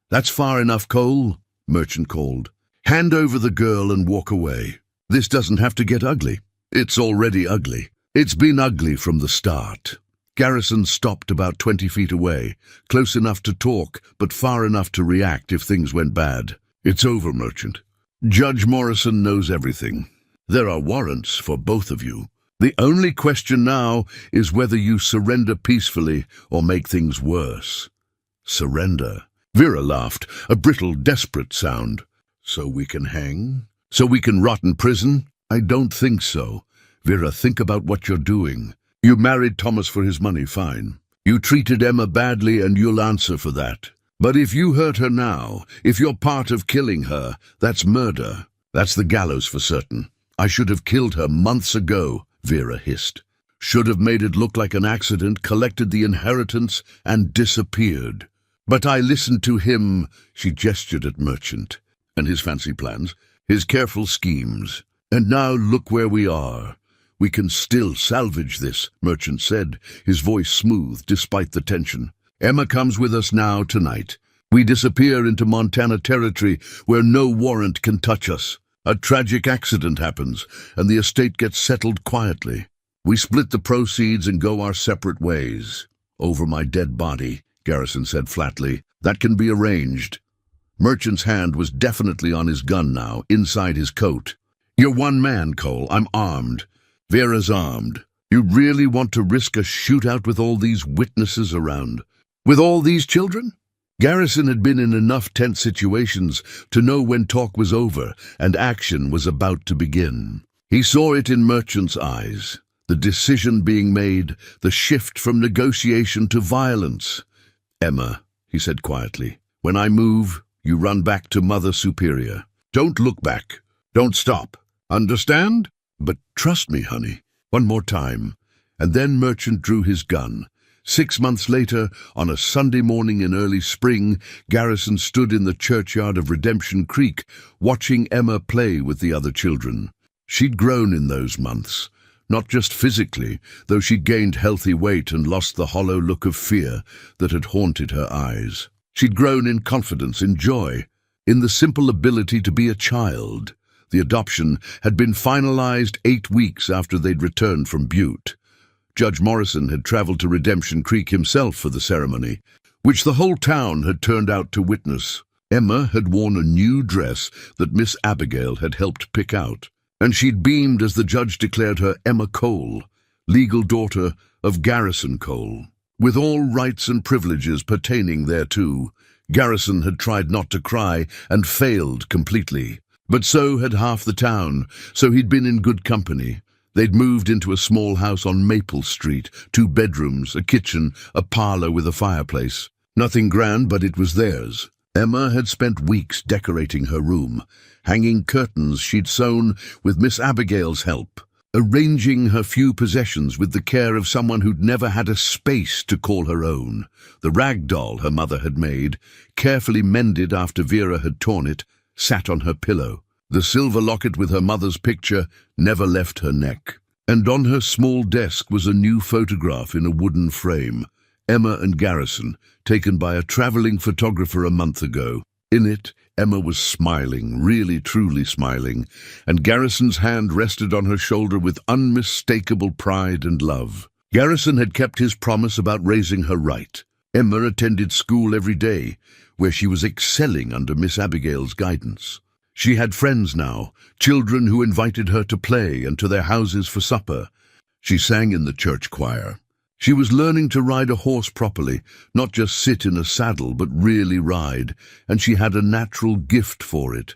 "That's far enough, Cole," Merchant called. "Hand over the girl and walk away. This doesn't have to get ugly. It's already ugly. It's been ugly from the start." Garrison stopped about 20 feet away, close enough to talk, but far enough to react if things went bad. "It's over, Merchant. Judge Morrison knows everything. There are warrants for both of you. The only question now is whether you surrender peacefully or make things worse." "Surrender?" Vera laughed, a brittle, desperate sound. "So we can hang? So we can rot in prison?" "I don't think so. Vera, think about what you're doing. You married Thomas for his money, fine. You treated Emma badly and you'll answer for that. But if you hurt her now, if you're part of killing her, that's murder. That's the gallows for certain. I should have killed her months ago," Vera hissed. "Should have made it look like an accident, collected the inheritance, and disappeared. But I listened to him," she gestured at Merchant, "and his fancy plans, his careful schemes. And now look where we are. We can still salvage this," Merchant said, his voice smooth despite the tension. "Emma comes with us now tonight. We disappear into Montana territory where no warrant can touch us. A tragic accident happens, and the estate gets settled quietly. We split the proceeds and go our separate ways." "Over my dead body," Garrison said flatly. "That can be arranged." Merchant's hand was definitely on his gun now, inside his coat. "You're one man, Cole. I'm armed. Vera's armed. You really want to risk a shootout with all these witnesses around? With all these children?" Garrison had been in enough tense situations to know when talk was over and action was about to begin. He saw it in Merchant's eyes, the decision being made, the shift from negotiation to violence. "Emma," he said quietly, "when I move, you run back to Mother Superior. Don't look back. Don't stop. Understand? But trust me, honey. One more time." And then Merchant drew his gun. 6 months later, on a Sunday morning in early spring, Garrison stood in the churchyard of Redemption Creek, watching Emma play with the other children. She'd grown in those months, not just physically, though she'd gained healthy weight and lost the hollow look of fear that had haunted her eyes. She'd grown in confidence, in joy, in the simple ability to be a child. The adoption had been finalized 8 weeks after they'd returned from Butte. Judge Morrison had traveled to Redemption Creek himself for the ceremony, which the whole town had turned out to witness. Emma had worn a new dress that Miss Abigail had helped pick out, and she'd beamed as the judge declared her Emma Cole, legal daughter of Garrison Cole. With all rights and privileges pertaining thereto, Garrison had tried not to cry and failed completely. But so had half the town, so he'd been in good company. They'd moved into a small house on Maple Street, 2 bedrooms, a kitchen, a parlor with a fireplace. Nothing grand, but it was theirs. Emma had spent weeks decorating her room, hanging curtains she'd sewn with Miss Abigail's help, arranging her few possessions with the care of someone who'd never had a space to call her own. The rag doll her mother had made, carefully mended after Vera had torn it, sat on her pillow. The silver locket with her mother's picture never left her neck. And on her small desk was a new photograph in a wooden frame, Emma and Garrison, taken by a traveling photographer a month ago. In it, Emma was smiling, really truly smiling, and Garrison's hand rested on her shoulder with unmistakable pride and love. Garrison had kept his promise about raising her right. Emma attended school every day, where she was excelling under Miss Abigail's guidance. She had friends now, children who invited her to play and to their houses for supper. She sang in the church choir. She was learning to ride a horse properly, not just sit in a saddle, but really ride, and she had a natural gift for it.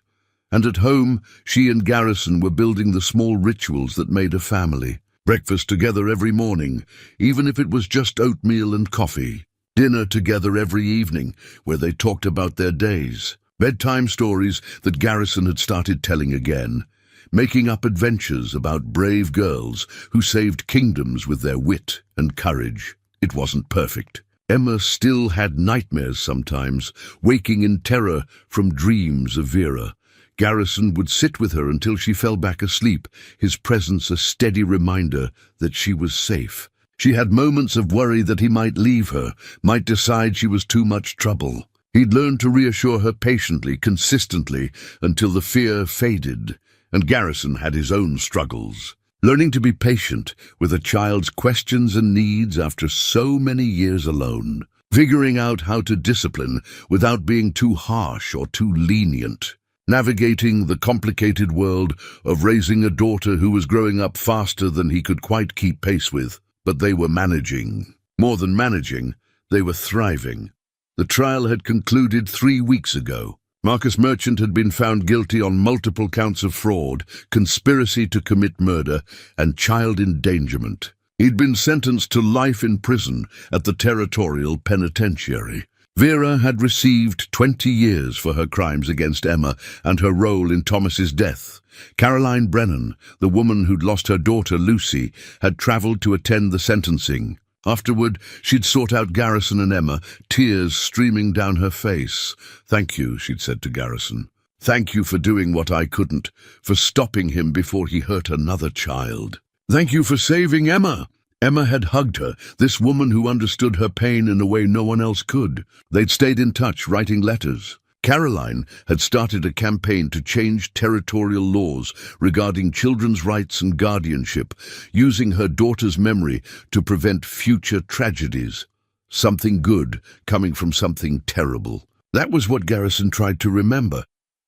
And at home, she and Garrison were building the small rituals that made a family. Breakfast together every morning, even if it was just oatmeal and coffee. Dinner together every evening, where they talked about their days. Bedtime stories that Garrison had started telling again. Making up adventures about brave girls who saved kingdoms with their wit and courage. It wasn't perfect. Emma still had nightmares sometimes, waking in terror from dreams of Vera. Garrison would sit with her until she fell back asleep, his presence a steady reminder that she was safe. She had moments of worry that he might leave her, might decide she was too much trouble. He'd learned to reassure her patiently, consistently, until the fear faded, and Garrison had his own struggles. Learning to be patient with a child's questions and needs after so many years alone. Figuring out how to discipline without being too harsh or too lenient. Navigating the complicated world of raising a daughter who was growing up faster than he could quite keep pace with. But they were managing. More than managing, they were thriving. The trial had concluded 3 weeks ago. Marcus Merchant had been found guilty on multiple counts of fraud, conspiracy to commit murder, and child endangerment. He'd been sentenced to life in prison at the Territorial Penitentiary. Vera had received 20 years for her crimes against Emma and her role in Thomas's death. Caroline Brennan, the woman who'd lost her daughter Lucy, had travelled to attend the sentencing. Afterward, she'd sought out Garrison and Emma, tears streaming down her face. "Thank you," she'd said to Garrison. "Thank you for doing what I couldn't, for stopping him before he hurt another child. Thank you for saving Emma." Emma had hugged her, this woman who understood her pain in a way no one else could. They'd stayed in touch, writing letters. Caroline had started a campaign to change territorial laws regarding children's rights and guardianship, using her daughter's memory to prevent future tragedies. Something good coming from something terrible. That was what Garrison tried to remember,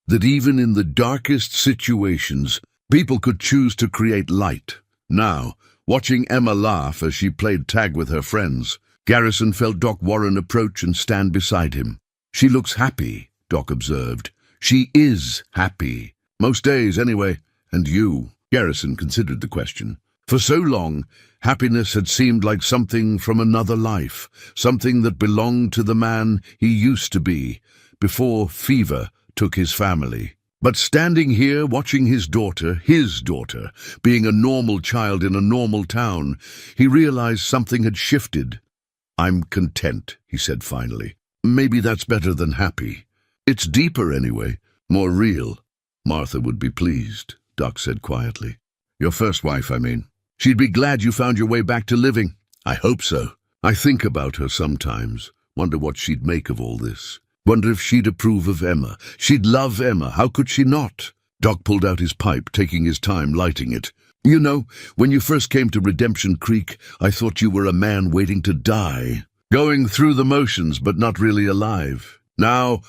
that even in the darkest situations, people could choose to create light. Now, watching Emma laugh as she played tag with her friends, Garrison felt Doc Warren approach and stand beside him. "She looks happy," Doc observed. "She is happy. Most days, anyway. And you?" Garrison considered the question. For so long, happiness had seemed like something from another life, something that belonged to the man he used to be, before fever took his family. But standing here, watching his daughter, being a normal child in a normal town, he realized something had shifted. "I'm content," he said finally. "Maybe that's better than happy. It's deeper anyway, more real." "Martha would be pleased," Doc said quietly. "Your first wife, I mean. She'd be glad you found your way back to living." "I hope so. I think about her sometimes, wonder what she'd make of all this. Wonder if she'd approve of Emma. She'd love Emma. How could she not?" Doc pulled out his pipe, taking his time lighting it. "You know, when you first came to Redemption Creek, I thought you were a man waiting to die. Going through the motions, but not really alive. Now,"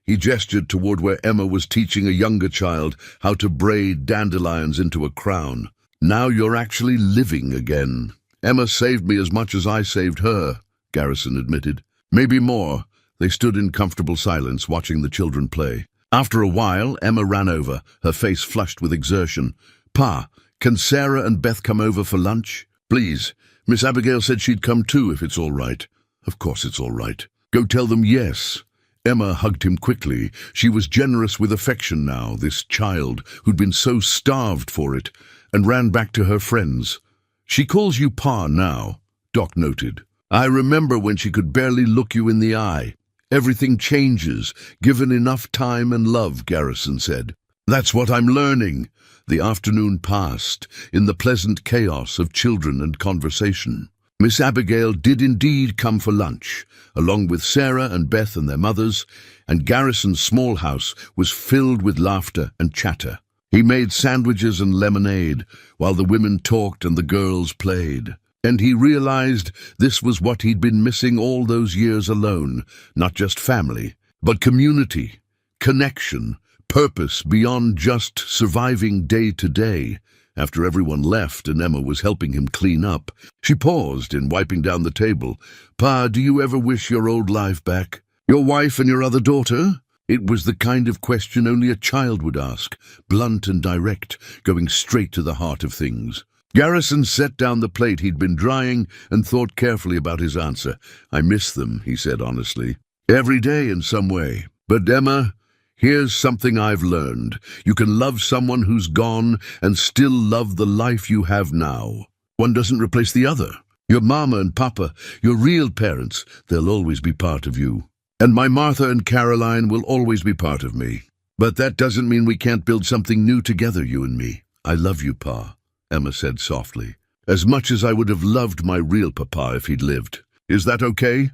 he gestured toward where Emma was teaching a younger child how to braid dandelions into a crown. "Now you're actually living again." "Emma saved me as much as I saved her," Garrison admitted. "Maybe more." They stood in comfortable silence, watching the children play. After a while, Emma ran over, her face flushed with exertion. "Pa, can Sarah and Beth come over for lunch?" "Please. Miss Abigail said she'd come too, if it's all right." "Of course it's all right. Go tell them yes." Emma hugged him quickly. She was generous with affection now, this child who'd been so starved for it, and ran back to her friends. "She calls you Pa now," Doc noted. "I remember when she could barely look you in the eye." "Everything changes, given enough time and love," Garrison said. "That's what I'm learning." The afternoon passed, in the pleasant chaos of children and conversation. Miss Abigail did indeed come for lunch, along with Sarah and Beth and their mothers, and Garrison's small house was filled with laughter and chatter. He made sandwiches and lemonade, while the women talked and the girls played. And he realized this was what he'd been missing all those years alone, not just family, but community, connection, purpose beyond just surviving day to day. After everyone left and Emma was helping him clean up, she paused in wiping down the table. "Pa, do you ever wish your old life back? Your wife and your other daughter?" It was the kind of question only a child would ask, blunt and direct, going straight to the heart of things. Garrison set down the plate he'd been drying and thought carefully about his answer. "I miss them," he said honestly. "Every day in some way. But Emma, here's something I've learned. You can love someone who's gone and still love the life you have now. One doesn't replace the other. Your mama and papa, your real parents, they'll always be part of you. And my Martha and Caroline will always be part of me. But that doesn't mean we can't build something new together, you and me. I love you, Pa," Emma said softly. "As much as I would have loved my real papa if he'd lived. Is that okay?"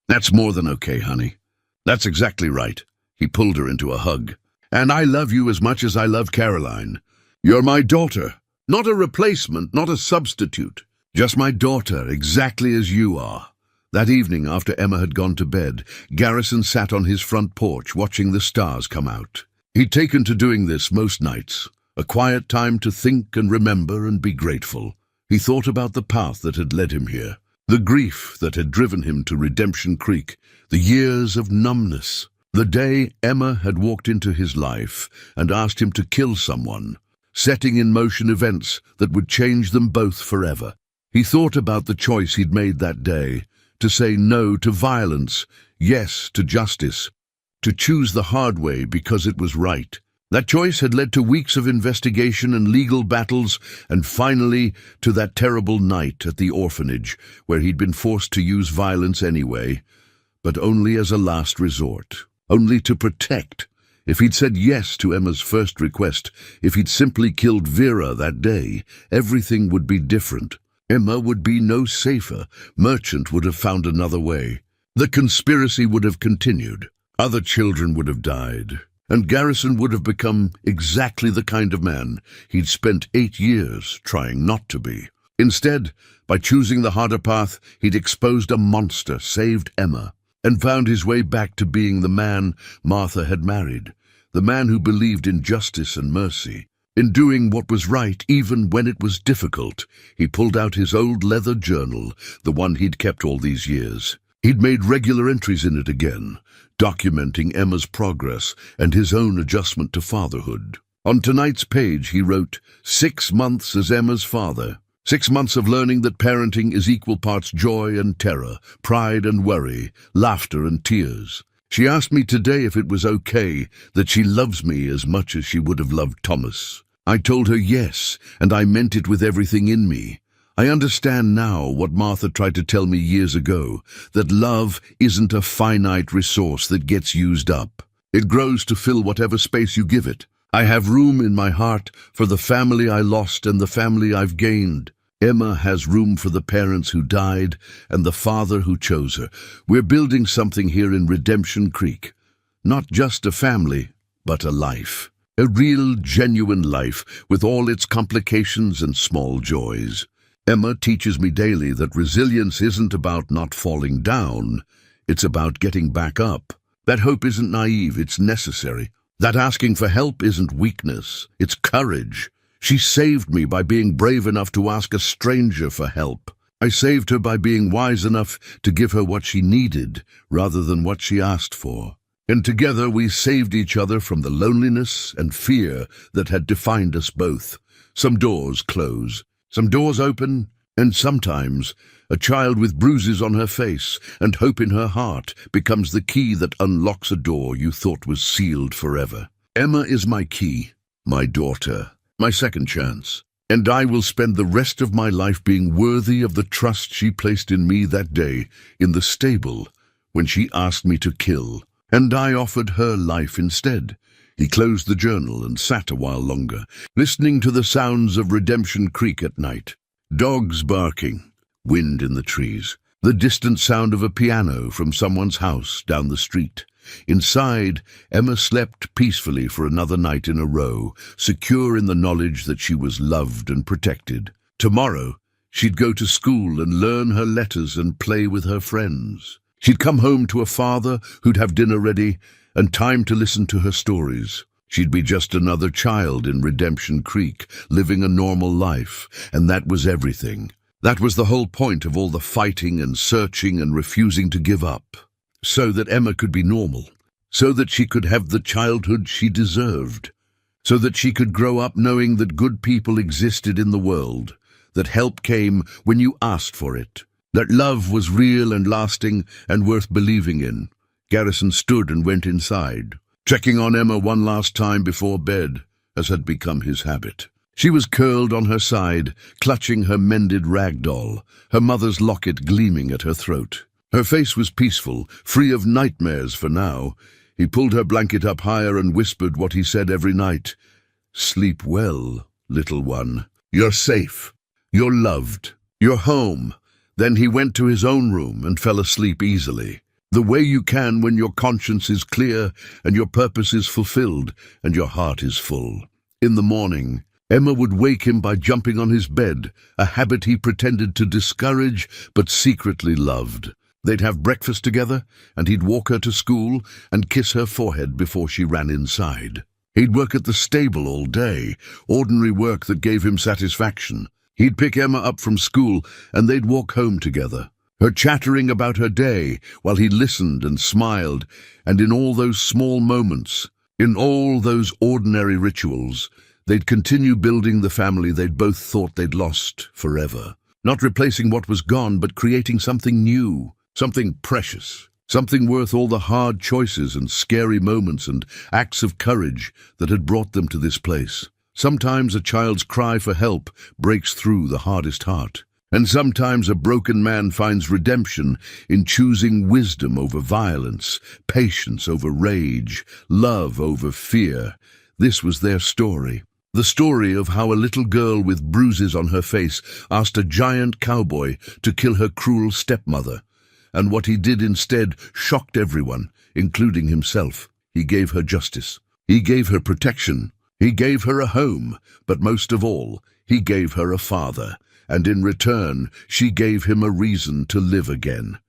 "That's more than okay, honey. That's exactly right." He pulled her into a hug. "And I love you as much as I love Caroline. You're my daughter, Not a replacement, not a substitute. Just my daughter, exactly as you are. That evening, after Emma had gone to bed, Garrison sat on his front porch watching the stars come out. He'd taken to doing this most nights, a quiet time to think and remember and be grateful. He thought about the path that had led him here, the grief that had driven him to Redemption Creek, the years of numbness, the day Emma had walked into his life and asked him to kill someone, setting in motion events that would change them both forever. He thought about the choice he'd made that day, to say no to violence, yes to justice, to choose the hard way because it was right. That choice had led to weeks of investigation and legal battles, and finally to that terrible night at the orphanage, where he'd been forced to use violence anyway, but only as a last resort, only to protect. If he'd said yes to Emma's first request, if he'd simply killed Vera that day, everything would be different. Emma would be no safer. Merchant would have found another way. The conspiracy would have continued. Other children would have died. And Garrison would have become exactly the kind of man he'd spent 8 years trying not to be. Instead, by choosing the harder path, he'd exposed a monster, saved Emma, and found his way back to being the man Martha had married, the man who believed in justice and mercy. In doing what was right, even when it was difficult, he pulled out his old leather journal, the one he'd kept all these years. He'd made regular entries in it again, documenting Emma's progress and his own adjustment to fatherhood. On tonight's page, he wrote, 6 months as Emma's father. 6 months of learning that parenting is equal parts joy and terror, pride and worry, laughter and tears. She asked me today if it was okay that she loves me as much as she would have loved Thomas. I told her yes, and I meant it with everything in me. I understand now what Martha tried to tell me years ago, that love isn't a finite resource that gets used up. It grows to fill whatever space you give it. I have room in my heart for the family I lost and the family I've gained. Emma has room for the parents who died and the father who chose her. We're building something here in Redemption Creek. Not just a family, but a life. A real, genuine life with all its complications and small joys. Emma teaches me daily that resilience isn't about not falling down, it's about getting back up. That hope isn't naive, it's necessary. That asking for help isn't weakness, it's courage. She saved me by being brave enough to ask a stranger for help. I saved her by being wise enough to give her what she needed, rather than what she asked for. And together we saved each other from the loneliness and fear that had defined us both. Some doors close. Some doors open, and sometimes a child with bruises on her face and hope in her heart becomes the key that unlocks a door you thought was sealed forever. Emma is my key, my daughter, my second chance, and I will spend the rest of my life being worthy of the trust she placed in me that day in the stable when she asked me to kill, and I offered her life instead. He closed the journal and sat a while longer, listening to the sounds of Redemption Creek at night. Dogs barking, wind in the trees, the distant sound of a piano from someone's house down the street. Inside, Emma slept peacefully for another night in a row, secure in the knowledge that she was loved and protected. Tomorrow, she'd go to school and learn her letters and play with her friends. She'd come home to a father who'd have dinner ready and time to listen to her stories. She'd be just another child in Redemption Creek, living a normal life, and that was everything. That was the whole point of all the fighting and searching and refusing to give up. So that Emma could be normal, so that she could have the childhood she deserved, so that she could grow up knowing that good people existed in the world, that help came when you asked for it, that love was real and lasting and worth believing in. Garrison stood and went inside, checking on Emma one last time before bed, as had become his habit. She was curled on her side, clutching her mended rag doll, her mother's locket gleaming at her throat. Her face was peaceful, free of nightmares for now. He pulled her blanket up higher and whispered what he said every night. "Sleep well, little one. You're safe. You're loved. You're home." Then he went to his own room and fell asleep easily. The way you can when your conscience is clear and your purpose is fulfilled and your heart is full. In the morning, Emma would wake him by jumping on his bed, a habit he pretended to discourage but secretly loved. They'd have breakfast together, and he'd walk her to school and kiss her forehead before she ran inside. He'd work at the stable all day, ordinary work that gave him satisfaction. He'd pick Emma up from school, and they'd walk home together, her chattering about her day while he listened and smiled, and in all those small moments, in all those ordinary rituals, they'd continue building the family they'd both thought they'd lost forever. Not replacing what was gone, but creating something new, something precious, something worth all the hard choices and scary moments and acts of courage that had brought them to this place. Sometimes a child's cry for help breaks through the hardest heart. And sometimes a broken man finds redemption in choosing wisdom over violence, patience over rage, love over fear. This was their story. The story of how a little girl with bruises on her face asked a giant cowboy to kill her cruel stepmother. And what he did instead shocked everyone, including himself. He gave her justice. He gave her protection. He gave her a home. But most of all, he gave her a father. And in return, she gave him a reason to live again.